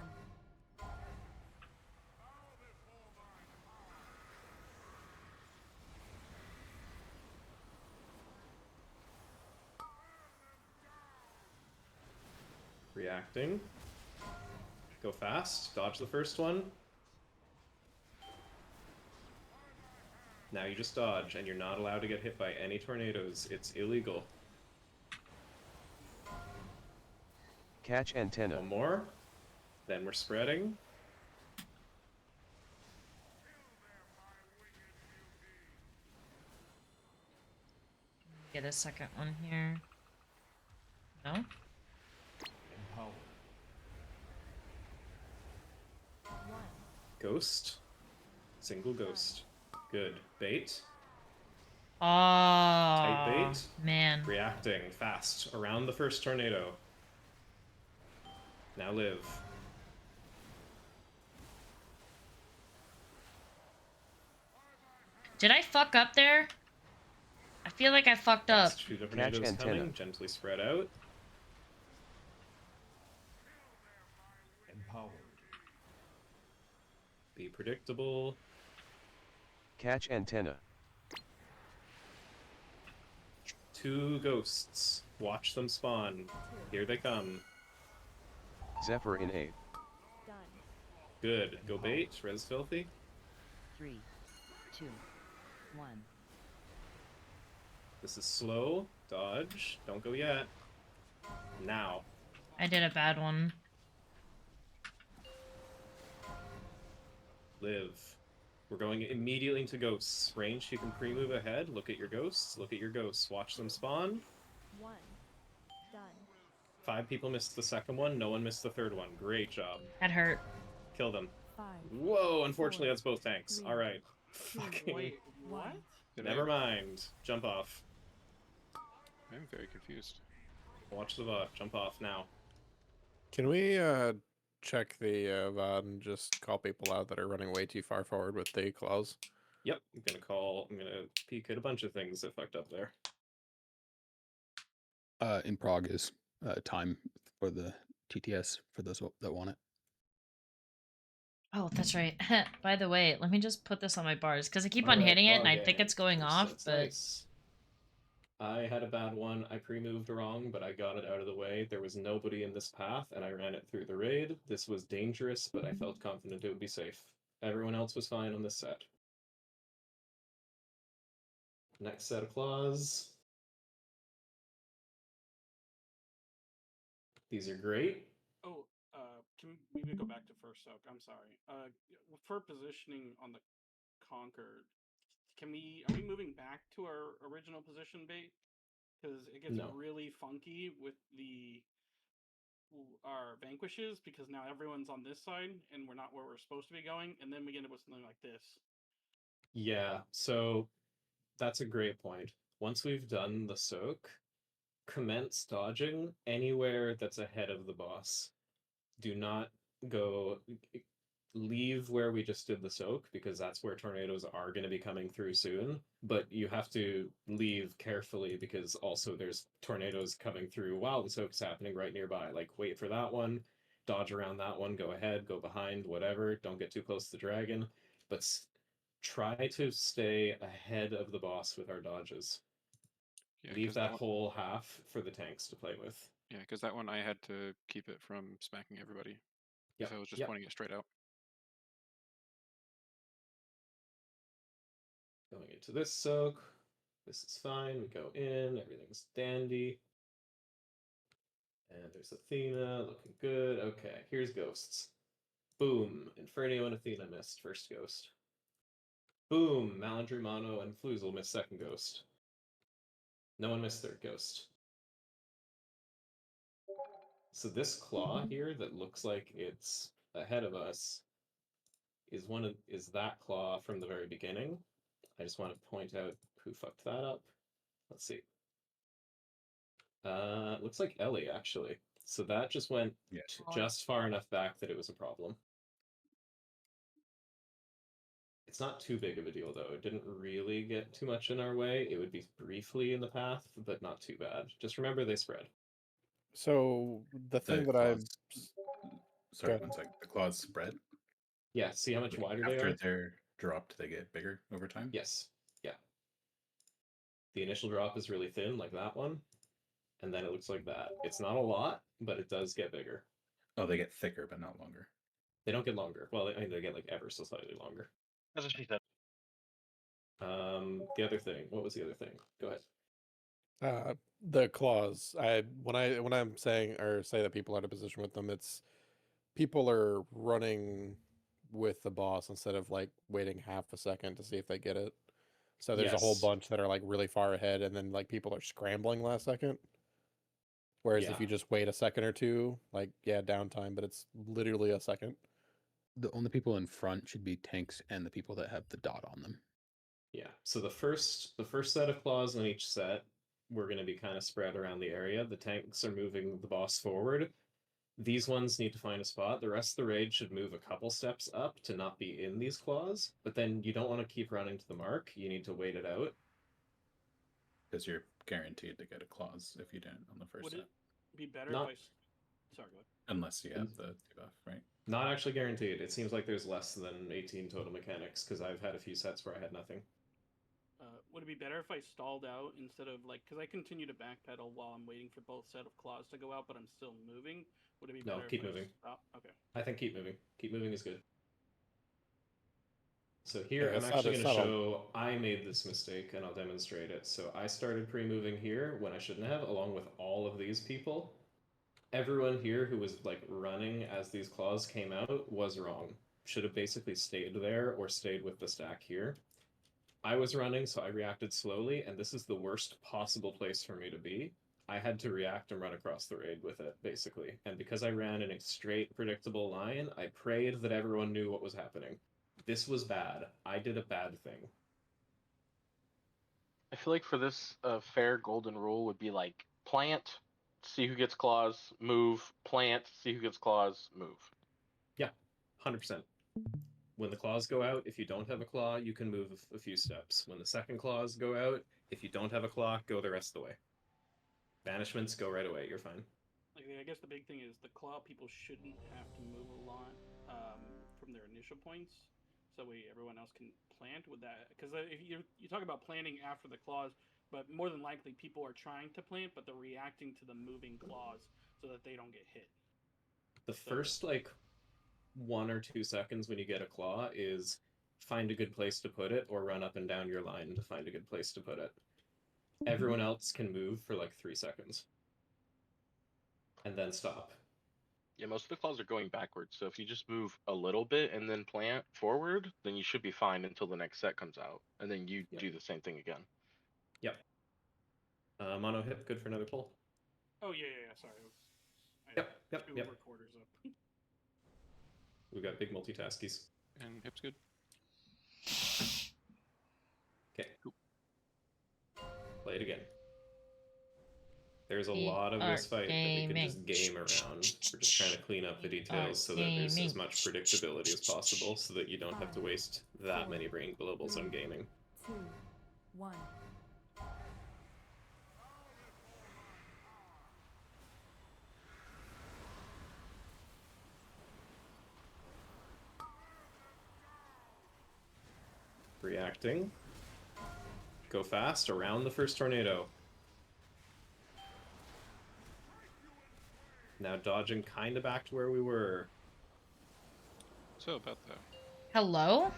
Reacting. Go fast. Dodge the first one. Now you just dodge, and you're not allowed to get hit by any tornadoes. It's illegal. Catch antenna. One more. Then we're spreading. Get a second one here. No? Empower. Ghost. Single ghost. Good. Bait. Oh, Tight bait. man. Reacting fast around the first tornado. Now live. Did I fuck up there? I feel like I fucked up. Two tornadoes coming. Gently spread out. Empowered. Be predictable. Catch antenna. Two ghosts. Watch them spawn. Here they come. Zephyr in aid. Done. Good. Go bait. Res filthy. 3, 2, 1. This is slow. Dodge. Don't go yet. Now. I did a bad one. Live. We're going immediately into ghosts. Range, you can pre-move ahead. Look at your ghosts. Look at your ghosts. Watch them spawn. 1. Done. 5 people missed the second one. No one missed the third one. Great job. That hurt. Kill them. 5. Whoa, unfortunately that's both tanks. Alright. Fucking... Wait, what? Never mind. Jump off. I'm very confused. Watch the VOD. Jump off now. Can we check the VOD and just call people out that are running way too far forward with the claws? Yep, I'm gonna peek at a bunch of things that fucked up there. In Prague is time for the TTS for those that want it. Oh, that's right. By the way, let me just put this on my bars because I keep on Alright, hitting it and I Prague think it's going off, that's but nice. I had a bad one. I pre-moved wrong, but I got it out of the way. There was nobody in this path, and I ran it through the raid. This was dangerous, but I felt confident it would be safe. Everyone else was fine on this set. Next set of claws. These are great. Oh, can we go back to first soak? I'm sorry. For positioning on the Conquer, are we moving back to our original position bait? Because it gets No. really funky with our vanquishes, because now everyone's on this side and we're not where we're supposed to be going, and then we end up with something like this. Yeah, so that's a great point. Once we've done the soak, commence dodging anywhere that's ahead of the boss. Do not go leave where we just did the soak, because that's where tornadoes are going to be coming through soon, but you have to leave carefully because also there's tornadoes coming through while the soak's happening right nearby. Like, wait for that one, dodge around that one, go ahead, go behind, whatever. Don't get too close to the dragon, but try to stay ahead of the boss with our dodges. Yeah, leave 'cause that one- whole half for the tanks to play with. Yeah, because that one I had to keep it from smacking everybody. Yep, If I was just yep. pointing it straight out. Going into this soak. This is fine. We go in. Everything's dandy. And there's Athena. Looking good. Okay, here's ghosts. Boom. Infernio and Athena missed first ghost. Boom. Malandry, Mono, and Fluzel missed second ghost. No one missed third ghost. So this claw here that looks like it's ahead of us is that claw from the very beginning. I just want to point out who fucked that up. Let's see. Looks like Ellie, actually. So that just went just far enough back that it was a problem. It's not too big of a deal, though. It didn't really get too much in our way. It would be briefly in the path, but not too bad. Just remember they spread. So the thing that I've... Sorry, one sec. The claws spread? Yeah, see how much wider they After are? they're dropped, they get bigger over time? Yes. Yeah. The initial drop is really thin, like that one. And then it looks like that. It's not a lot, but it does get bigger. Oh, they get thicker, but not longer. They don't get longer. Well, I mean, they get like ever so slightly longer. That's what she said. The other thing. What was the other thing? Go ahead. The clause. When I'm saying or say that people are in a position with them, it's people are running with the boss instead of like waiting half a second to see if they get it. So there's a whole Yes. bunch that are like really far ahead, and then like people are scrambling last second. Whereas if Yeah. you just wait a second or two, like yeah, downtime, but it's literally a second. The only people in front should be tanks and the people that have the dot on them. Yeah. So the first set of claws on each set, we're going to be kind of spread around the area. The tanks are moving the boss forward. These ones need to find a spot. The rest of the raid should move a couple steps up to not be in these claws. But then you don't want to keep running to the mark. You need to wait it out. Because you're guaranteed to get a clause if you didn't on the first Would set. it be better Not- if Sorry, go ahead. Unless you have the debuff, right? Not actually guaranteed. It seems like there's less than 18 total mechanics because I've had a few sets where I had nothing. Would it be better if I stalled out instead of like, because I continue to backpedal while I'm waiting for both set of claws to go out, but I'm still moving? Would it be No, better? keep if I moving. stop? Okay. I think keep moving. Keep moving is good. So here Yeah, I'm it's actually not going to a- show I made this mistake and I'll demonstrate it. So I started pre-moving here when I shouldn't have, along with all of these people. Everyone here who was like running as these claws came out was wrong. Should have basically stayed there or stayed with the stack here. I was running, so I reacted slowly, and this is the worst possible place for me to be. I had to react and run across the raid with it, basically. And because I ran in a straight, predictable line, I prayed that everyone knew what was happening. This was bad. I did a bad thing. I feel like for this, fair golden rule would be like plant, see who gets claws, move, plant, see who gets claws, move. Yeah, 100%. When the claws go out, if you don't have a claw, you can move a few steps. When the second claws go out, if you don't have a claw, go the rest of the way. Banishments, go right away. You're fine. Like, I guess the big thing is the claw people shouldn't have to move a lot from their initial points, so everyone else can plant with that. Because if you talk about planting after the claws, but more than likely people are trying to plant, but they're reacting to the moving claws so that they don't get hit. The first like 1 or 2 seconds when you get a claw is find a good place to put it or run up and down your line to find a good place to put it. Everyone else can move for like 3 seconds and then stop. Yeah, most of the claws are going backwards, so if you just move a little bit and then plant forward, then you should be fine until the next set comes out, and then you do the same thing again. Yep. Mono hip, good for another pull. Oh yeah. Sorry, Yep. Two recorders up. We've got big multitaskies. And hip's good. Okay. Play it again. There's a We lot of are this fight that we can just gaming. game around. We're just trying to clean up the details so that there's as much predictability as possible so that you don't have to waste that many brain globals on gaming. 2, 1. Reacting. Go fast around the first tornado. Now dodging kind of back to where we were. So about that. Hello?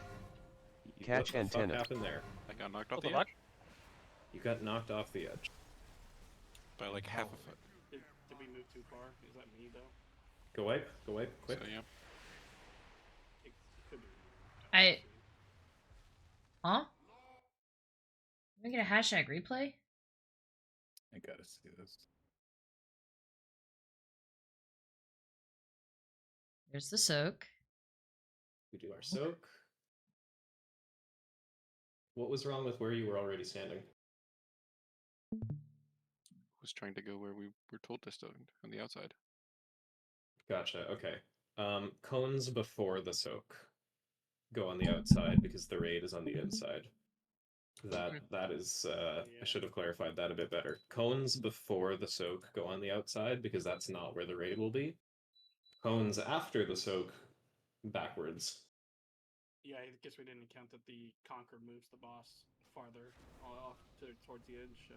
Catch what the antenna. Fuck happened there? I got knocked off What the the fuck? edge You got knocked off the edge. by like half a foot. Did we move too far? Is that me though? Go wipe, quick. So yeah. It could be. Huh? Can we get a hashtag replay? I gotta see this. Here's the soak. We do our soak. What was wrong with where you were already standing? Was trying to go where we were told to stand on the outside. Gotcha, okay. Cones before the soak go on the outside because the raid is on the inside. That is I should have clarified that a bit better. Cones before the soak go on the outside because that's not where the raid will be. Cones after the soak backwards. Yeah, I guess we didn't count that the Conquer moves the boss farther off towards the edge, so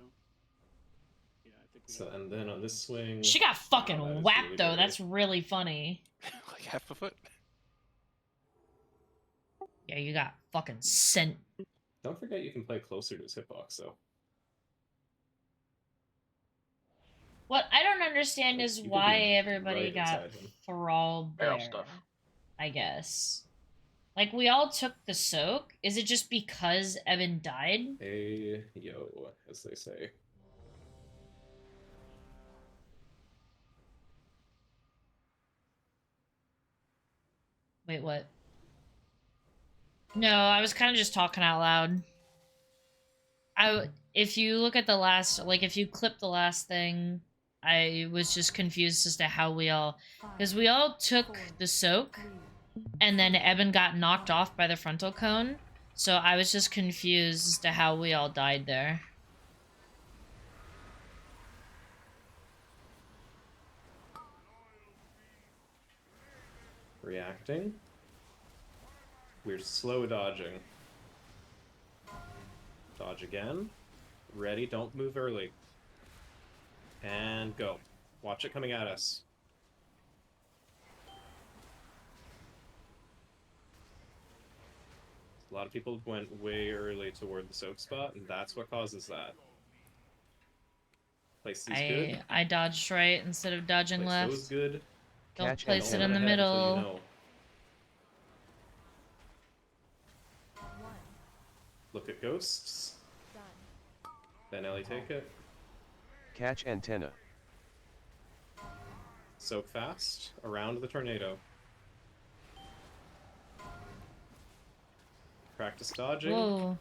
yeah, I think we So and then on this swing She got fucking that is whacked really though. dirty. That's really funny. Like half a foot. Yeah, you got fucking sent. Don't forget you can play closer to his hitbox, though. What I don't understand Like, is you could be why everybody right got inside him. thralled Barrel there. stuff. I guess. Like, we all took the soak. Is it just because Evan died? Hey, yo, as they say. Wait, what? No, I was kind of just talking out loud. If you look at the last, like, if you clip the last thing, I was just confused as to how we all, because we all took the soak, and then Eben got knocked off by the frontal cone, so I was just confused as to how we all died there. Reacting. We're slow dodging. Dodge again. Ready, don't move early. And go. Watch it coming at us. A lot of people went way early toward the soak spot, and that's what causes that. Place these good. I dodged right instead of dodging Place left. those good. Don't Catch place it antenna. in the Head until middle. you know. Look at ghosts. Then Ellie take it. Catch antenna. Soak fast. Around the tornado. Practice dodging. Whoa.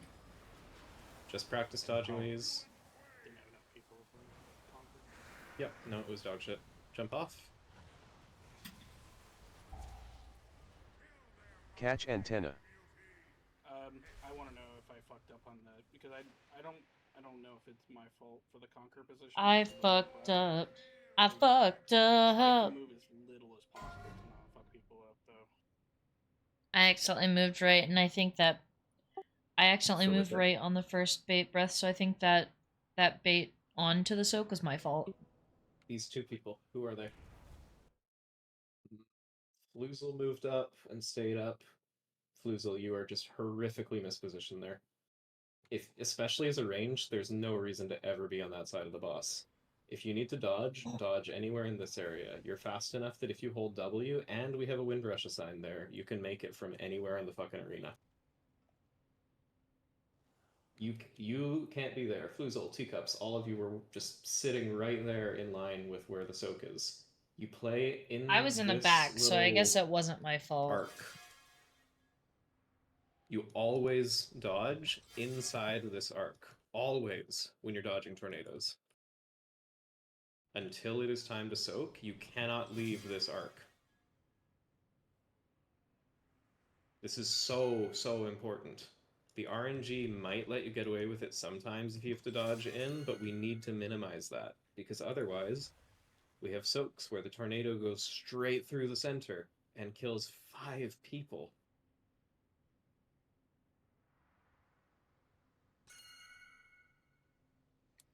Just practice dodging these. Didn't have enough people for Conquer. Yep, no, it was dog shit. Jump off. Catch antenna. I want to know if I fucked up on that because I don't know if it's my fault for the Conquer position. I fucked up. I fucked Try up. to move as little as possible to not fuck people up, though. I accidentally moved right, and I think that I accidentally So with moved it- right on the first bait breath, so I think that that bait onto the soak was my fault. These two people, who are they? Floozle moved up and stayed up. Floozle, you are just horrifically mispositioned there. If, especially as a range, there's no reason to ever be on that side of the boss. If you need to dodge, dodge anywhere in this area. You're fast enough that if you hold W, and we have a wind rush assigned there, you can make it from anywhere in the fucking arena. You can't be there. Floozle, Teacups, all of you were just sitting right there in line with where the soak is. You play in I was in the this back, so I guess little it wasn't my fault. arc. You always dodge inside this arc. Always when you're dodging tornadoes. Until it is time to soak, you cannot leave this arc. This is so, so important. The RNG might let you get away with it sometimes if you have to dodge in, but we need to minimize that, because otherwise, we have soaks where the tornado goes straight through the center and kills 5 people.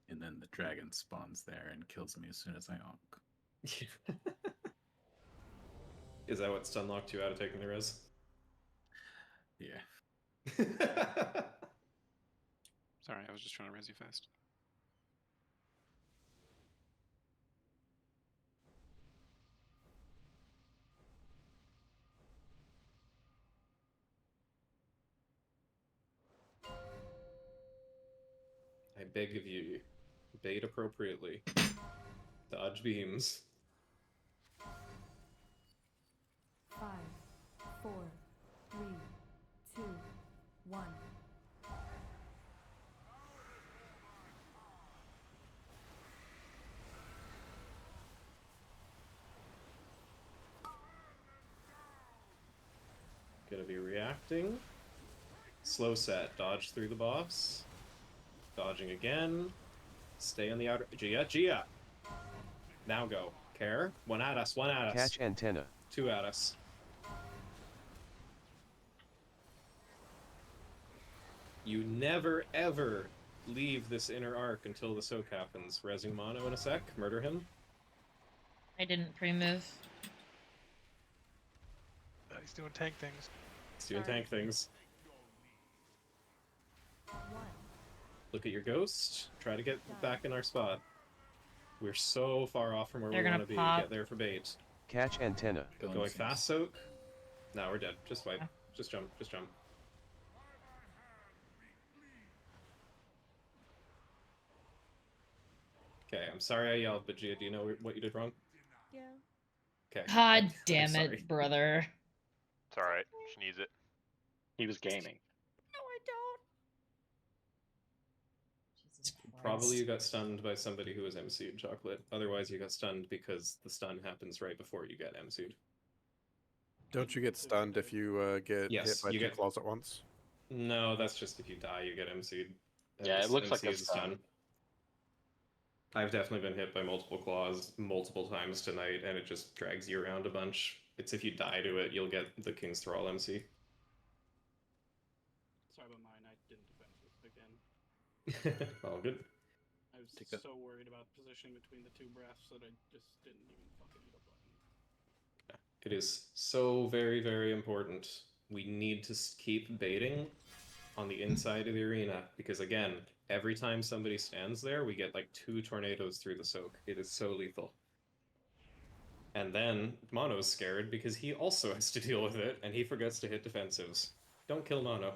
And then the dragon spawns there and kills me as soon as I onk. Is that what stun locked you out of taking the res? Yeah. Sorry, I was just trying to res you fast. I beg of you, bait appropriately. Dodge beams. 5, 4, 3, 2, 1. Gonna be reacting. Slow set. Dodge through the boss. Dodging again. Stay on the outer. Gia! Now go. Care. One at us. Catch antenna. 2 at us. You never ever leave this inner arc until the soak happens. Resing Mono in a sec. Murder him. I didn't pre-move. He's doing tank things. He's doing tank things. Look at your ghost. Try to get back in our spot. We're so far off from where They're we gonna want to be. pop. Get there for bait. Catch antenna. Going fast soak. Now we're dead. Just wipe. Just jump. Just jump. Okay, I'm sorry I yelled, but Gia, do you know what you did wrong? Yeah. Okay. God I'm damn sorry. it, brother. It's alright. She needs it. He was gaming. No, I don't. Probably you got stunned by somebody who was MC'd, Chocolate. Otherwise, you got stunned because the stun happens right before you get MC'd. Don't you get stunned if you get Yes, hit by you two get- claws at once? No, that's just if you die, you get MC'd. Yeah, it looks like a is stun. I've definitely been hit by multiple claws multiple times tonight, and it just drags you around a bunch. It's if you die to it, you'll get the King's Thrall MC. Sorry about mine. I didn't defend this again. All good. I was Take that. so worried about positioning between the two breaths that I just didn't even fucking hit a button. It is so very, very important. We need to keep baiting on the inside of the arena, because again, every time somebody stands there, we get like 2 tornadoes through the soak. It is so lethal. And then Mono's scared because he also has to deal with it, and he forgets to hit defensives. Don't kill Mono.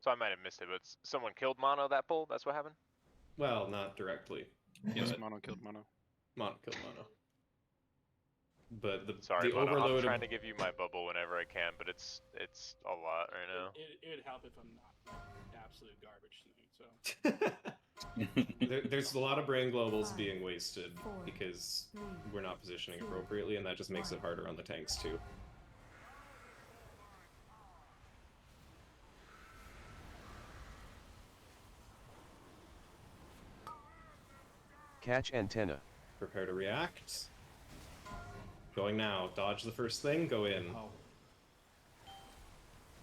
So I might have missed it, but someone killed Mono that pull? That's what happened? Well, not directly. Yes, but Mono killed Mono. Mono killed Mono. But Sorry, the Mono. overload I'm trying of... to give you my bubble whenever I can, but it's a lot right now. It would help if I'm not like absolute garbage tonight. So There's a lot of brain globals being wasted because we're not positioning appropriately, and that just makes it harder on the tanks too. Catch antenna. Prepare to react. Going now. Dodge the first thing, go in.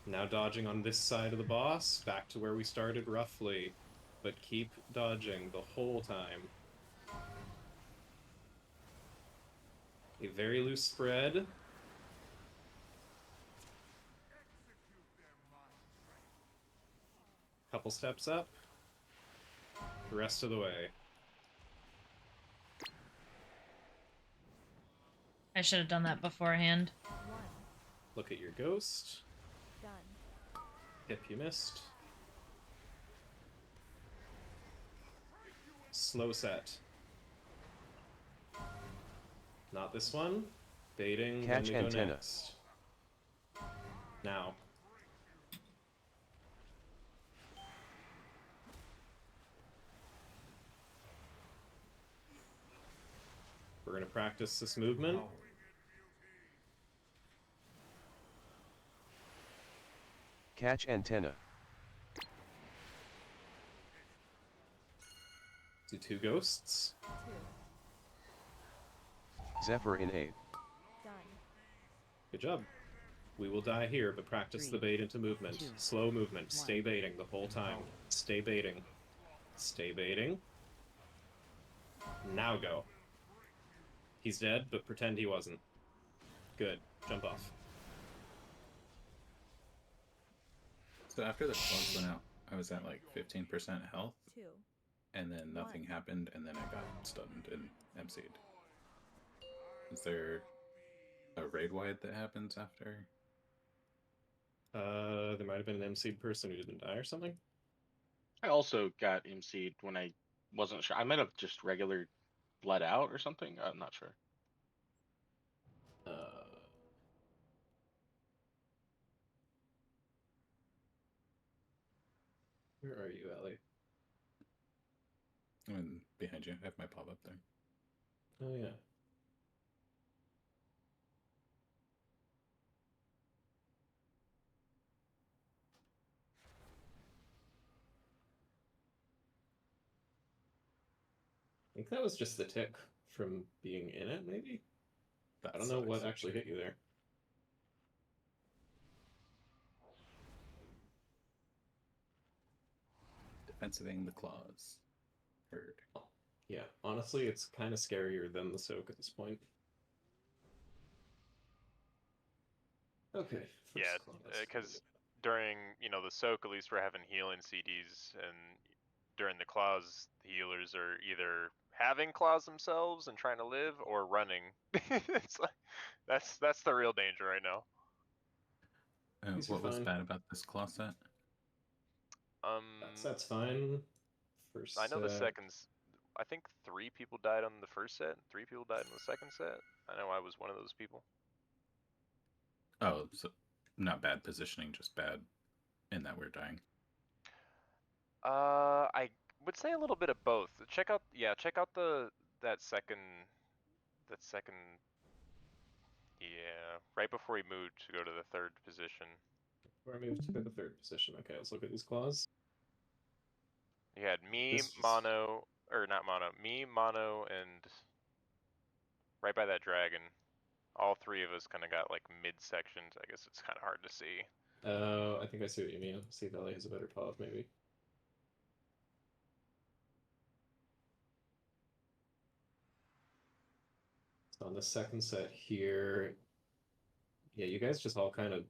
Now dodging on this side of the boss, back to where we started roughly. But keep dodging the whole time. A very loose spread. Couple steps up. The rest of the way. I should have done that beforehand. Look at your ghost. Done. Hip you missed. Slow set. Not this one. Baiting, Catch then we go antenna. next. Now. We're going to practice this movement. Catch antenna. Do 2 ghosts. Zephyr in aid. Done. Good job. We will die here, but practice the bait into movement. Slow movement. Stay baiting the whole time. Stay baiting. Stay baiting. Now go. He's dead, but pretend he wasn't. Good. Jump off. So after the clubs went out, I was at like 15% health, 2. and then nothing happened, and then I got stunned and MC'd. Is there a raid wide that happens after? There might have been an MC'd person who didn't die or something. I also got MC'd when I wasn't sure. I might have just regular bled out or something. I'm not sure. Where are you, Ellie? I'm behind you. I have my pop up there. Oh, yeah. I think that was just the tick from being in it, maybe? I don't know what actually hit you there. Defensiving the claws. Heard. Yeah, honestly, it's kind of scarier than the soak at this point. Okay. Yeah, because during the soak, at least we're having healing CDs, and during the claws, the healers are either having claws themselves and trying to live, or running. It's like that's the real danger right now. What was bad about this claw set? That set's fine. First I know the seconds. I think 3 people died on the first set, 3 people died in the second set. I know I was one of those people. Oh, so not bad positioning, just bad in that we're dying. I would say a little bit of both. Check out that second. Yeah, right before he moved to go to the 3rd position. Before I moved to the 3rd position. Okay, let's look at these claws. You had me, Mono, or not Mono, me, Mono, and right by that dragon. All 3 of us kind of got like mid-sections. I guess it's kind of hard to see. I think I see what you mean. Sea Valley has a better pop, maybe. So on the second set here, yeah, you guys just all kind of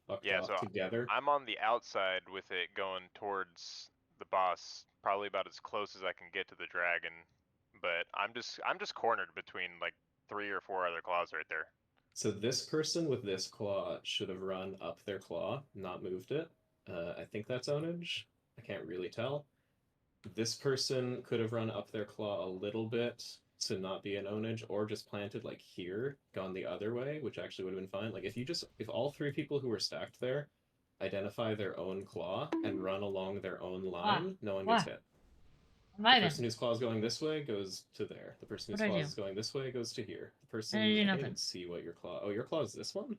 fucked off so together. I'm on the outside with it going towards the boss, probably about as close as I can get to the dragon. But I'm just cornered between like 3 or 4 other claws right there. So this person with this claw should have run up their claw, not moved it. I think that's ownage. I can't really tell. This person could have run up their claw a little bit to not be an ownage, or just planted like here, gone the other way, which actually would have been fine. Like if all 3 people who were stacked there identify their own claw and run along their own line, no one gets hit. The person whose claw is going this way goes to there. The person whose claw is going this way goes to here. The person I can't even see what your claw. Oh, your claw is this one?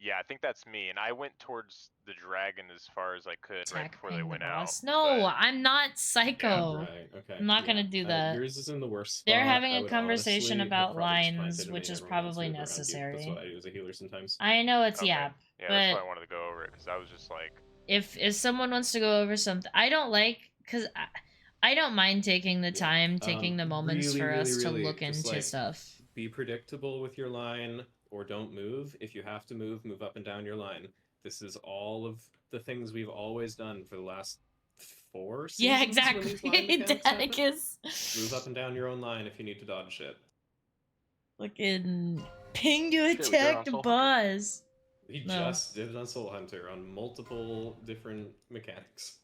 Yeah, I think that's me, and I went towards the dragon as far as I could right before they went out. No, I'm not psycho. Yeah, right, okay. I'm not gonna do that. Yours is in the worst spot. They're having a conversation about lines, which is probably necessary. That's what I do as a healer sometimes. I know it's Yeah, but that's why I wanted to go over it, because I was just like... If someone wants to go over something, I don't like, because I don't mind taking the time, taking the moments for us to look into stuff. Be predictable with your line, or don't move. If you have to move, move up and down your line. This is all of the things we've always done for the last 4 seasons. Yeah, exactly. Move up and down your own line if you need to dodge shit. Looking ping to attack the boss. We just did it on Soul Hunter on multiple different mechanics.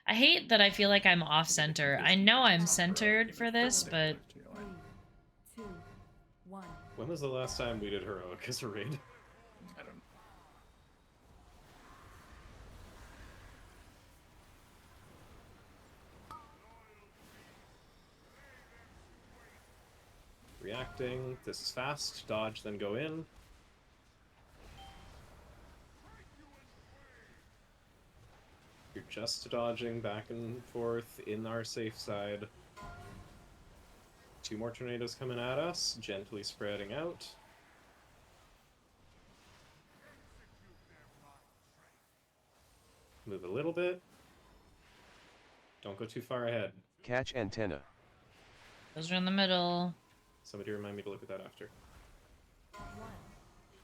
I hate that I feel like I'm off center. I know I'm centered for this, but 3, 2, 1. When was the last time we did heroic as a raid? I don't know. Reacting. This is fast. Dodge, then go in. You're just dodging back and forth in our safe side. 2 more tornadoes coming at us, gently spreading out. Move a little bit. Don't go too far ahead. Catch antenna. Those are in the middle. Somebody remind me to look at that after.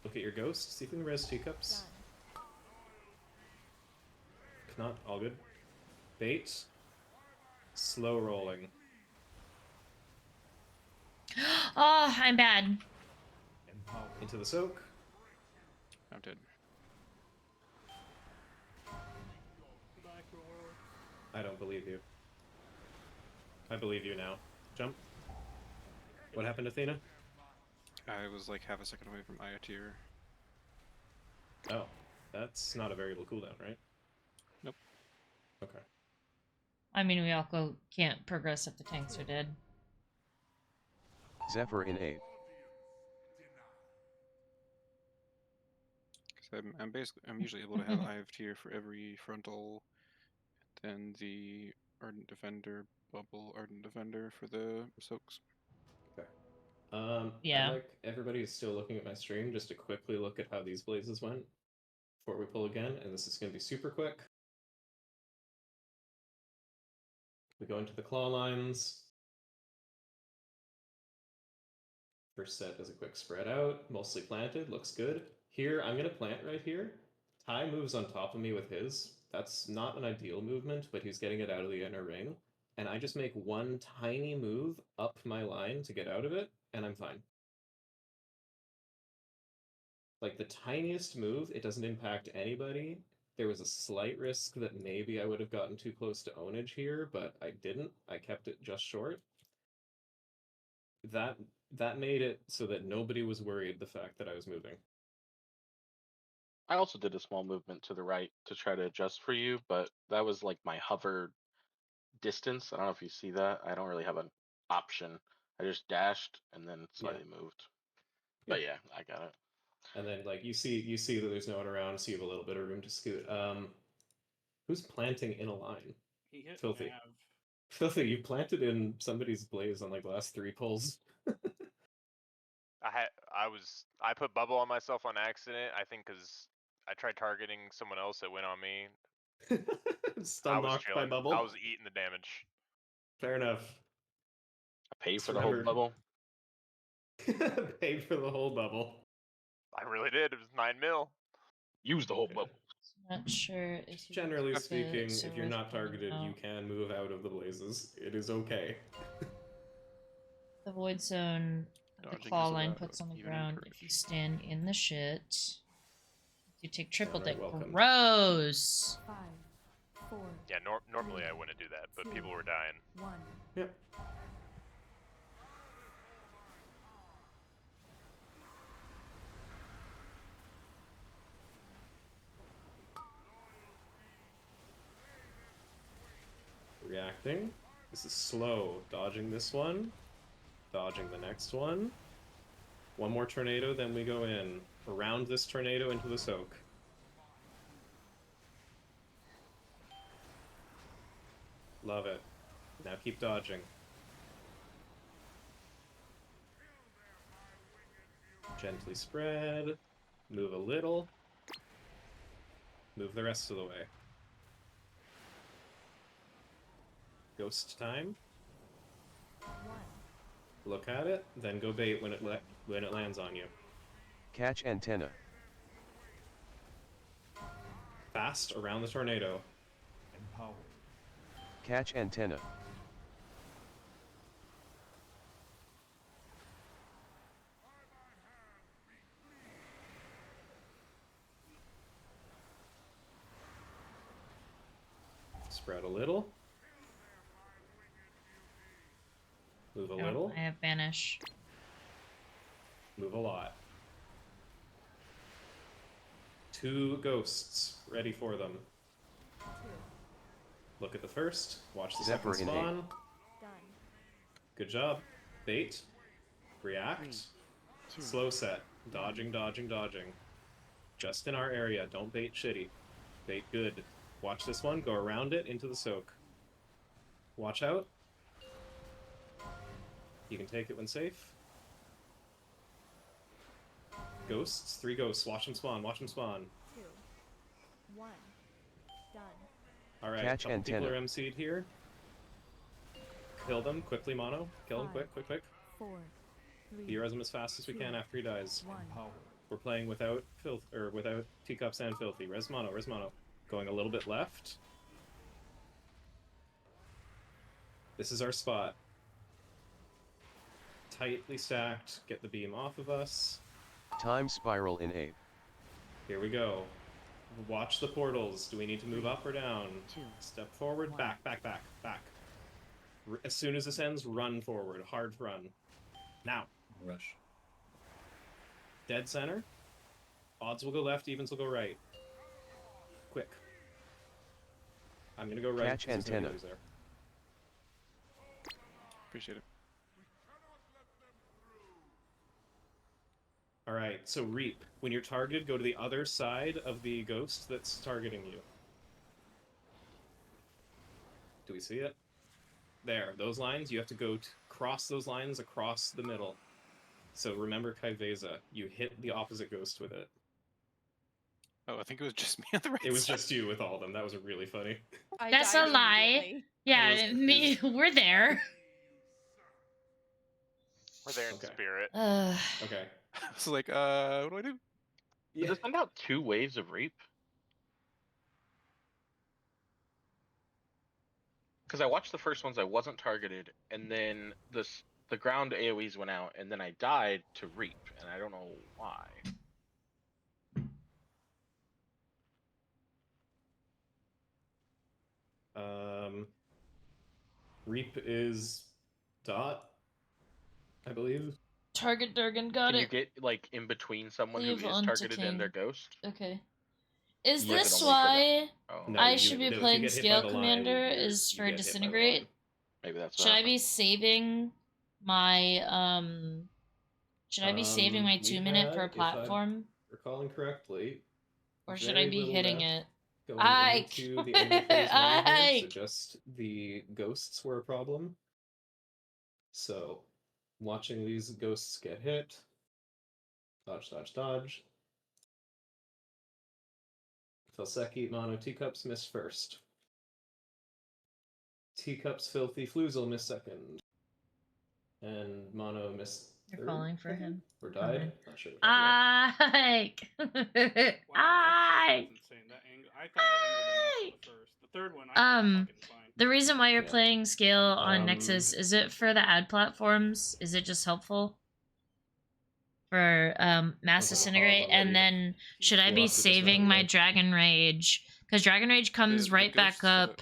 Look at your ghost. See if you can res teacups. If not, all good. Bait. Slow rolling. Oh, I'm bad. Into the soak. I'm dead. I don't believe you. I believe you now. Jump. What happened, Athena? I was like half a second away from Aya tier. Oh, that's not a variable cooldown, right? Nope. Okay. I mean, we also can't progress if the tanks are dead. Zephyr in 8. Because I'm usually able to have Eye of Tear for every frontal, then the Ardent Defender, Bubble Ardent Defender for the soaks. Okay. Yeah. I'd like everybody who's still looking at my stream just to quickly look at how these blazes went before we pull again, and this is going to be super quick. We go into the claw lines. First set is a quick spread out, mostly planted, looks good. Here, I'm going to plant right here. Ty moves on top of me with his. That's not an ideal movement, but he's getting it out of the inner ring. And I just make one tiny move up my line to get out of it, and I'm fine. Like the tiniest move, it doesn't impact anybody. There was a slight risk that maybe I would have gotten too close to ownage here, but I didn't. I kept it just short. That made it so that nobody was worried the fact that I was moving. I also did a small movement to the right to try to adjust for you, but that was like my hover distance. I don't know if you see that. I don't really have an option. I just dashed and then slightly moved. But yeah, I got it. And then like you see that there's no one around, so you have a little bit of room to scoot. Who's planting in a line? He hit Filthy. Nav. Filthy, you planted in somebody's blaze on like the last 3 pulls. I put bubble on myself on accident. I think because I tried targeting someone else that went on me. Stun locked by bubble. I was eating the damage. Fair enough. I paid for the whole bubble. Paid for the whole bubble. I really did. It was 9 mil. Use the whole bubble. Not sure if Generally speaking, if you're not targeted, you can move out of the blazes. It is okay. The void zone, the claw line puts on the ground. If you stand in the shit, you take triple deck. Gross. 5, 4. Yeah, normally I wouldn't do that, but people were dying. 1. Yep. Reacting. This is slow. Dodging this one. Dodging the next one. One more tornado, then we go in. Around this tornado into the soak. Love it. Now keep dodging. Gently spread. Move a little. Move the rest of the way. Ghost time. 1. Look at it, then go bait when it lands on you. Catch antenna. Fast around the tornado. Empowered. Catch antenna. Spread a little. Move a No, little. I have banish. Move a lot. 2 ghosts. Ready for them. 2. Look at the first. Watch the Zephyr second in spawn. Done. Good job. Bait. React. 3, 2, Slow set. Dodging, dodging, dodging. Just in our area. Don't bait shitty. Bait good. Watch this one. Go around it into the soak. Watch out. You can take it when safe. Ghosts. 3 ghosts. Watch them spawn. Watch them spawn. 2. 1. Done. Alright, Catch couple people antenna. are MC'd here. Kill them. Quickly, mono. Kill him 5, quick, quick, quick. 4. 3. Res him as fast as we can after he dies. 1. Empowered. We're playing without filth or without teacups and filthy. Res mono, res mono. Going a little bit left. This is our spot. Tightly stacked. Get the beam off of us. Time spiral in 8. Here we go. Watch the portals. Do we need to move up or down? 2, Step forward. 1. Back, back, back, back. As soon as this ends, run forward. Hard run. Now. Rush. Dead center. Odds will go left, evens will go right. Quick. I'm gonna go right. Catch because there's no antenna. healers there. Appreciate it. Alright, so reap. When you're targeted, go to the other side of the ghost that's targeting you. Do we see it? There, those lines, you have to go cross those lines across the middle. So remember Kaiveza, you hit the opposite ghost with it. Oh, I think it was just me on the right It was side. just you with all of them. That was really funny. That's a lie. immediately. Yeah, me. We're there. We're there in Okay. spirit. Okay. I was like, what do I do? Did this send out 2 waves of reap? Because I watched the first ones, I wasn't targeted, and then the ground AoEs went out, and then I died to reap, and I don't know why. Reap is dot, I believe. Target Durgan got Can it. you get like in between someone Cleave who is onto targeted and their king. ghost? Okay. Is Or is it this only for why Oh. No, I you- should be no, if you playing get hit by Scale the line, Commander? you're- Is you for get hit by the Disintegrate? line. Maybe that's Should I be saving my Should I be saving my we 2-minute per had, if I'm platform? recalling correctly, Or should I very be little hitting left it? going Ike! into the end of phase 1 here, so Ike! just the ghosts were a problem. So, watching these ghosts get hit. Dodge, dodge, dodge. Felseki, Mono, Teacups miss first. Teacups, Filthy, Floozle miss second. And Mono missed You're third, falling for him. or died. Fine. Not sure what happened Ike! Wow, that Ike! was insane. That angle, I thought I angled enough for the first. The third one, I think fucking fine. The reason why you're Yeah. playing Scale on Nexus, is it for the ad platforms? Is it just helpful? For Mass Disintegrate? And then should I We'll be have to saving decide, my yeah. Dragon Rage? Because Dragon Rage comes right back up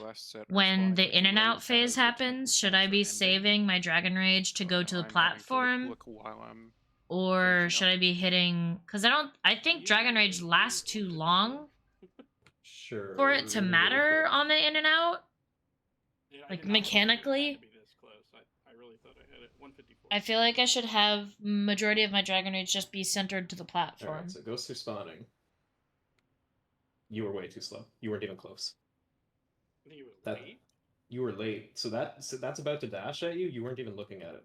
when the in and out phase happens. Should I be saving my Dragon Rage to go to the platform? Look while I'm Or should I be hitting? Because I think Dragon Rage lasts too long Sure. for it to matter on the in and out. Yeah, I Like did not think it had mechanically. to be this close. I really thought I hit it. 154. I feel like I should have majority of my Dragon Rage just be centered to the platform. Alright, so ghosts are spawning. You were way too slow. You weren't even close. I think you were That- late. You were late. So that's about to dash at you. You weren't even looking at it.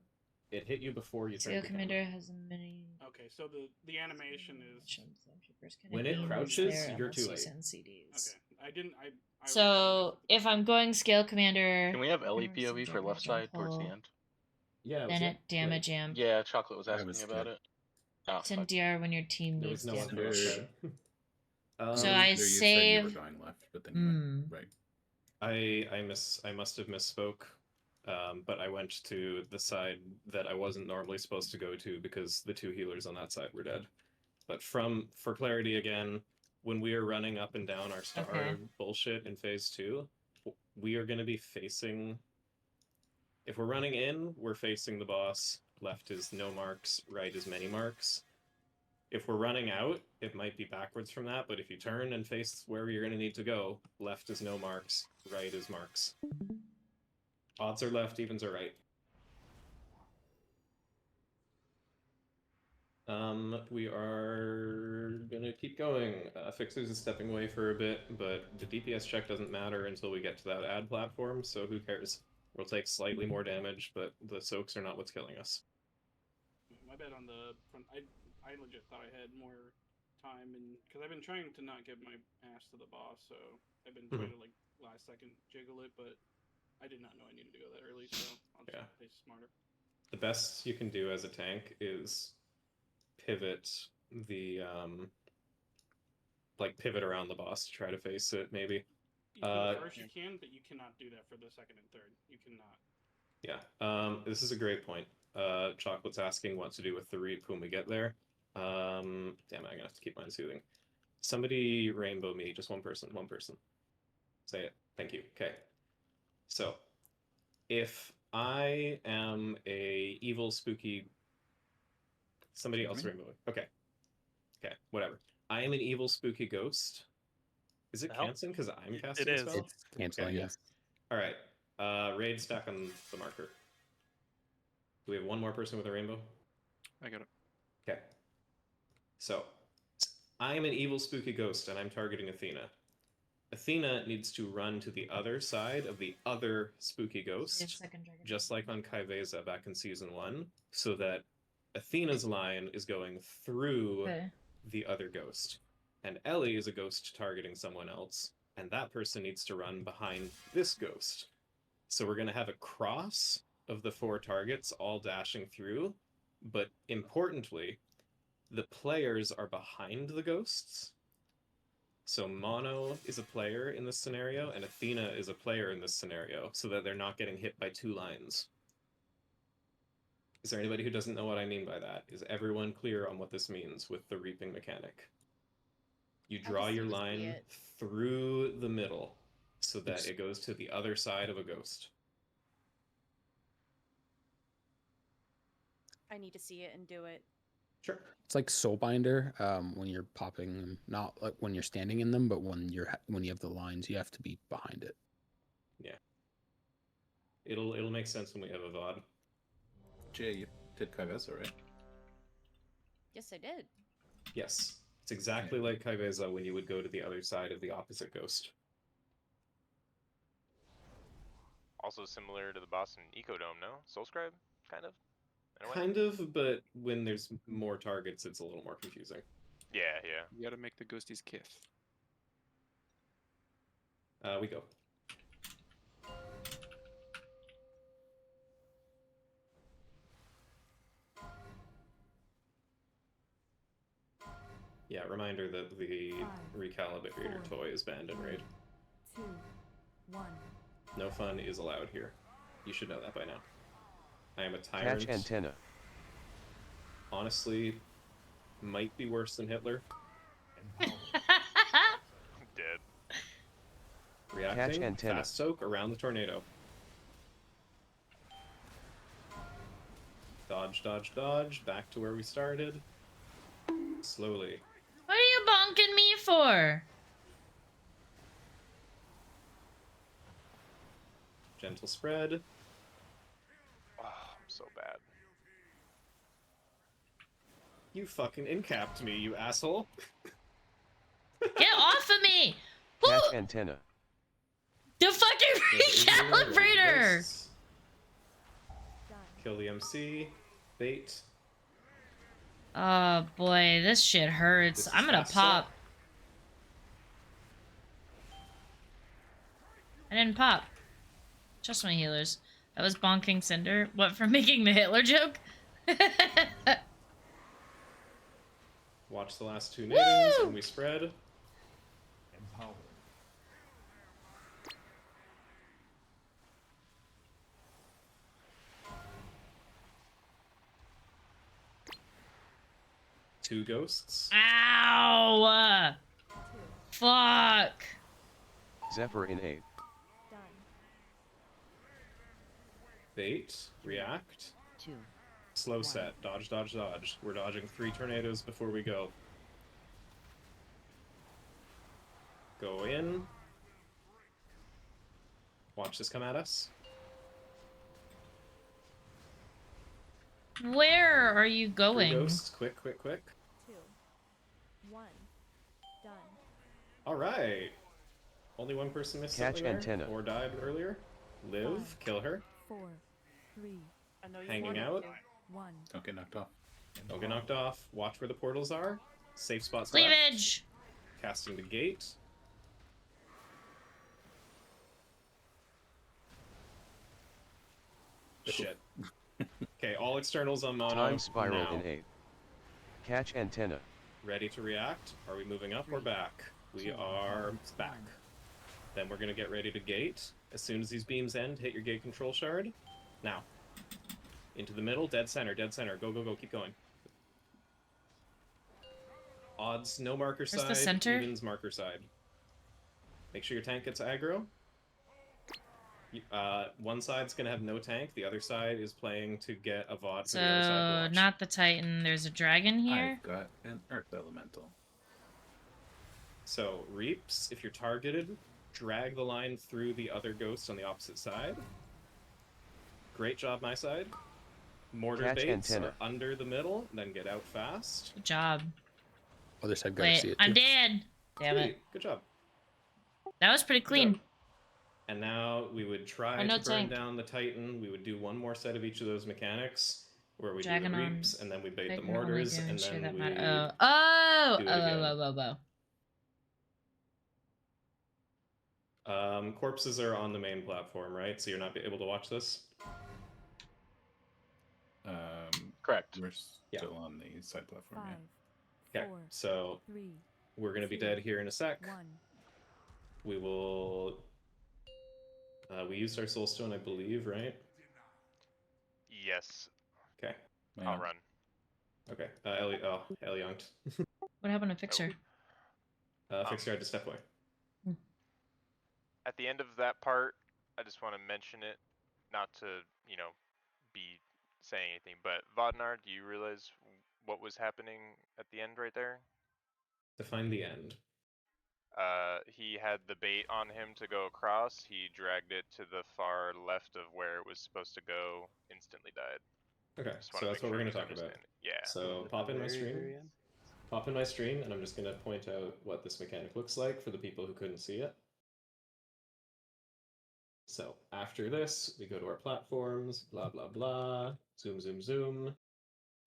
It hit you before you Scale turned the camera. Commander has a mini. Okay, so the animation is. When it crouches, you're too late. Okay, I didn't. I So if I'm going Scale Commander, Can we have Ellie POV for left side towards the end? Yeah. then it damage amp. Yeah, Chocolate was I asking was me about good. it. Oh, Send fuck. DR when your team There needs was no one damage. for left side. So Either I you said you save. were going left, but then you went right. I must have misspoke, but I went to the side that I wasn't normally supposed to go to because the two healers on that side were dead. But for clarity again, when we are running up and down our star bullshit in phase 2, we are going to be facing. If we're running in, we're facing the boss. Left is no marks, right is many marks. If we're running out, it might be backwards from that, but if you turn and face wherever you're going to need to go, left is no marks, right is marks. Odds are left, evens are right. We are going to keep going. Fixers is stepping away for a bit, but the DPS check doesn't matter until we get to that ad platform, so who cares? We'll take slightly more damage, but the soaks are not what's killing us. My bad on the front. I legit thought I had more time, and because I've been trying to not give my ass to the boss, so I've been trying to like last second jiggle it, but I did not know I needed to go that early, so I'll just play smarter. The best you can do as a tank is pivot the like pivot around the boss to try to face it, maybe. For the first you can, but you cannot do that for the second and third. You cannot. Yeah. This is a great point. Chocolate's asking what to do with the reap when we get there. Damn it, I'm gonna have to keep mine soothing. Somebody rainbow me, just one person. Say it. Thank you. Okay. So, if I am a evil spooky somebody else rainbow. Okay. Okay, whatever. I am an evil spooky ghost. Is it canceling because I'm casting a spell? It's canceling, yes. Alright. Raid stack on the marker. Do we have one more person with a rainbow? I got it. Okay. So, I'm an evil spooky ghost and I'm targeting Athena. Athena needs to run to the other side of the other spooky ghost, just like on Kaiveza back in Season 1, so that Athena's line is going through the other ghost. And Ellie is a ghost targeting someone else, and that person needs to run behind this ghost. So we're going to have a cross of the 4 targets all dashing through, but importantly, the players are behind the ghosts. So Mono is a player in this scenario, and Athena is a player in this scenario, so that they're not getting hit by 2 lines. Is there anybody who doesn't know what I mean by that? Is everyone clear on what this means with the reaping mechanic? You draw your line through the middle so that it goes to the other side of a ghost. I need to see it and do it. Sure. It's like Soulbinder when you're popping them, not like when you're standing in them, but when you have the lines, you have to be behind it. Yeah. It'll make sense when we have a VOD. Jay, you did Kaivesa, right? Yes, I did. Yes. It's exactly like Kaivesa when you would go to the other side of the opposite ghost. Also similar to the boss in Ecodome, no? Soulscribe, kind of? Kind of, but when there's more targets, it's a little more confusing. Yeah, yeah. You gotta make the ghosties kith. We go. Yeah, reminder that the recalibrator toy is banned in Raid. 2, 1. No fun is allowed here. You should know that by now. I am a tyrant. Catch antenna. Honestly, might be worse than Hitler. Dead. Reacting, antenna. fast soak around the tornado. Dodge, dodge, dodge, back to where we started. Slowly. What are you bonking me for? Gentle spread. Oh, I'm so bad. You fucking incapped me, you asshole. Get off of me! Catch Who? antenna. The fucking recalibrator! Kill the MC. Bait. Oh boy, this shit hurts. I'm gonna pop. I didn't pop. Just my healers. That was bonking Cinder. What, for making the Hitler joke? Watch the last 2 natives and we spread. Empower. Two ghosts. Ow! Fuck! Zephyr in 8. Bait. React. 2. Slow set. Dodge, dodge, dodge. We're dodging 3 tornadoes before we go. Go in. Watch this come at us. Where are you 3 going? ghosts. Quick, quick, quick. 2, 1. Done. Alright. Only one person missed Catch something antenna. there, or died earlier. Live. Kill her. 4, 3. I know you Hanging wanted out. to. 1. Don't get knocked off. Don't get knocked off. Watch where the portals are. Safe spots Cleavage! left. Casting the gate. Shit. Okay, all externals on mono. Time spiral now. in 8. Catch antenna. Ready to react? Are we moving up or back? We are back. Then we're gonna get ready to gate. As soon as these beams end, hit your gate control shard. Now. Into the middle, dead center, dead center. Go, go, go, keep going. Odds, no marker Where's side. the center? Evens, marker side. Make sure your tank gets aggro. One side's gonna have no tank, the other side is playing to get a VOD for the other side to So, watch. not the Titan. There's a dragon here. I've got an Earth Elemental. So, Reaps, if you're targeted, drag the line through the other ghosts on the opposite side. Great job, my side. Mortar Catch baits antenna. are under the middle, then get out fast. Good job. Other side gotta see Wait, it I'm too. dead. Damn it. Sweet, good job. That was pretty clean. And now we would try Oh, no to burn tank. down the Titan. We would do one more set of each of those mechanics, where we Dragon do the on Reaps, and then we bait the Titan only mortars, doing and shit then that we matter. do Oh, it oh, again. oh, oh, oh, oh. Corpses are on the main platform, right? So you're not able to watch this? Correct. We're still on the side platform, Okay, so we're going to be dead here in a sec. We will... we used our soulstone, I believe, right? Yes. Okay. I'll run. Okay. Elionked. What happened to Fixer? Fixer had to step away. At the end of that part, I just want to mention it, not to, you know, be saying anything, but Vodnar, do you realize what was happening at the end right there? Define the end. He had the bait on him to go across. He dragged it to the far left of where it was supposed to go, instantly died. Okay, so that's what we're going to talk about. Yeah. So pop in my stream. Pop in my stream, and I'm just going to point out what this mechanic looks like for the people who couldn't see it. So after this, we go to our platforms, blah, blah, blah, zoom, zoom, zoom.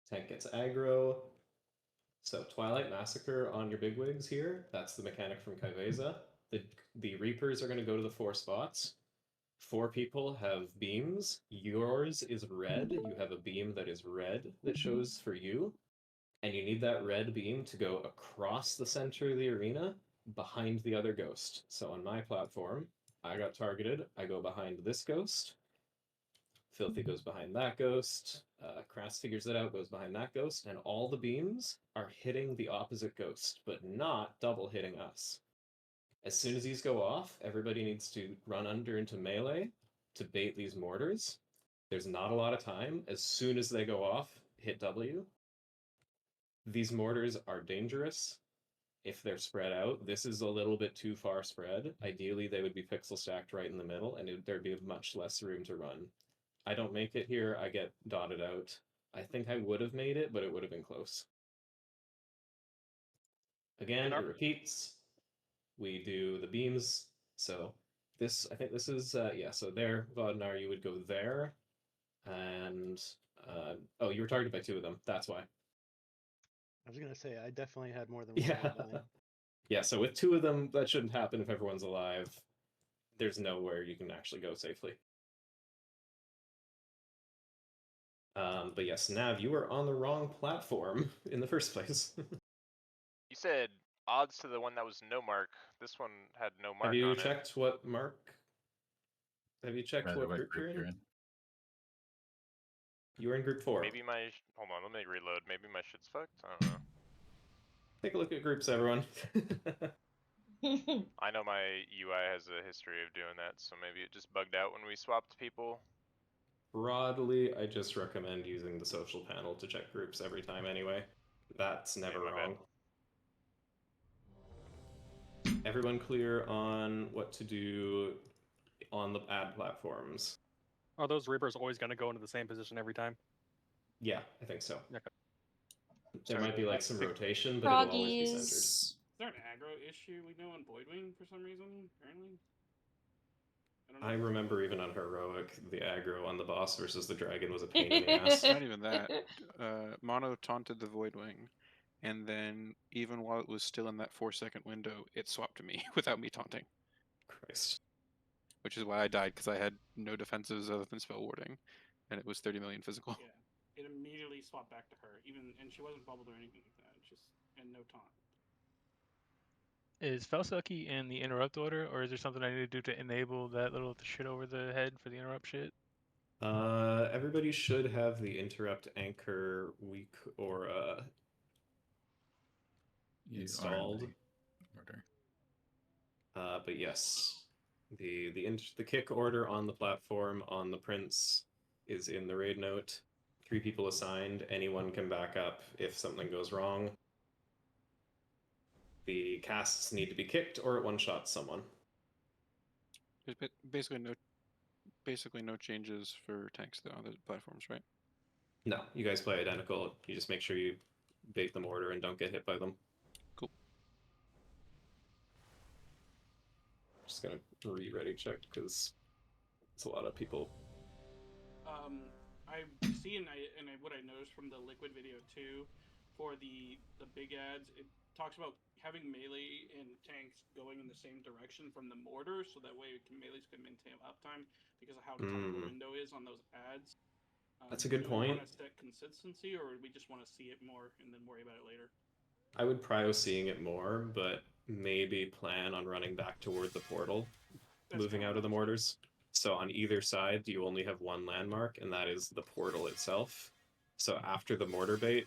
Tank gets aggro. So Twilight Massacre on your bigwigs here, that's the mechanic from Kaiveza. The Reapers are going to go to the 4 spots. 4 people have beams. Yours is red. You have a beam that is red that shows for you. And you need that red beam to go across the center of the arena behind the other ghost. So on my platform, I got targeted. I go behind this ghost. Filthy goes behind that ghost. Crass figures it out, goes behind that ghost. And all the beams are hitting the opposite ghost, but not double hitting us. As soon as these go off, everybody needs to run under into melee to bait these mortars. There's not a lot of time. As soon as they go off, hit W. These mortars are dangerous if they're spread out. This is a little bit too far spread. Ideally, they would be pixel stacked right in the middle, and there'd be much less room to run. I don't make it here. I get dotted out. I think I would have made it, but it would have been close. Again, it repeats. We do the beams. So this, I think this is, yeah, so there, Vodnar, you would go there. And, oh, you were targeted by 2 of them. That's why. I was gonna say I definitely had more than one. Yeah, so with 2 of them, that shouldn't happen if everyone's alive. There's nowhere you can actually go safely. But yes, Nav, you were on the wrong platform in the first place. You said odds to the one that was no mark. This one had no mark on Have it. you checked what mark? Have you checked what group you're in? You were in group 4. Maybe my... Hold on, let me reload. Maybe my shit's fucked? I don't know. Take a look at groups, everyone. I know my UI has a history of doing that, so maybe it just bugged out when we swapped people. Broadly, I just recommend using the social panel to check groups every time anyway. That's never wrong. Everyone clear on what to do on the ad platforms? Are those Reapers always going to go into the same position every time? Yeah, I think so. Okay. There might be like some rotation, but it'll always be centered. Is there an aggro issue we know on Voidwing for some reason, apparently? I remember even on Heroic, the aggro on the boss versus the dragon was a pain in the ass. Not even that. Mono taunted the Voidwing, and then even while it was still in that 4-second window, it swapped to me without me taunting. Christ. Which is why I died, because I had no defenses other than spell warding, and it was 30 million physical. Yeah, it immediately swapped back to her, and she wasn't bubbled or anything like that. Just and no taunt. Is Felsucky in the interrupt order, or is there something I need to do to enable that little shit over the head for the interrupt shit? Everybody should have the interrupt anchor weak or installed. But yes, the kick order on the platform on the prince is in the raid note. 3 people assigned. Anyone can back up if something goes wrong. The casts need to be kicked or it one-shots someone. There's basically no changes for tanks though on the platforms, right? No, you guys play identical. You just make sure you bait them order and don't get hit by them. Cool. Just gonna ready check because it's a lot of people. I see, and what I noticed from the Liquid video too, for the big ads, it talks about having melee and tanks going in the same direction from the mortar, so that way melees can maintain uptime because of how tight the window is on those ads. That's a good do we point. want to set consistency, or we just want to see it more and then worry about it later? I would prio seeing it more, but maybe plan on running back toward the portal, moving out of the mortars. So on either side, you only have one landmark, and that is the portal itself. So after the mortar bait,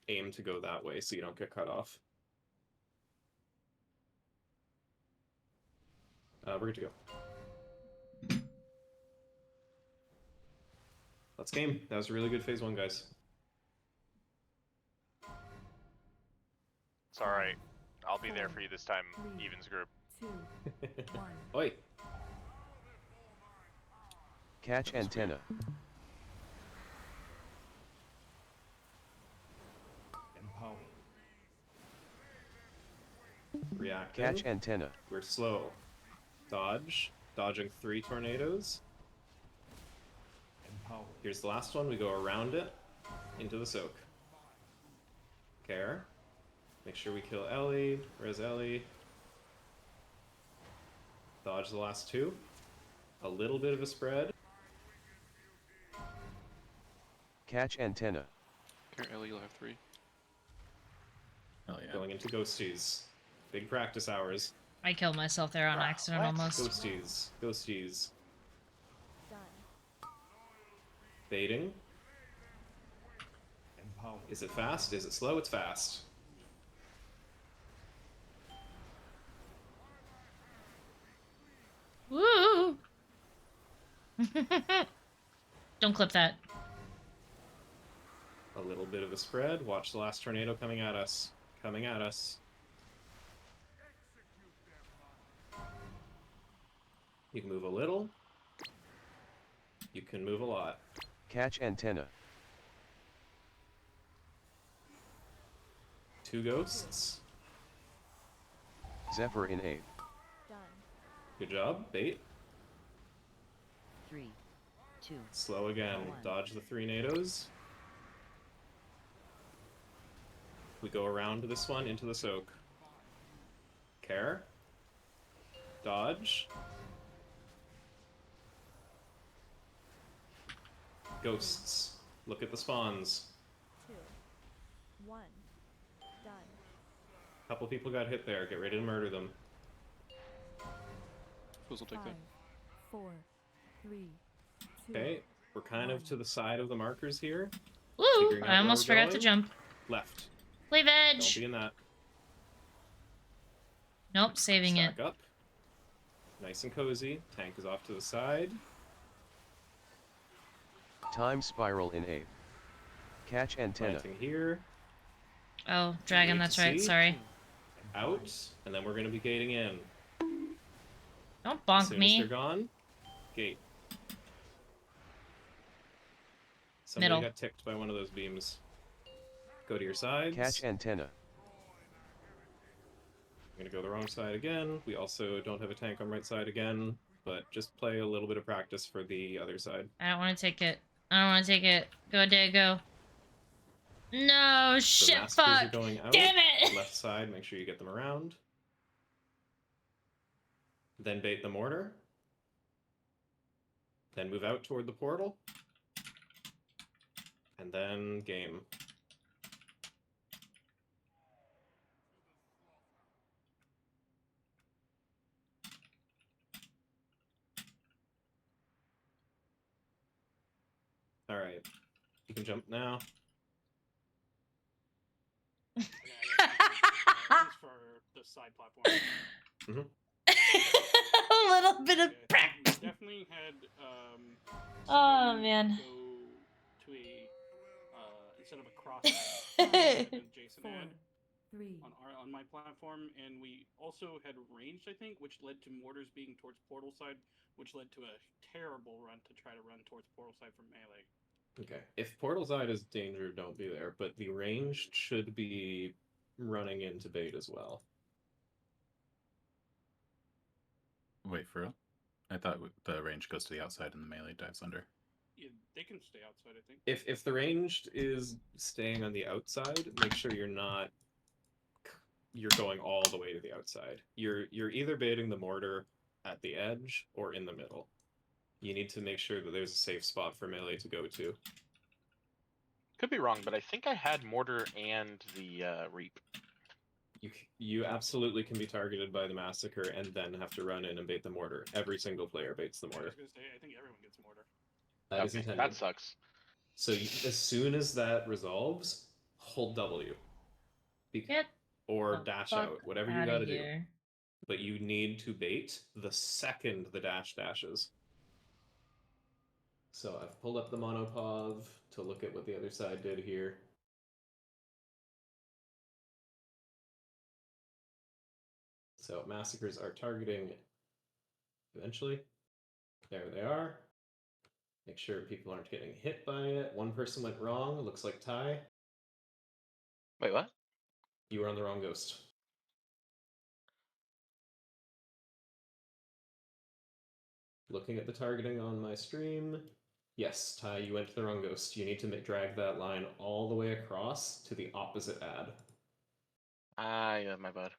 aim to go that way so you don't get cut off. We're good to go. Let's game. That was a really good phase 1, guys. It's alright. I'll be there for you this time, Evans group. 2, 1. Oi! Catch antenna. Empower. Reacting. Catch antenna. We're slow. Dodge. Dodging 3 tornadoes. Empower. Here's the last one. We go around it into the soak. Care. Make sure we kill Ellie. Res Ellie. Dodge the last 2. A little bit of a spread. Catch antenna. Here, Ellie, you'll have 3. Hell yeah. Going into ghosties. Big practice hours. I killed myself there on accident almost. Ghosties. Ghosties. Done. Baiting. Empower. Is it fast? Is it slow? It's fast. Woo! Don't clip that. A little bit of a spread. Watch the last tornado coming at us. Coming at us. You can move a little. You can move a lot. Catch antenna. 2 ghosts. Zephyr in 8. Done. Good job. Bait. 3, 2. Slow again. Dodge the 3 nados. We go around this one into the soak. Care. Dodge. Ghosts. Look at the spawns. 2, 1. Done. Couple people got hit there. Get ready to murder them. Fools will take 5, that. 4, 3, 2. Okay, we're kind of to the side of the markers here. Woo! Figuring out I where almost we're forgot to going. jump. Left. Play veg! Don't be in that. Nope, saving it. Stack up. Nice and cozy. Tank is off to the side. Time spiral in 8. Catch antenna. Planting here. Oh, dragon, Wait that's to right, see. sorry. Out. And then we're going to be gating in. Don't As bonk soon as me. they're gone, gate. Somebody Middle. got ticked by one of those beams. Go to your sides. Catch antenna. I'm going to go the wrong side again. We also don't have a tank on right side again, but just play a little bit of practice for the other side. I don't want to take it. I don't want to take it. Go, Dago. No, The shit, maskers fuck. are going out. Damn it! Left side, make sure you get them around. Then bait the mortar. Then move out toward the portal. And then game. Alright. You can jump now. At least for the side platform. A little bit of practice. Definitely had Oh, somebody man. go to a instead of a cross than Jason 4, had 3. on my platform, and we also had ranged, I think, which led to mortars being towards portal side, which led to a terrible run to try to run towards portal side from melee. Okay. If portal side is danger, don't be there. But the ranged should be running into bait as well. Wait, for real? I thought the range goes to the outside and the melee dives under. Yeah, they can stay outside, I think. If the ranged is staying on the outside, make sure you're not you're going all the way to the outside. You're either baiting the mortar at the edge or in the middle. You need to make sure that there's a safe spot for melee to go to. Could be wrong, but I think I had mortar and the reap. You absolutely can be targeted by the massacre and then have to run in and bait the mortar. Every single player baits the I mortar. was gonna say, I think everyone gets mortar. That is Okay, intended. that sucks. So as soon as that resolves, hold W. Get or the dash fuck out, whatever you outta gotta do. here. But you need to bait the second the dash dashes. So I've pulled up the monopov to look at what the other side did here. So massacres are targeting eventually. There they are. Make sure people aren't getting hit by it. One person went wrong. It looks like Ty. Wait, what? You were on the wrong ghost. Looking at the targeting on my stream. Yes, Ty, you went to the wrong ghost. You need to drag that line all the way across to the opposite ad. Ah, yeah, my bad.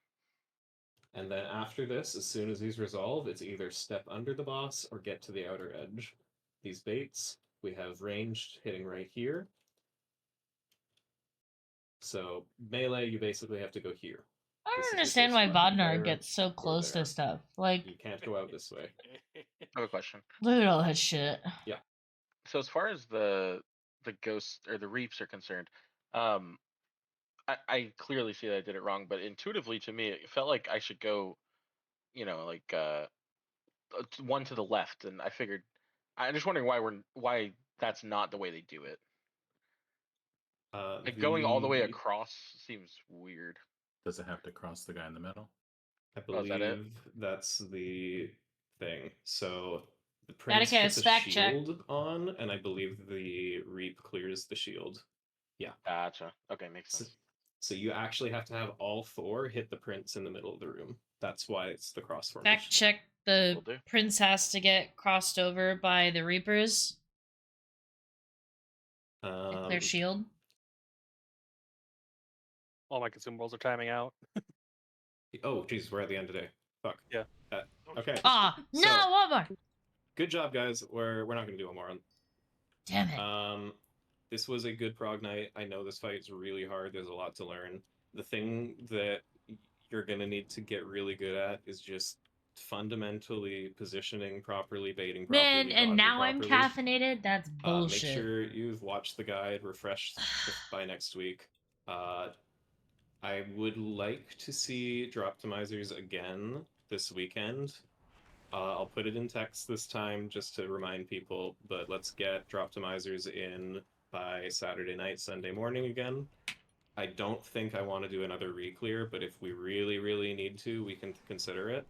And then after this, as soon as these resolve, it's either step under the boss or get to the outer edge. These baits, we have ranged hitting right here. So melee, you basically have to go here. I This don't is your understand safe why spot. Vodnar There gets so or close there. to stuff. Like, You can't go out this way. I have a question. look at all that shit. Yeah. So as far as the ghosts or the reaps are concerned, I clearly see that I did it wrong, but intuitively to me, it felt like I should go, you know, like one to the left, and I figured. I'm just wondering why that's not the way they do it. Like going all the way across seems weird. Does it have to cross the guy in the middle? I Oh, is that it? believe that's the thing. So the Gotta prince get a puts a spec check. shield on, and I believe the reap clears the shield. Yeah. Gotcha. Okay, makes sense. So you actually have to have all four hit the prince in the middle of the room. That's why it's the cross Fact formation. check, the prince has to get crossed over by the Reapers. Their shield. All my consumables are timing out. Oh, Jesus, we're at the end today. Fuck. Yeah. Okay. Ah, no, one more. Good job, guys. We're not going to do one more. Damn it. This was a good prog night. I know this fight's really hard. There's a lot to learn. The thing that you're going to need to get really good at is just fundamentally positioning properly, baiting properly, Man, and now I'm properly. caffeinated? That's bullshit. Make sure you've watched the guide, refreshed by next week. I would like to see Droptimizers again this weekend. I'll put it in text this time just to remind people, but let's get Droptimizers in by Saturday night, Sunday morning again. I don't think I want to do another re-clear, but if we really, really need to, we can consider it.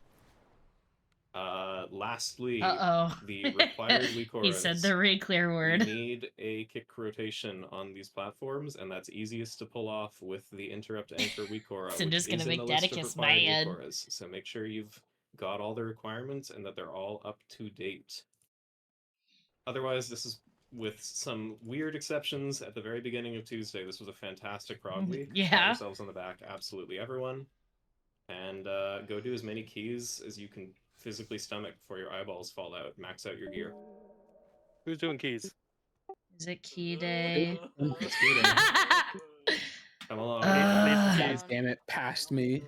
Lastly, the required weak He said the re-clear word. We need a kick rotation on these platforms, and that's easiest to pull off with the interrupt anchor Weakora, So which just gonna is in make the list of Daticus required mad. Weakoras. So make sure you've got all the requirements and that they're all up to date. Otherwise, this is with some weird exceptions at the very beginning of Tuesday. This was a fantastic prog week. Yeah. Pat yourselves on the back, absolutely everyone. And go do as many keys as you can physically stomach before your eyeballs fall out. Max out your gear. Who's doing keys? Is it key day? It's key day. Come along. God damn it, past me.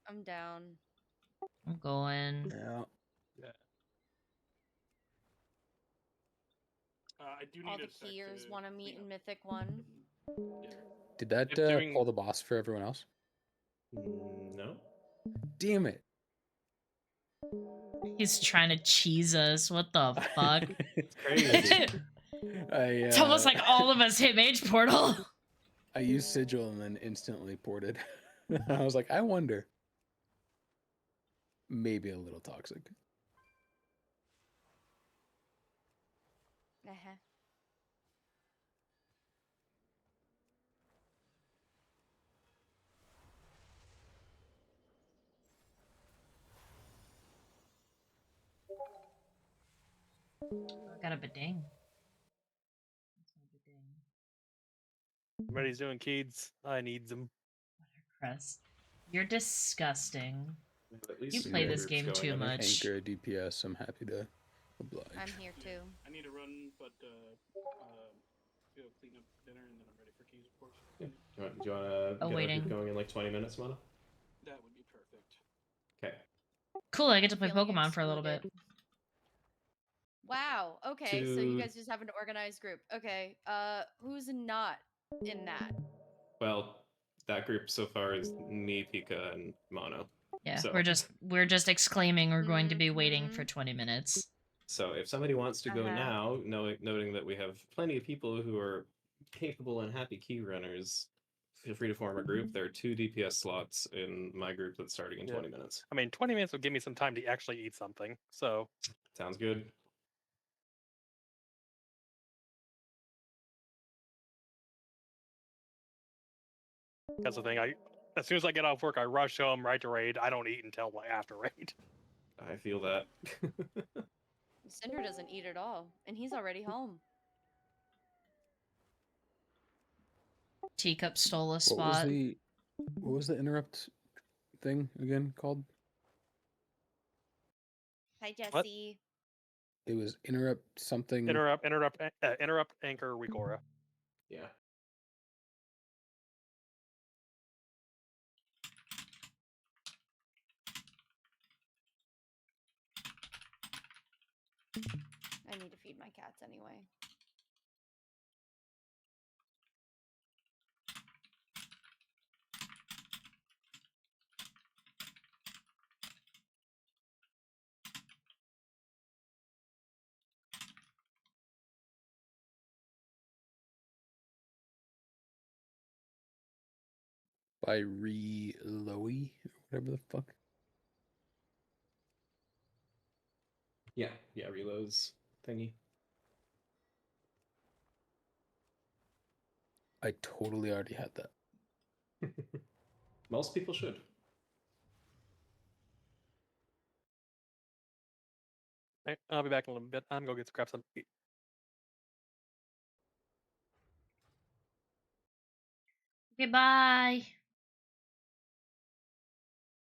I'm down. I'm going. Yeah. I do need All the a sec keyers to want to meet clean in up. Mythic 1. Did that pull the boss for everyone else? No. Damn it. He's trying to cheese us. What the fuck? It's crazy. It's almost like all of us hit Mage Portal. I used Sigil and then instantly ported. I was like, I wonder. Maybe a little toxic. I got a bedang. Everybody's doing keys. I need them. Press. You're disgusting. At least You some play more this groups game going, too I think. much. Anchor a DPS. I'm happy to oblige. I'm here too. I need to run, but go clean up dinner and then I'm ready for keys, of course. Yeah. Do you want to get waiting. our group going in like 20 minutes, Mona? That would be perfect. Okay. Cool, I get to play Feeling Pokemon for a little bit. Wow. Okay, so you guys just have an organized group. Okay. Who's not in that? Well, that group so far is me, Pika, and Mono. Yeah, so. we're just exclaiming we're going to be waiting for 20 minutes. So if somebody wants to go now, noting that we have plenty of people who are capable and happy key runners, feel free to form a group. There are 2 DPS slots in my group that's starting in 20 minutes. I mean, 20 minutes will give me some time to actually eat something. So sounds good. That's the thing. As soon as I get off work, I rush home right to raid. I don't eat until after raid. I feel that. Cinder doesn't eat at all, and he's already home. Teacup stole a spot. What was the interrupt thing again called? Hi, Jesse. It was interrupt something. Interrupt anchor Rigora. Yeah. I need to feed my cats anyway. By Reloey, or whatever the fuck. Yeah, reloads thingy. I totally already had that. Most people should. I'll be back in a little bit. I'm gonna go grab some. Okay, bye.